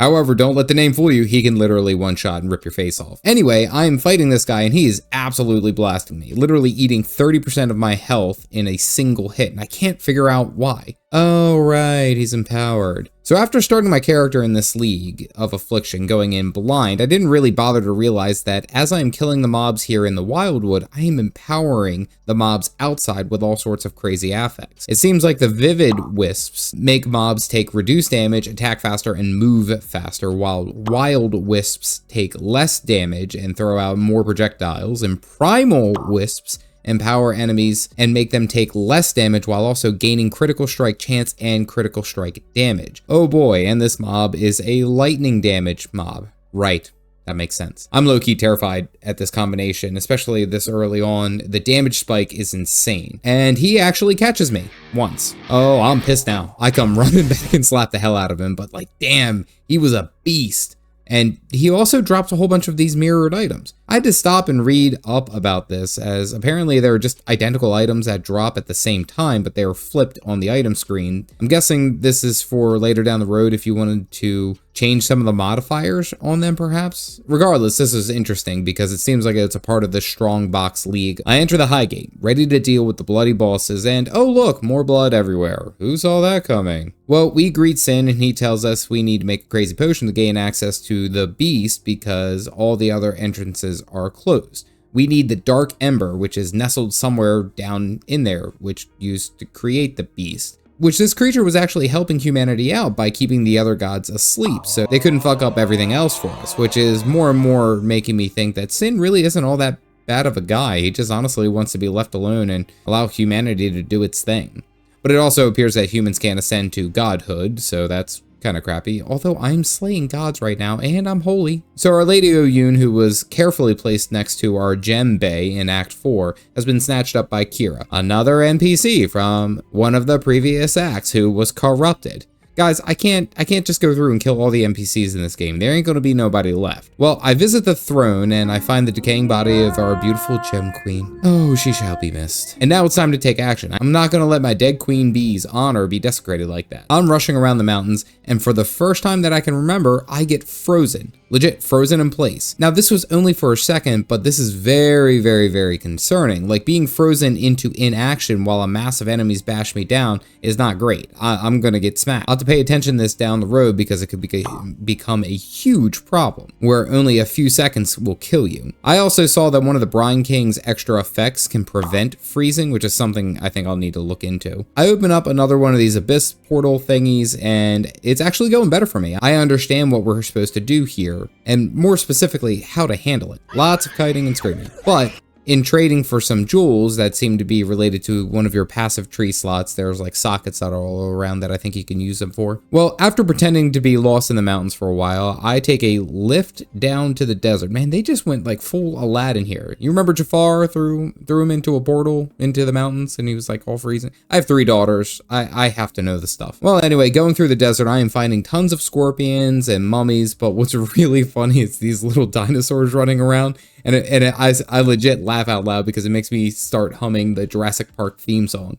However, don't let the name fool you. He can literally one-shot and rip your face off. Anyway, I am fighting this guy and he is absolutely blasting me, literally eating 30% of my health in a single hit, and I can't figure out why. Oh, right, he's empowered. So after starting my character in this League of Affliction going in blind, I didn't really bother to realize that as I am killing the mobs here in the Wildwood, I am empowering the mobs outside with all sorts of crazy affects. It seems like the Vivid Wisps make mobs take reduced damage, attack faster, and move faster, while Wild Wisps take less damage and throw out more projectiles, and Primal Wisps empower enemies and make them take less damage while also gaining critical strike chance and critical strike damage. Oh boy, and this mob is a lightning damage mob. Right, that makes sense. I'm low-key terrified at this combination, especially this early on. The damage spike is insane. And he actually catches me once. Oh, I'm pissed now. I come running back and slap the hell out of him, but like, damn, he was a beast. And he also drops a whole bunch of these mirrored items. I had to stop and read up about this, as apparently they're just identical items that drop at the same time, but they are flipped on the item screen. I'm guessing this is for later down the road if you wanted to change some of the modifiers on them, perhaps. Regardless, this is interesting because it seems like it's a part of the Strong Box League. I enter the High Gate, ready to deal with the bloody bosses, and oh look, more blood everywhere. Who saw that coming? Well, we greet Sin and he tells us we need to make a crazy potion to gain access to the beast because all the other entrances are closed. we need the Dark Ember, which is nestled somewhere down in there, which used to create the beast. Which this creature was actually helping humanity out by keeping the other gods asleep, so they couldn't fuck up everything else for us, which is more and more making me think that Sin really isn't all that bad of a guy. He just honestly wants to be left alone and allow humanity to do its thing. But it also appears that humans can't ascend to godhood, so that's kind of crappy, although I'm slaying gods right now and I'm holy. So our Lady Oyun, who was carefully placed next to our Gem Bay in Act 4, has been snatched up by Kira, another NPC from one of the previous acts who was corrupted. Guys, I can't just go through and kill all the NPCs in this game. There ain't gonna be nobody left. Well, I visit the throne and I find the decaying body of our beautiful Gem Queen. Oh, she shall be missed. And now it's time to take action. I'm not gonna let my dead Queen Bee's honor be desecrated like that. I'm rushing around the mountains, and for the first time that I can remember, I get frozen. Legit frozen in place. Now this was only for a second, but this is very, very, very concerning. Like being frozen into inaction while a mass of enemies bash me down is not great. I'm gonna get smacked. I'll have to pay attention to this down the road because it could become a huge problem where only a few seconds will kill you. I also saw that one of the Brine King's extra effects can prevent freezing, which is something I think I'll need to look into. I open up another one of these abyss portal thingies and it's actually going better for me. I understand what we're supposed to do here, and more specifically, how to handle it. Lots of kiting and screaming. But in trading for some jewels that seem to be related to one of your passive tree slots, there's like sockets that are all around that I think you can use them for. Well, after pretending to be lost in the mountains for a while, I take a lift down to the desert. Man, they just went like full Aladdin here. You remember Jafar threw him into a portal into the mountains and he was like all freezing? I have 3 daughters. I have to know the stuff. Well, anyway, going through the desert, I am finding tons of scorpions and mummies, but what's really funny is these little dinosaurs running around. And I legit laugh out loud because it makes me start humming the Jurassic Park theme song.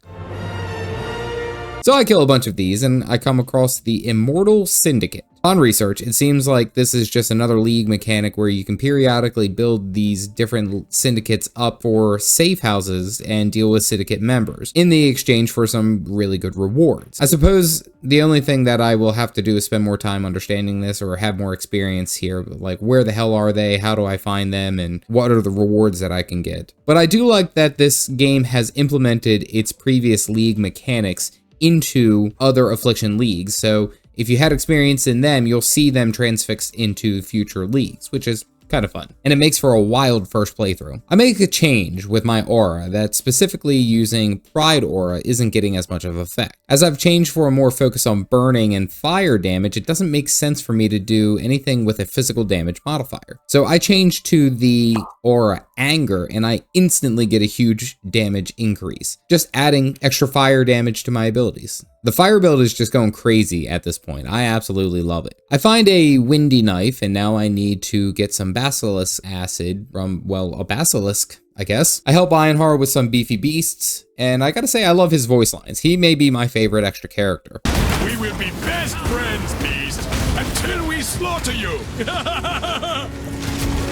So I kill a bunch of these and I come across the Immortal Syndicate. On research, it seems like this is just another league mechanic where you can periodically build these different syndicates up for safe houses and deal with syndicate members in the exchange for some really good rewards. I suppose the only thing that I will have to do is spend more time understanding this or have more experience here, like where the hell are they, how do I find them, and what are the rewards that I can get. But I do like that this game has implemented its previous league mechanics into other Affliction leagues, so if you had experience in them, you'll see them transfixed into future leagues, which is kind of fun. And it makes for a wild first playthrough. I make a change with my aura that specifically using Pride aura isn't getting as much of effect. As I've changed for a more focus on burning and fire damage, it doesn't make sense for me to do anything with a physical damage modifier. So I changed to the aura Anger and I instantly get a huge damage increase, just adding extra fire damage to my abilities. The fire build is just going crazy at this point. I absolutely love it. I find a windy knife and now I need to get some basilisk acid from, well, a basilisk, I guess. I help Ironheart with some beefy beasts, and I gotta say I love his voice lines. He may be my favorite extra character. We will be best friends, Beast, until we slaughter you!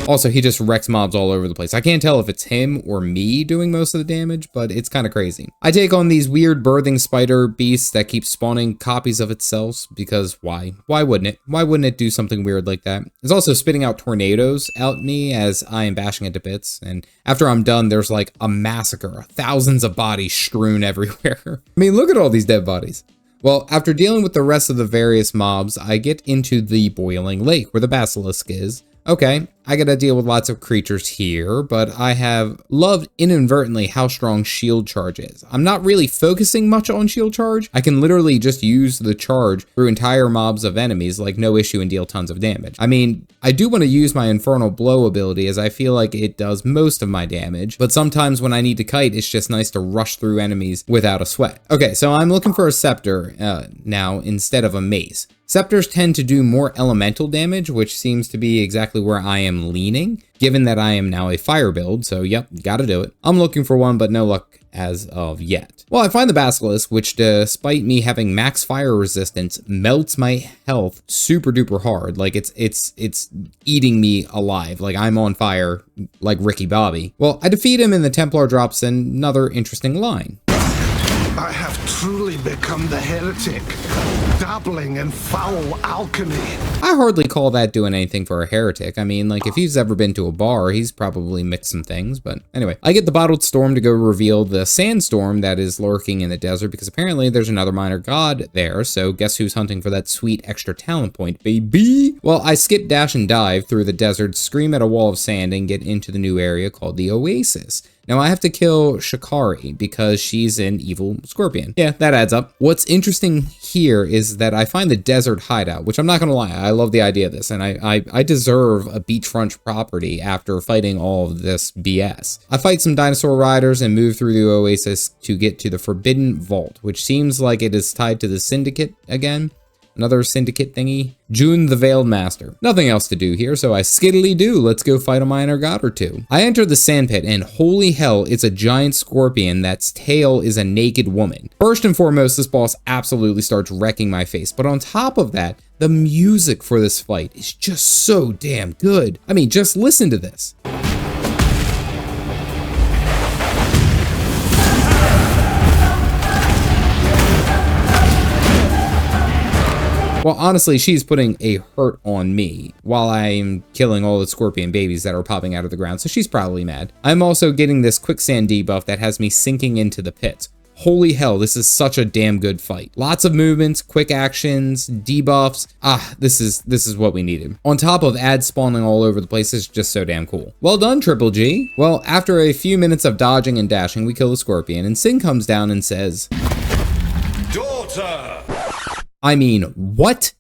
Also, he just wrecks mobs all over the place. I can't tell if it's him or me doing most of the damage, but it's kind of crazy. I take on these weird birthing spider beasts that keep spawning copies of itself, because why? Why wouldn't it? Why wouldn't it do something weird like that? It's also spitting out tornadoes at me as I am bashing it to bits, and after I'm done, there's like a massacre. Thousands of bodies strewn everywhere. I mean, look at all these dead bodies. Well, after dealing with the rest of the various mobs, I get into the boiling lake where the basilisk is. Okay, I gotta deal with lots of creatures here, but I have loved inadvertently how strong shield charge is. I'm not really focusing much on shield charge. I can literally just use the charge through entire mobs of enemies like no issue and deal tons of damage. I mean, I do want to use my Infernal Blow ability as I feel like it does most of my damage, but sometimes when I need to kite, it's just nice to rush through enemies without a sweat. Okay, so I'm looking for a scepter now instead of a mace. Scepters tend to do more elemental damage, which seems to be exactly where I am leaning, given that I am now a fire build, so yep, gotta do it. I'm looking for one, but no luck as of yet. Well, I find the basilisk, which despite me having max fire resistance, melts my health super duper hard. Like it's eating me alive, like I'm on fire like Ricky Bobby. Well, I defeat him and the Templar drops another interesting line. I have truly become the heretic, dabbling in foul alchemy. I hardly call that doing anything for a heretic. I mean, like, if he's ever been to a bar, he's probably mixed some things, but anyway. I get the bottled storm to go reveal the sandstorm that is lurking in the desert, because apparently there's another minor god there, so guess who's hunting for that sweet extra talent point, baby? Well, I skip, dash, and dive through the desert, scream at a wall of sand, and get into the new area called the Oasis. Now, I have to kill Shikari because she's an evil scorpion. Yeah, that adds up. What's interesting here is that I find the desert hideout, which I'm not going to lie, I love the idea of this, and I deserve a beachfront property after fighting all of this BS. I fight some dinosaur riders and move through the Oasis to get to the Forbidden Vault, which seems like it is tied to the Syndicate again. Another syndicate thingy. June the Veiled Master. Nothing else to do here, so I skiddly do. Let's go fight a minor god or two. I enter the sand pit, and holy hell, it's a giant scorpion that's tail is a naked woman. First and foremost, this boss absolutely starts wrecking my face, but on top of that, the music for this fight is just so damn good. I mean, just listen to this. Well, honestly, she's putting a hurt on me while I'm killing all the scorpion babies that are popping out of the ground, so she's probably mad. I'm also getting this quicksand debuff that has me sinking into the pits. Holy hell, this is such a damn good fight. Lots of movements, quick actions, debuffs. This is what we needed. On top of ads spawning all over the place, is just so damn cool. Well done, Triple G. Well, after a few minutes of dodging and dashing, we kill the scorpion, and Sin comes down and says, Daughter! I mean, what?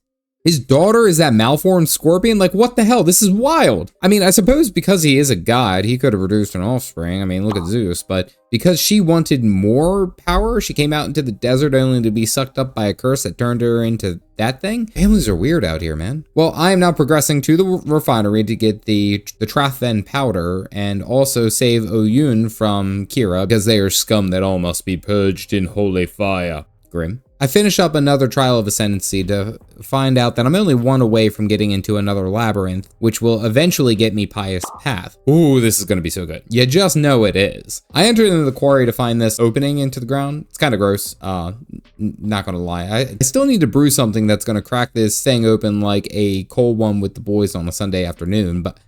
His daughter is that malformed scorpion? Like, what the hell? This is wild. I mean, I suppose because he is a god, he could have produced an offspring. I mean, look at Zeus. But because she wanted more power, she came out into the desert only to be sucked up by a curse that turned her into that thing? Families are weird out here, man. Well, I am now progressing to the refinery to get the Trathen powder and also save Oyun from Kira because they are scum that all must be purged in holy fire. Grim. I finish up another Trial of Ascendancy to find out that I'm only one away from getting into another labyrinth, which will eventually get me Pious Path. Ooh, this is gonna be so good. You just know it is. I entered into the quarry to find this opening into the ground. It's kind of gross, not gonna lie. I still need to brew something that's gonna crack this thing open like a cold one with the boys on a Sunday afternoon, but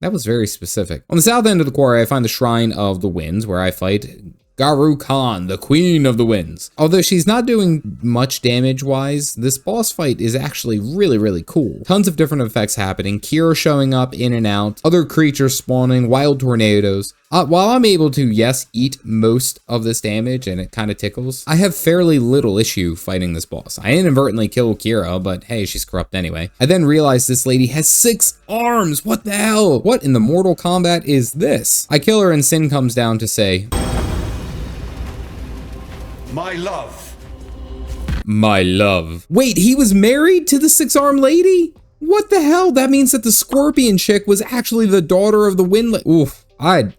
that was very specific. On the south end of the quarry, I find the Shrine of the Winds, where I fight Garu Khan, the Queen of the Winds. Although she's not doing much damage-wise, this boss fight is actually really, really cool. Tons of different effects happening, Kira showing up in and out, other creatures spawning, wild tornadoes. While I'm able to, yes, eat most of this damage, and it kind of tickles, I have fairly little issue fighting this boss. I inadvertently kill Kira, but hey, she's corrupt anyway. I then realize this lady has 6 arms. What the hell? What in the Mortal Kombat is this? I kill her and Sin comes down to say, My love. My love. Wait, he was married to the 6-armed lady? What the hell? That means that the scorpion chick was actually the daughter of the wind. Oof. I'd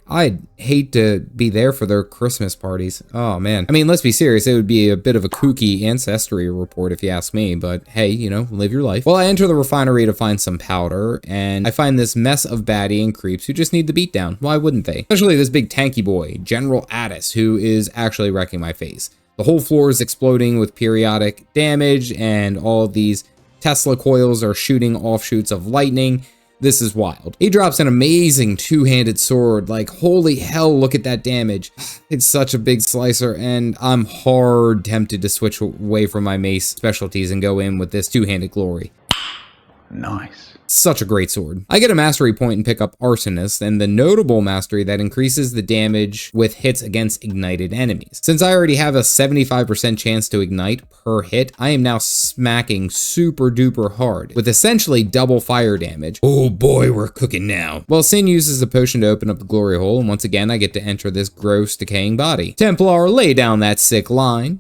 hate to be there for their Christmas parties. Oh man. I mean, let's be serious. It would be a bit of a kooky ancestry report if you ask me, but hey, you know, live your life. Well, I enter the refinery to find some powder, and I find this mess of baddie and creeps who just need the beatdown. Why wouldn't they? Especially this big tanky boy, General Addis, who is actually wrecking my face. The whole floor is exploding with periodic damage, and all of these Tesla coils are shooting offshoots of lightning. This is wild. He drops an amazing two-handed sword. Like, holy hell, look at that damage. It's such a big slicer, and I'm hard tempted to switch away from my mace specialties and go in with this two-handed glory. Nice. Such a great sword. I get a mastery point and pick up Arsonist, and the notable mastery that increases the damage with hits against ignited enemies. Since I already have a 75% chance to ignite per hit, I am now smacking super duper hard with essentially double fire damage. Oh boy, we're cooking now. Well, Sin uses the potion to open up the glory hole, and once again I get to enter this gross decaying body. Templar, lay down that sick line.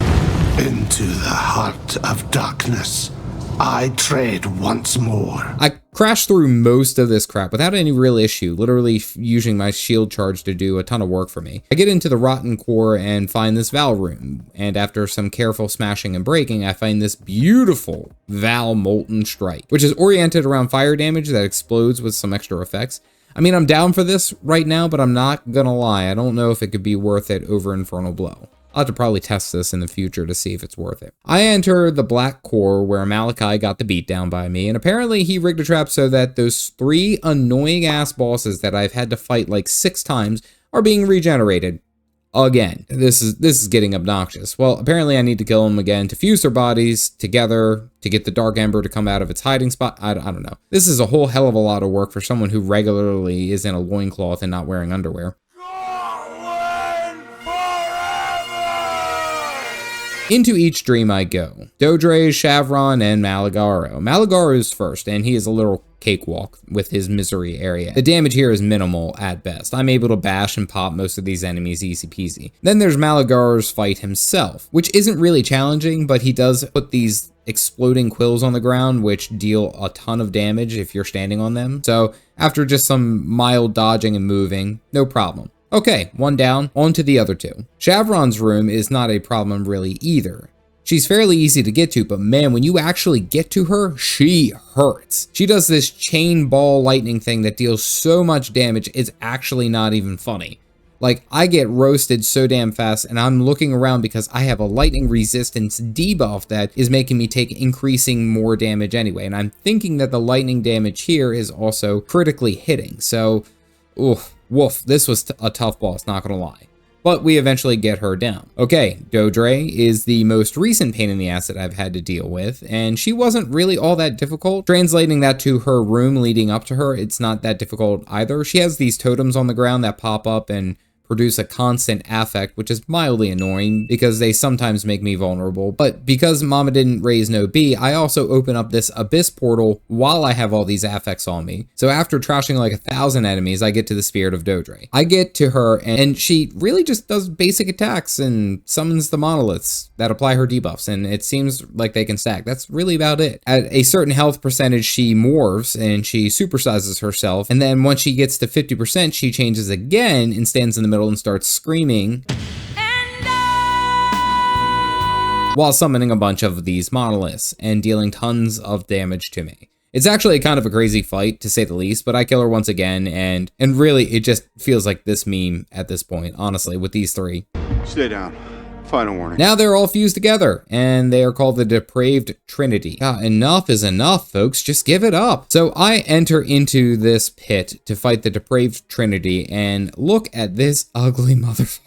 Into the heart of darkness, I tread once more. I crashed through most of this crap without any real issue, literally using my shield charge to do a ton of work for me. I get into the rotten core and find this Val room, and after some careful smashing and breaking, I find this beautiful Val Molten Strike, which is oriented around fire damage that explodes with some extra effects. I mean, I'm down for this right now, but I'm not gonna lie, I don't know if it could be worth it over Infernal Blow. I'll have to probably test this in the future to see if it's worth it. I enter the Black Core where Malachi got the beat down by me, and apparently he rigged a trap so that those 3 annoying ass bosses that I've had to fight like 6 times are being regenerated. Again, this is getting obnoxious. Well, apparently I need to kill them again to fuse their bodies together to get the Dark Ember to come out of its hiding spot. I don't know. This is a whole hell of a lot of work for someone who regularly is in a loincloth and not wearing underwear. Into each dream I go. Dodre, Shavron, and Malagaro. Malagaro is first, and he is a little cakewalk with his misery area. The damage here is minimal at best. I'm able to bash and pop most of these enemies easy peasy. Then there's Malagaro's fight himself, which isn't really challenging, but he does put these exploding quills on the ground, which deal a ton of damage if you're standing on them. So after just some mild dodging and moving, no problem. Okay, 1 down, on to the other 2. Shavron's room is not a problem really either. She's fairly easy to get to, but man, when you actually get to her, she hurts. She does this chain ball lightning thing that deals so much damage, it's actually not even funny. Like, I get roasted so damn fast, and I'm looking around because I have a lightning resistance debuff that is making me take increasing more damage anyway, and I'm thinking that the lightning damage here is also critically hitting, so, oof. Woof, this was a tough boss, not gonna lie. But we eventually get her down. Okay, Dodre is the most recent pain in the ass that I've had to deal with, and she wasn't really all that difficult. Translating that to her room leading up to her, it's not that difficult either. She has these totems on the ground that pop up and produce a constant affect, which is mildly annoying because they sometimes make me vulnerable. But because Mama didn't raise no B, I also open up this abyss portal while I have all these affects on me. So after trashing like 1,000 enemies, I get to the Spirit of Dodre. I get to her and she really just does basic attacks and summons the monoliths that apply her debuffs, and it seems like they can stack. That's really about it. At a certain health percentage, she morphs and she supersizes herself, and then once she gets to 50%, she changes again and stands in the middle and starts screaming while summoning a bunch of these monoliths and dealing tons of damage to me. It's actually kind of a crazy fight, to say the least, but I kill her once again, and really, it just feels like this meme at this point, honestly, with these 3. Stay down. Final warning. Now they're all fused together, and they are called the Depraved Trinity. Enough is enough, folks. Just give it up. So I enter into this pit to fight the Depraved Trinity, and look at this ugly motherfucker.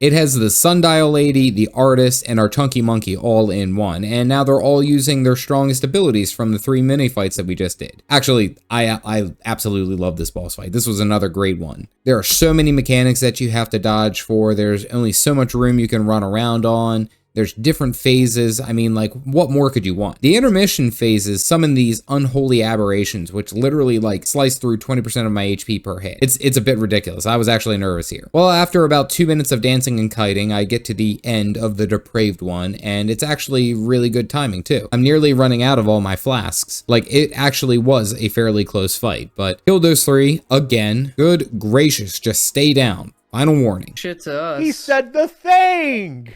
It has the Sundial Lady, the Artist, and our Chunky Monkey all in one, and now they're all using their strongest abilities from the 3 mini fights that we just did. Actually, I absolutely love this boss fight. This was another great one. There are so many mechanics that you have to dodge for. There's only so much room you can run around on. There's different phases. I mean, like, what more could you want? The intermission phases summon these unholy aberrations, which literally, like, slice through 20% of my HP per hit. It's a bit ridiculous. I was actually nervous here. Well, after about 2 minutes of dancing and kiting, I get to the end of the depraved one, and it's actually really good timing, too. I'm nearly running out of all my flasks. Like, it actually was a fairly close fight, but killed those 3 again. Good gracious, just stay down. Final warning. Shit to us. He said the thing!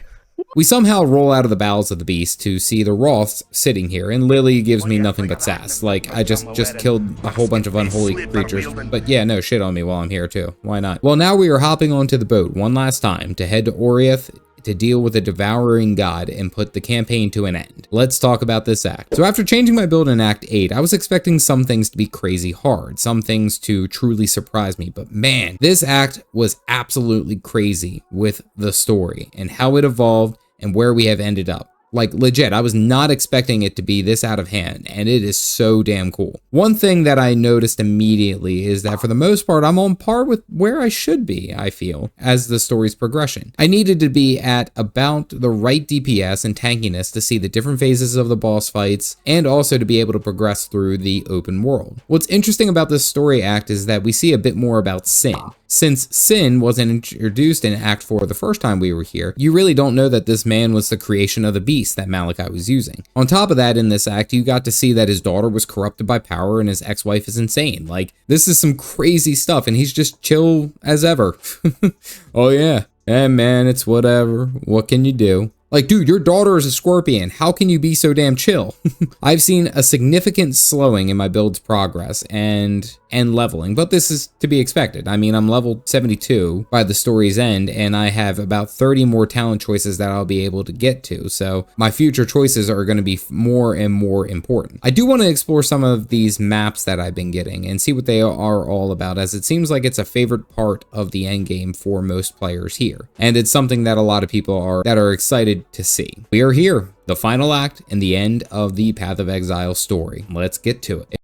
We somehow roll out of the bowels of the beast to see the Roths sitting here, and Lily gives me nothing but sass. Like, I just killed a whole bunch of unholy creatures. But yeah, no, shit on me while I'm here too. Why not? Well, now we are hopping onto the boat one last time to head to Oriath to deal with the devouring god and put the campaign to an end. Let's talk about this act. So after changing my build in Act 8, I was expecting some things to be crazy hard, some things to truly surprise me, but man, this act was absolutely crazy with the story and how it evolved and where we have ended up. Like, legit, I was not expecting it to be this out of hand, and it is so damn cool. One thing that I noticed immediately is that for the most part, I'm on par with where I should be, I feel, as the story's progression. I needed to be at about the right DPS and tankiness to see the different phases of the boss fights, and also to be able to progress through the open world. What's interesting about this story act is that we see a bit more about Sin. Since Sin wasn't introduced in Act 4 the first time we were here, you really don't know that this man was the creation of the beast that Malachi was using. On top of that, in this act, you got to see that his daughter was corrupted by power and his ex-wife is insane. Like, this is some crazy stuff, and he's just chill as ever. Oh yeah. Man, it's whatever. What can you do? Like, dude, your daughter is a scorpion. How can you be so damn chill? I've seen a significant slowing in my build's progress and leveling, but this is to be expected. I mean, I'm level 72 by the story's end, and I have about 30 more talent choices that I'll be able to get to, so my future choices are going to be more and more important. I do want to explore some of these maps that I've been getting and see what they are all about, as it seems like it's a favorite part of the endgame for most players here, and it's something that a lot of people are excited to see. We are here, the final act and the end of the Path of Exile story. Let's get to it.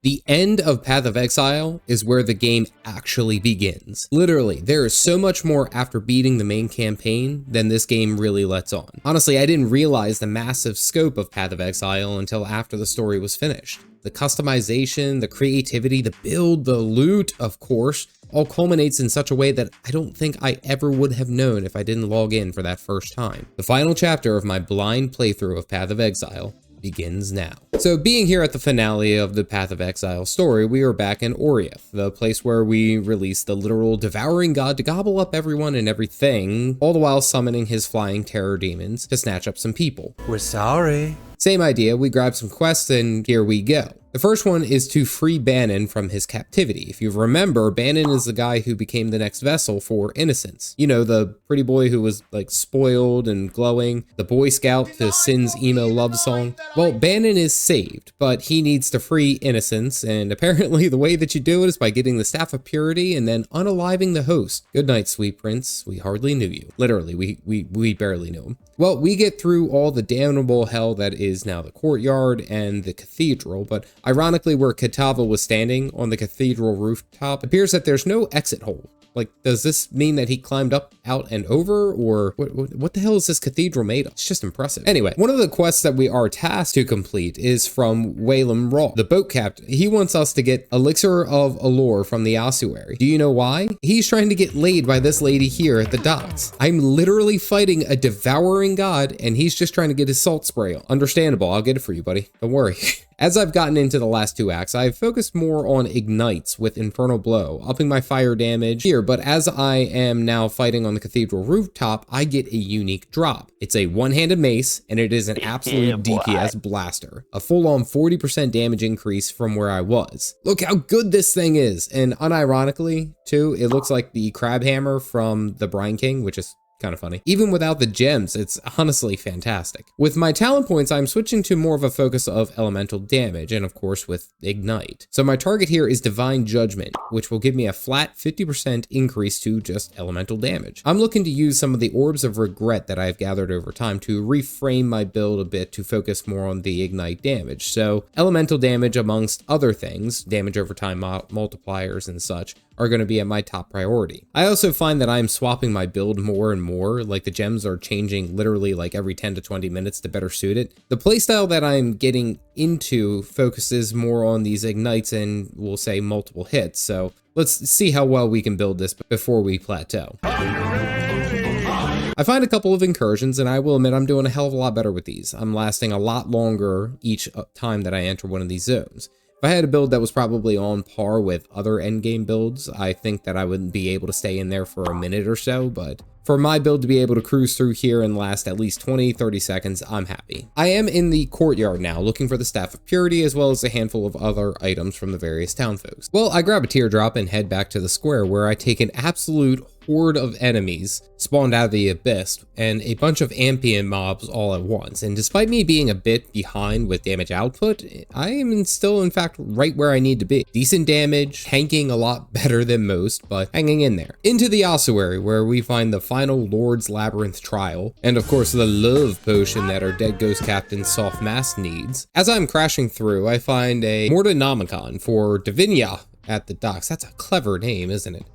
The end of Path of Exile is where the game actually begins. Literally, there is so much more after beating the main campaign than this game really lets on. Honestly, I didn't realize the massive scope of Path of Exile until after the story was finished. The customization, the creativity, the build, the loot, of course, all culminates in such a way that I don't think I ever would have known if I didn't log in for that first time. The final chapter of my blind playthrough of Path of Exile begins now. So being here at the finale of the Path of Exile story, we are back in Oriath, the place where we release the literal devouring god to gobble up everyone and everything, all the while summoning his flying terror demons to snatch up some people. We're sorry. Same idea, we grab some quests and here we go. The first one is to free Bannon from his captivity. If you remember, Bannon is the guy who became the next vessel for Innocence. You know, the pretty boy who was like spoiled and glowing, the Boy Scout to Sin's emo love song. Well, Bannon is saved, but he needs to free Innocence, and apparently the way that you do it is by getting the Staff of Purity and then unaliving the host. Good night, sweet prince. We hardly knew you. Literally, we barely knew him. Well, we get through all the damnable hell that is now the courtyard and the cathedral, but ironically, where Kitava was standing on the cathedral rooftop, appears that there's no exit hole. Like, does this mean that he climbed up, out, and over? Or what the hell is this cathedral made of? It's just impressive. Anyway, one of the quests that we are tasked to complete is from Waylem Raw, the boat captain. He wants us to get Elixir of Allure from the ossuary. Do you know why? He's trying to get laid by this lady here at the docks. I'm literally fighting a devouring god, and he's just trying to get his salt spray on. Understandable, I'll get it for you, buddy. Don't worry. As I've gotten into the last two acts, I've focused more on ignites with Infernal Blow, upping my fire damage here, but as I am now fighting on the cathedral rooftop, I get a unique drop. It's a one-handed mace, and it is an absolute DPS blaster. A full-on 40% damage increase from where I was. Look how good this thing is, and unironically, too, it looks like the crab hammer from the Brine King, which is kind of funny. Even without the gems, it's honestly fantastic. With my talent points, I'm switching to more of a focus of elemental damage, and of course with Ignite. So my target here is Divine Judgment, which will give me a flat 50% increase to just elemental damage. I'm looking to use some of the Orbs of Regret that I've gathered over time to reframe my build a bit to focus more on the Ignite damage. So elemental damage, amongst other things, damage over time multipliers and such, are going to be at my top priority. I also find that I'm swapping my build more and more, like the gems are changing literally like every 10 to 20 minutes to better suit it. The playstyle that I'm getting into focuses more on these ignites and we'll say multiple hits, so let's see how well we can build this before we plateau. I find a couple of incursions, and I will admit I'm doing a hell of a lot better with these. I'm lasting a lot longer each time that I enter one of these zones. If I had a build that was probably on par with other endgame builds, I think that I wouldn't be able to stay in there for a minute or so, but for my build to be able to cruise through here and last at least 20-30 seconds, I'm happy. I am in the courtyard now, looking for the Staff of Purity, as well as a handful of other items from the various townfolks. Well, I grab a teardrop and head back to the square, where I take an absolute horde of enemies spawned out of the abyss and a bunch of Ampian mobs all at once. And despite me being a bit behind with damage output, I am still in fact right where I need to be. Decent damage, tanking a lot better than most, but hanging in there. Into the ossuary, where we find the final Lord's Labyrinth trial, and of course the love potion that our dead ghost captain Soft Mask needs. As I'm crashing through, I find a Mortonomicon for Divinia at the docks. That's a clever name, isn't it?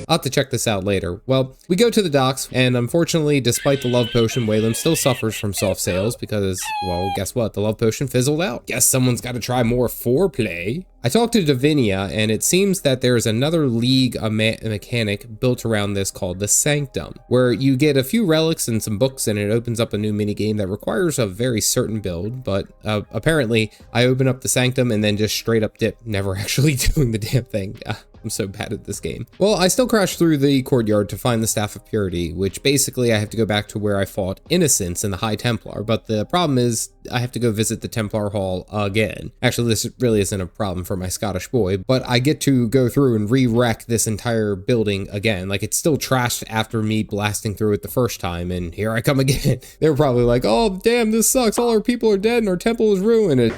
I'll have to check this out later. Well, we go to the docks, and unfortunately, despite the love potion, Waylem still suffers from soft sales because, well, guess what? The love potion fizzled out. Guess someone's got to try more foreplay. I talked to Divinia, and it seems that there's another league mechanic built around this called the Sanctum, where you get a few relics and some books, and it opens up a new minigame that requires a very certain build, but apparently I open up the Sanctum and then just straight up dip, never actually doing the damn thing. I'm so bad at this game. Well, I still crash through the courtyard to find the Staff of Purity, which basically I have to go back to where I fought Innocence in the High Templar, but the problem is I have to go visit the Templar Hall again. Actually, this really isn't a problem for my Scottish boy, but I get to go through and re-wreck this entire building again. Like, it's still trashed after me blasting through it the first time, and here I come again. They were probably like, oh, damn, this sucks. All our people are dead and our temple is ruined.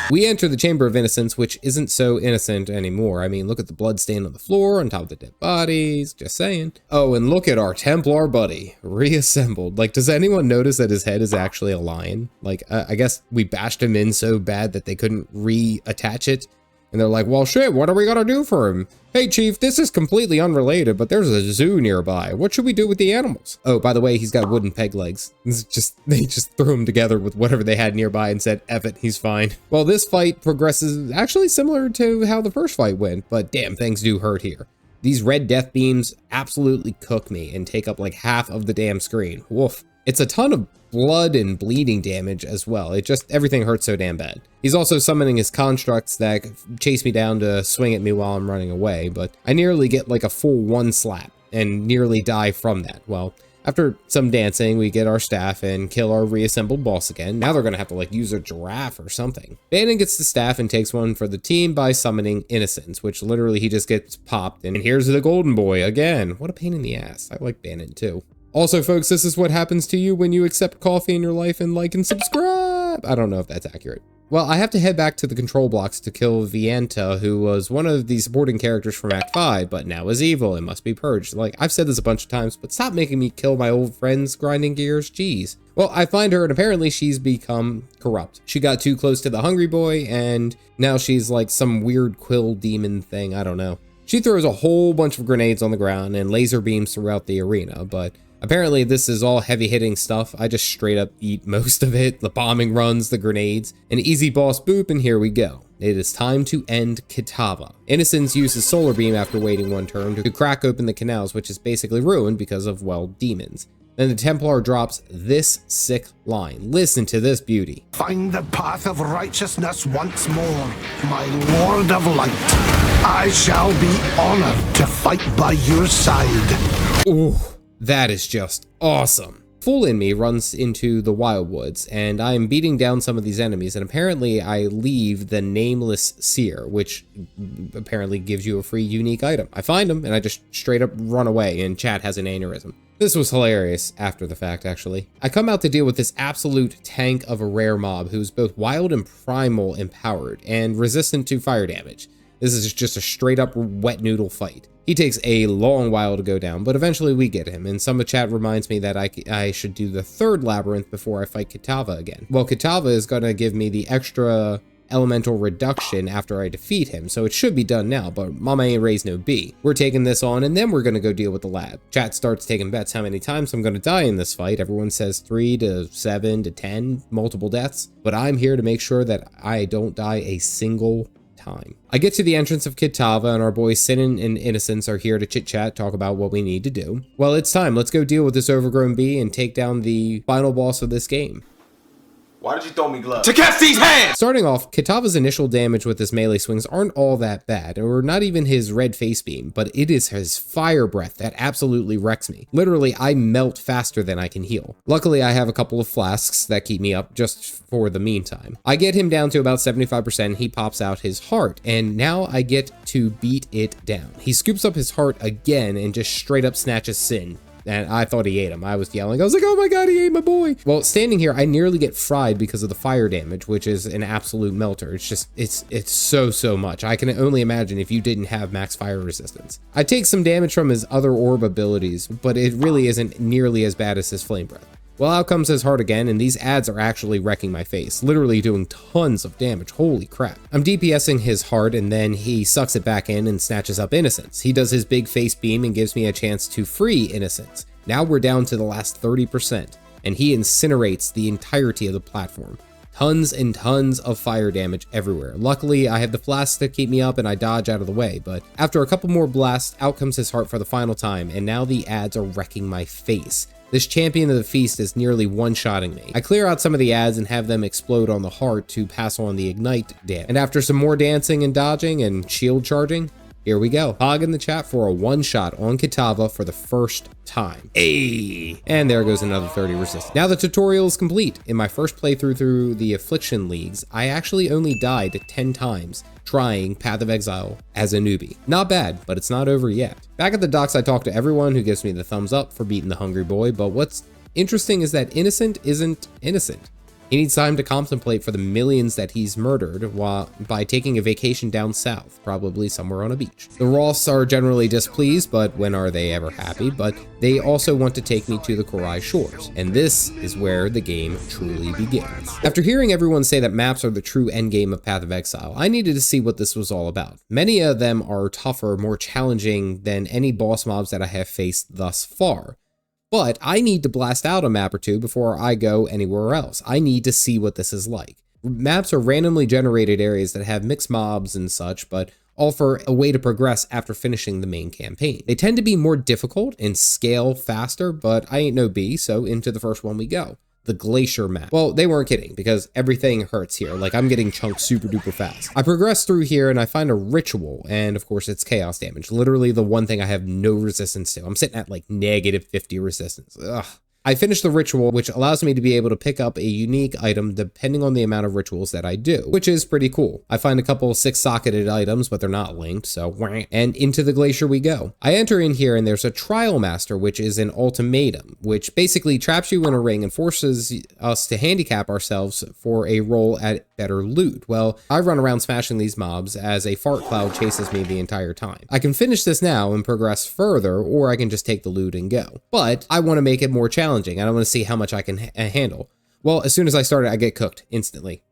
We enter the Chamber of Innocence, which isn't so innocent anymore. I mean, look at the blood stain on the floor on top of the dead bodies, just saying. Oh, and look at our Templar buddy, reassembled. Like, does anyone notice that his head is actually a lion? Like, I guess we bashed him in so bad that they couldn't reattach it. And they're like, well, shit, what are we gonna do for him? Hey, Chief, this is completely unrelated, but there's a zoo nearby. What should we do with the animals? Oh, by the way, he's got wooden peg legs. They just threw him together with whatever they had nearby and said, F it, he's fine. Well, this fight progresses actually similar to how the first fight went, but damn, things do hurt here. These red death beams absolutely cook me and take up like half of the damn screen. Woof. It's a ton of blood and bleeding damage as well. Everything hurts so damn bad. He's also summoning his constructs that chase me down to swing at me while I'm running away, but I nearly get like a full one slap and nearly die from that. Well, after some dancing, we get our staff and kill our reassembled boss again. Now they're gonna have to like use a giraffe or something. Bannon gets the staff and takes one for the team by summoning Innocence, which literally he just gets popped. And here's the golden boy again. What a pain in the ass. I like Bannon too. Also, folks, this is what happens to you when you accept coffee in your life and like and subscribe. I don't know if that's accurate. Well, I have to head back to the control blocks to kill Vienta, who was one of the supporting characters from Act 5, but now is evil and must be purged. Like, I've said this a bunch of times, but stop making me kill my old friends grinding gears, jeez. Well, I find her and apparently she's become corrupt. She got too close to the hungry boy and now she's like some weird quill demon thing, I don't know. She throws a whole bunch of grenades on the ground and laser beams throughout the arena, but apparently this is all heavy hitting stuff. I just straight up eat most of it. The bombing runs, the grenades, an easy boss boop, and here we go. It is time to end Kitava. Innocence uses Solar Beam after waiting one turn to crack open the canals, which is basically ruined because of, well, demons. Then the Templar drops this sick line. Listen to this beauty. Find the path of righteousness once more, my Lord of Light. I shall be honored to fight by your side. Ooh. That is just awesome. Fool in me runs into the Wildwoods, and I am beating down some of these enemies, and apparently I leave the Nameless Seer, which apparently gives you a free unique item. I find him, and I just straight up run away, and chat has an aneurysm. This was hilarious after the fact, actually. I come out to deal with this absolute tank of a rare mob who's both wild and primal empowered, and resistant to fire damage. This is just a straight up wet noodle fight. He takes a long while to go down, but eventually we get him, and some of chat reminds me that I should do the third labyrinth before I fight Kitava again. Well, Kitava is going to give me the extra elemental reduction after I defeat him, so it should be done now, but mama ain't raised no bee. We're taking this on, and then we're going to go deal with the lab. Chat starts taking bets how many times I'm going to die in this fight. Everyone says 3 to 7 to 10, multiple deaths, but I'm here to make sure that I don't die a single time. I get to the entrance of Kitava, and our boys Sinan and Innocence are here to chit-chat, talk about what we need to do. Well, it's time. Let's go deal with this overgrown bee and take down the final boss of this game. Why did you throw me gloves? To catch these hands! Starting off, Kitava's initial damage with his melee swings aren't all that bad, or not even his red face beam, but it is his fire breath that absolutely wrecks me. Literally, I melt faster than I can heal. Luckily, I have a couple of flasks that keep me up just for the meantime. I get him down to about 75%, he pops out his heart, and now I get to beat it down. He scoops up his heart again and just straight up snatches Sin. And I thought he ate him. I was yelling. I was like, oh my god, he ate my boy. Well, standing here, I nearly get fried because of the fire damage, which is an absolute melter. It's just, it's so much. I can only imagine if you didn't have max fire resistance. I take some damage from his other orb abilities, but it really isn't nearly as bad as his flame breath. Well, out comes his heart again, and these ads are actually wrecking my face, literally doing tons of damage. Holy crap. I'm DPSing his heart, and then he sucks it back in and snatches up Innocence. He does his big face beam and gives me a chance to free Innocence. Now we're down to the last 30%, and he incinerates the entirety of the platform. Tons and tons of fire damage everywhere. Luckily, I have the flasks to keep me up and I dodge out of the way, but after a couple more blasts, out comes his heart for the final time, and now the ads are wrecking my face. This champion of the feast is nearly one-shotting me. I clear out some of the ads and have them explode on the heart to pass on the ignite damage. And after some more dancing and dodging and shield charging, here we go. Hog in the chat for a one-shot on Kitava for the first time. Ayy! And there goes another 30 resistance. Now the tutorial is complete. In my first playthrough through the Affliction Leagues, I actually only died 10 times trying Path of Exile as a newbie. Not bad, but it's not over yet. Back at the docks, I talk to everyone who gives me the thumbs up for beating the hungry boy, but what's interesting is that Innocent isn't innocent. He needs time to contemplate for the millions that he's murdered by taking a vacation down south, probably somewhere on a beach. The Roths are generally displeased, but when are they ever happy? But they also want to take me to the Korai shores, and this is where the game truly begins. After hearing everyone say that maps are the true endgame of Path of Exile, I needed to see what this was all about. Many of them are tougher, more challenging than any boss mobs that I have faced thus far. But I need to blast out a map or two before I go anywhere else. I need to see what this is like. Maps are randomly generated areas that have mixed mobs and such, but offer a way to progress after finishing the main campaign. They tend to be more difficult and scale faster, but I ain't no bee, so into the first one we go. The Glacier map. Well, they weren't kidding, because everything hurts here. Like, I'm getting chunked super duper fast. I progress through here and I find a ritual, and of course it's chaos damage. Literally the one thing I have no resistance to. I'm sitting at like negative 50 resistance. Ugh. I finish the ritual, which allows me to be able to pick up a unique item depending on the amount of rituals that I do, which is pretty cool. I find a couple 6-socketed items, but they're not linked, so and into the glacier we go. I enter in here and there's a trial master, which is an ultimatum, which basically traps you in a ring and forces us to handicap ourselves for a roll at better loot. Well, I run around smashing these mobs as a fart cloud chases me the entire time. I can finish this now and progress further, or I can just take the loot and go. But I want to make it more challenging. I don't want to see how much I can handle. Well, as soon as I start it, I get cooked instantly.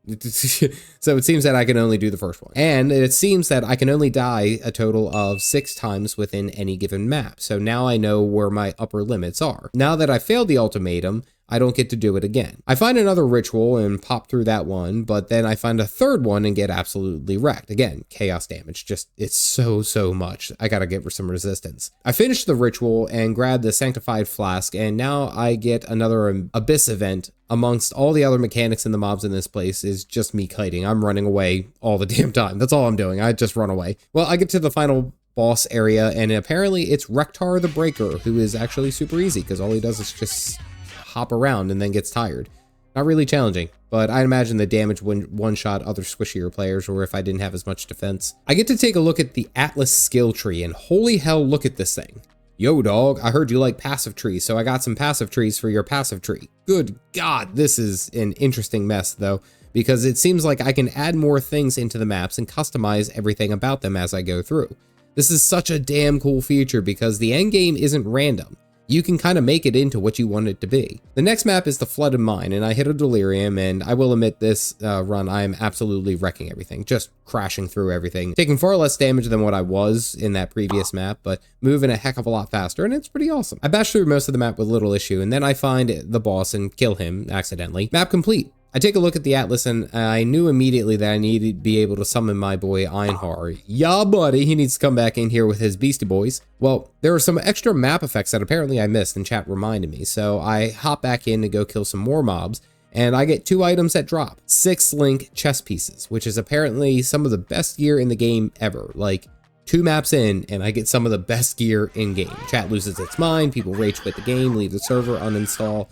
So it seems that I can only do the first one. And it seems that I can only die a total of 6 times within any given map. So now I know where my upper limits are. Now that I failed the ultimatum, I don't get to do it again. I find another ritual and pop through that one, but then I find a third one and get absolutely wrecked. Again, chaos damage, just, it's so much. I gotta get some resistance. I finish the ritual and grab the sanctified flask, and now I get another abyss event. Amongst all the other mechanics and the mobs in this place is just me kiting. I'm running away all the damn time. That's all I'm doing. I just run away. Well, I get to the final boss area, and apparently it's Rektar the Breaker, who is actually super easy because all he does is just hop around and then gets tired. Not really challenging, but I imagine the damage would one-shot other squishier players, or if I didn't have as much defense. I get to take a look at the Atlas skill tree, and holy hell, look at this thing. Yo dog, I heard you like passive trees, so I got some passive trees for your passive tree. Good God, this is an interesting mess though, because it seems like I can add more things into the maps and customize everything about them as I go through. This is such a damn cool feature because the end game isn't random. You can kind of make it into what you want it to be. The next map is the Flooded Mine, and I hit a delirium, and I will admit this run, I am absolutely wrecking everything, just crashing through everything, taking far less damage than what I was in that previous map, but moving a heck of a lot faster, and it's pretty awesome. I bash through most of the map with little issue, and then I find the boss and kill him accidentally. Map complete. I take a look at the Atlas, and I knew immediately that I needed to be able to summon my boy Einhar. Yeah, buddy, he needs to come back in here with his Beastie Boys. Well, there are some extra map effects that apparently I missed, and chat reminded me, so I hop back in to go kill some more mobs, and I get 2 items that drop. 6 link chess pieces, which is apparently some of the best gear in the game ever. Like, 2 maps in, and I get some of the best gear in game. Chat loses its mind, people rage quit the game, leave the server, uninstall.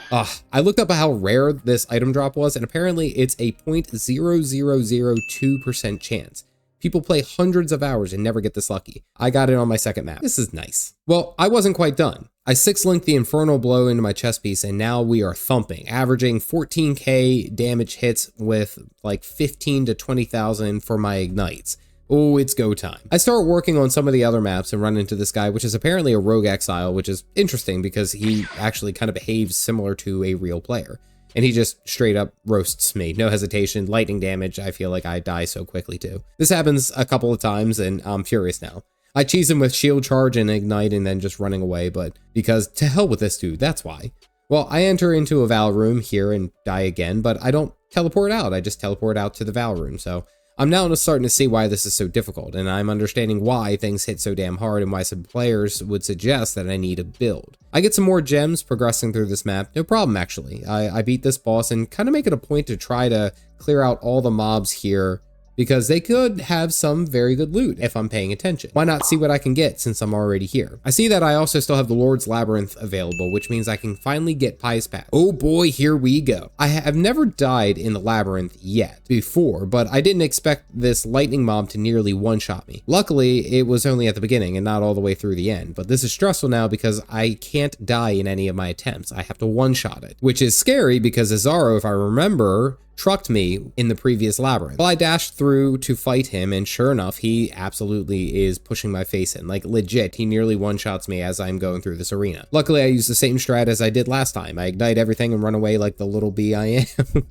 I looked up how rare this item drop was, and apparently it's a 0.0002% chance. People play hundreds of hours and never get this lucky. I got it on my second map. This is nice. Well, I wasn't quite done. I 6-linked the Infernal Blow into my chest piece, and now we are thumping, averaging 14k damage hits with like 15 to 20,000 for my ignites. Oh, it's go time. I start working on some of the other maps and run into this guy, which is apparently a rogue exile, which is interesting because he actually kind of behaves similar to a real player. And he just straight up roasts me. No hesitation, lightning damage. I feel like I die so quickly too. This happens a couple of times and I'm furious now. I cheese him with shield charge and ignite and then just running away, but because to hell with this dude, that's why. Well, I enter into a Val room here and die again, but I don't teleport out. I just teleport out to the Val room, so I'm now starting to see why this is so difficult, and I'm understanding why things hit so damn hard and why some players would suggest that I need a build. I get some more gems progressing through this map, no problem actually. I beat this boss and kind of make it a point to try to clear out all the mobs here because they could have some very good loot if I'm paying attention. Why not see what I can get since I'm already here? I see that I also still have the Lord's Labyrinth available, which means I can finally get Pious Path. Oh boy, here we go. I have never died in the Labyrinth yet before, but I didn't expect this lightning mob to nearly one-shot me. Luckily, it was only at the beginning and not all the way through the end, but this is stressful now because I can't die in any of my attempts. I have to one-shot it, which is scary because Azaro, if I remember, trucked me in the previous labyrinth. Well, I dashed through to fight him, and sure enough, he absolutely is pushing my face in. Like, legit, he nearly one-shots me as I'm going through this arena. Luckily, I used the same strat as I did last time. I ignite everything and run away like the little bee I am.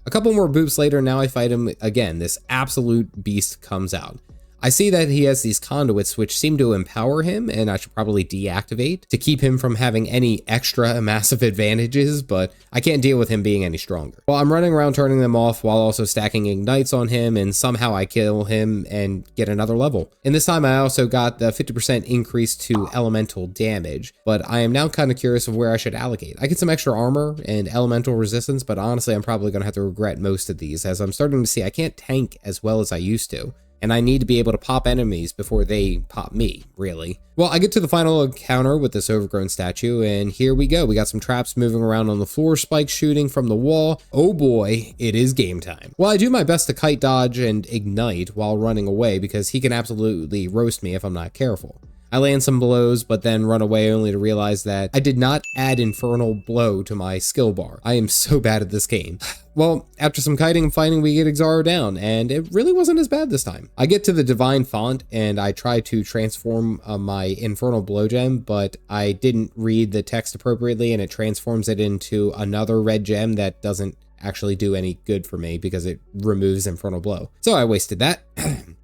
A couple more boops later, now I fight him again. This absolute beast comes out. I see that he has these conduits which seem to empower him, and I should probably deactivate to keep him from having any extra massive advantages, but I can't deal with him being any stronger. Well, I'm running around turning them off while also stacking ignites on him, and somehow I kill him and get another level. And this time I also got the 50% increase to elemental damage, but I am now kind of curious of where I should allocate. I get some extra armor and elemental resistance, but honestly I'm probably going to have to regret most of these as I'm starting to see I can't tank as well as I used to. And I need to be able to pop enemies before they pop me, really. Well, I get to the final encounter with this overgrown statue, and here we go. We got some traps moving around on the floor, spikes shooting from the wall. Oh boy, it is game time. Well, I do my best to kite dodge and ignite while running away because he can absolutely roast me if I'm not careful. I land some blows, but then run away only to realize that I did not add Infernal Blow to my skill bar. I am so bad at this game. Well, after some kiting and fighting, we get Exile down, and it really wasn't as bad this time. I get to the Divine Font, and I try to transform my Infernal Blow gem, but I didn't read the text appropriately, and it transforms it into another red gem that doesn't actually do any good for me because it removes Infernal Blow. So I wasted that.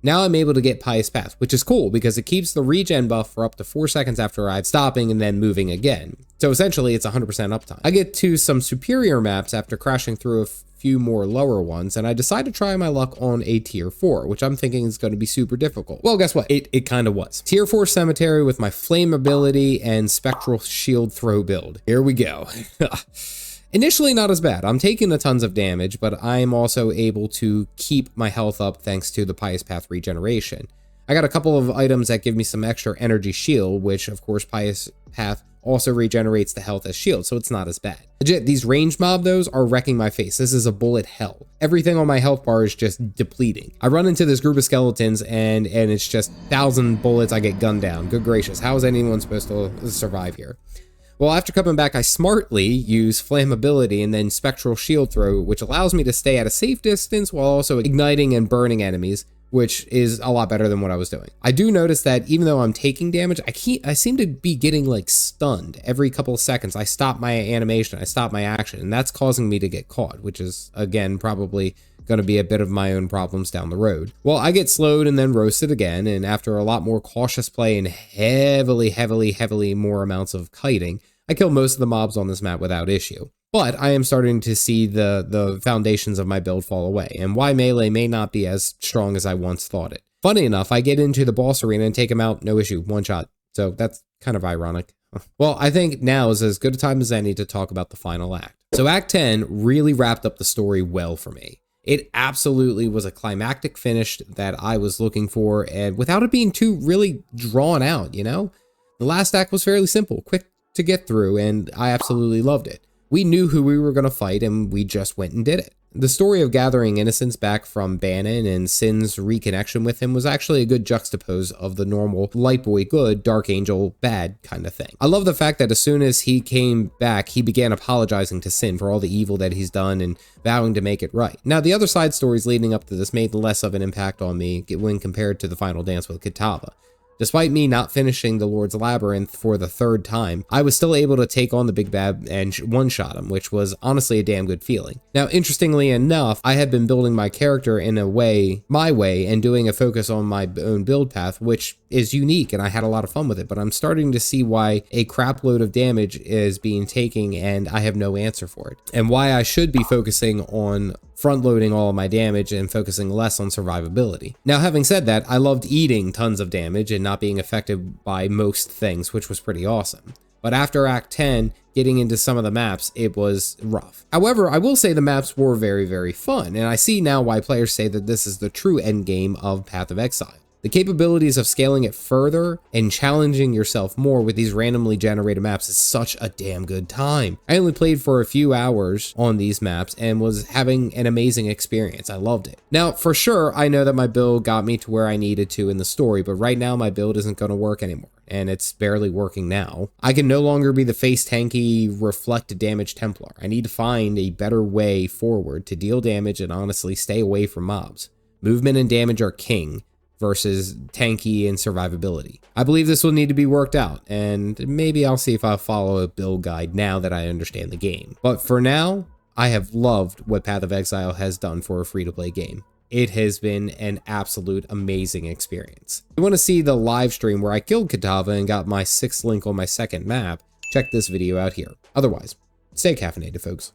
Now I'm able to get Pious Path, which is cool because it keeps the regen buff for up to 4 seconds after I'm stopping and then moving again. So essentially it's 100% uptime. I get to some superior maps after crashing through a few more lower ones, and I decide to try my luck on a tier 4, which I'm thinking is going to be super difficult. Well, guess what? It kind of was. Tier 4 Cemetery with my flame ability and spectral shield throw build. Here we go. Initially not as bad. I'm taking the tons of damage, but I'm also able to keep my health up thanks to the Pious Path regeneration. I got a couple of items that give me some extra energy shield, which of course Pious Path also regenerates the health as shield, so it's not as bad. Legit, these range mob those are wrecking my face. This is a bullet hell. Everything on my health bar is just depleting. I run into this group of skeletons and it's just 1,000 bullets. I get gunned down. Good gracious, how is anyone supposed to survive here? Well, after coming back, I smartly use flammability and then spectral shield throw, which allows me to stay at a safe distance while also igniting and burning enemies, which is a lot better than what I was doing. I do notice that even though I'm taking damage, I seem to be getting like stunned every couple of seconds. I stop my animation, I stop my action, and that's causing me to get caught, which is, again, probably going to be a bit of my own problems down the road. Well, I get slowed and then roasted again, and after a lot more cautious play and heavily more amounts of kiting, I kill most of the mobs on this map without issue. But I am starting to see the foundations of my build fall away, and why melee may not be as strong as I once thought it. Funny enough, I get into the boss arena and take him out, no issue, one shot. So that's kind of ironic. Well, I think now is as good a time as any to talk about the final act. So Act 10 really wrapped up the story well for me. It absolutely was a climactic finish that I was looking for, and without it being too really drawn out, you know? The last act was fairly simple, quick to get through, and I absolutely loved it. We knew who we were going to fight, and we just went and did it. The story of gathering innocence back from Bannon and Sin's reconnection with him was actually a good juxtapose of the normal light boy good, dark angel bad kind of thing. I love the fact that as soon as he came back, he began apologizing to Sin for all the evil that he's done and vowing to make it right. Now, the other side stories leading up to this made less of an impact on me when compared to the final dance with Kitava. Despite me not finishing the Lord's Labyrinth for the 3rd time, I was still able to take on the Big Bad and one-shot him, which was honestly a damn good feeling. Now, interestingly enough, I had been building my character in a way, my way, and doing a focus on my own build path, which is unique, and I had a lot of fun with it, but I'm starting to see why a crap load of damage is being taken, and I have no answer for it, and why I should be focusing on front loading all of my damage and focusing less on survivability. Now, having said that, I loved eating tons of damage and not being affected by most things, which was pretty awesome. But after Act 10, getting into some of the maps, it was rough. However, I will say the maps were very, very fun, and I see now why players say that this is the true endgame of Path of Exile. The capabilities of scaling it further and challenging yourself more with these randomly generated maps is such a damn good time. I only played for a few hours on these maps and was having an amazing experience. I loved it. Now, for sure, I know that my build got me to where I needed to in the story, but right now my build isn't going to work anymore, and it's barely working now. I can no longer be the face tanky, reflect damage Templar. I need to find a better way forward to deal damage and honestly stay away from mobs. Movement and damage are king versus tanky and survivability. I believe this will need to be worked out, and maybe I'll see if I'll follow a build guide now that I understand the game. But for now, I have loved what Path of Exile has done for a free-to-play game. It has been an absolute amazing experience. If you want to see the live stream where I killed Katava and got my 6th link on my second map, check this video out here. Otherwise, stay caffeinated, folks.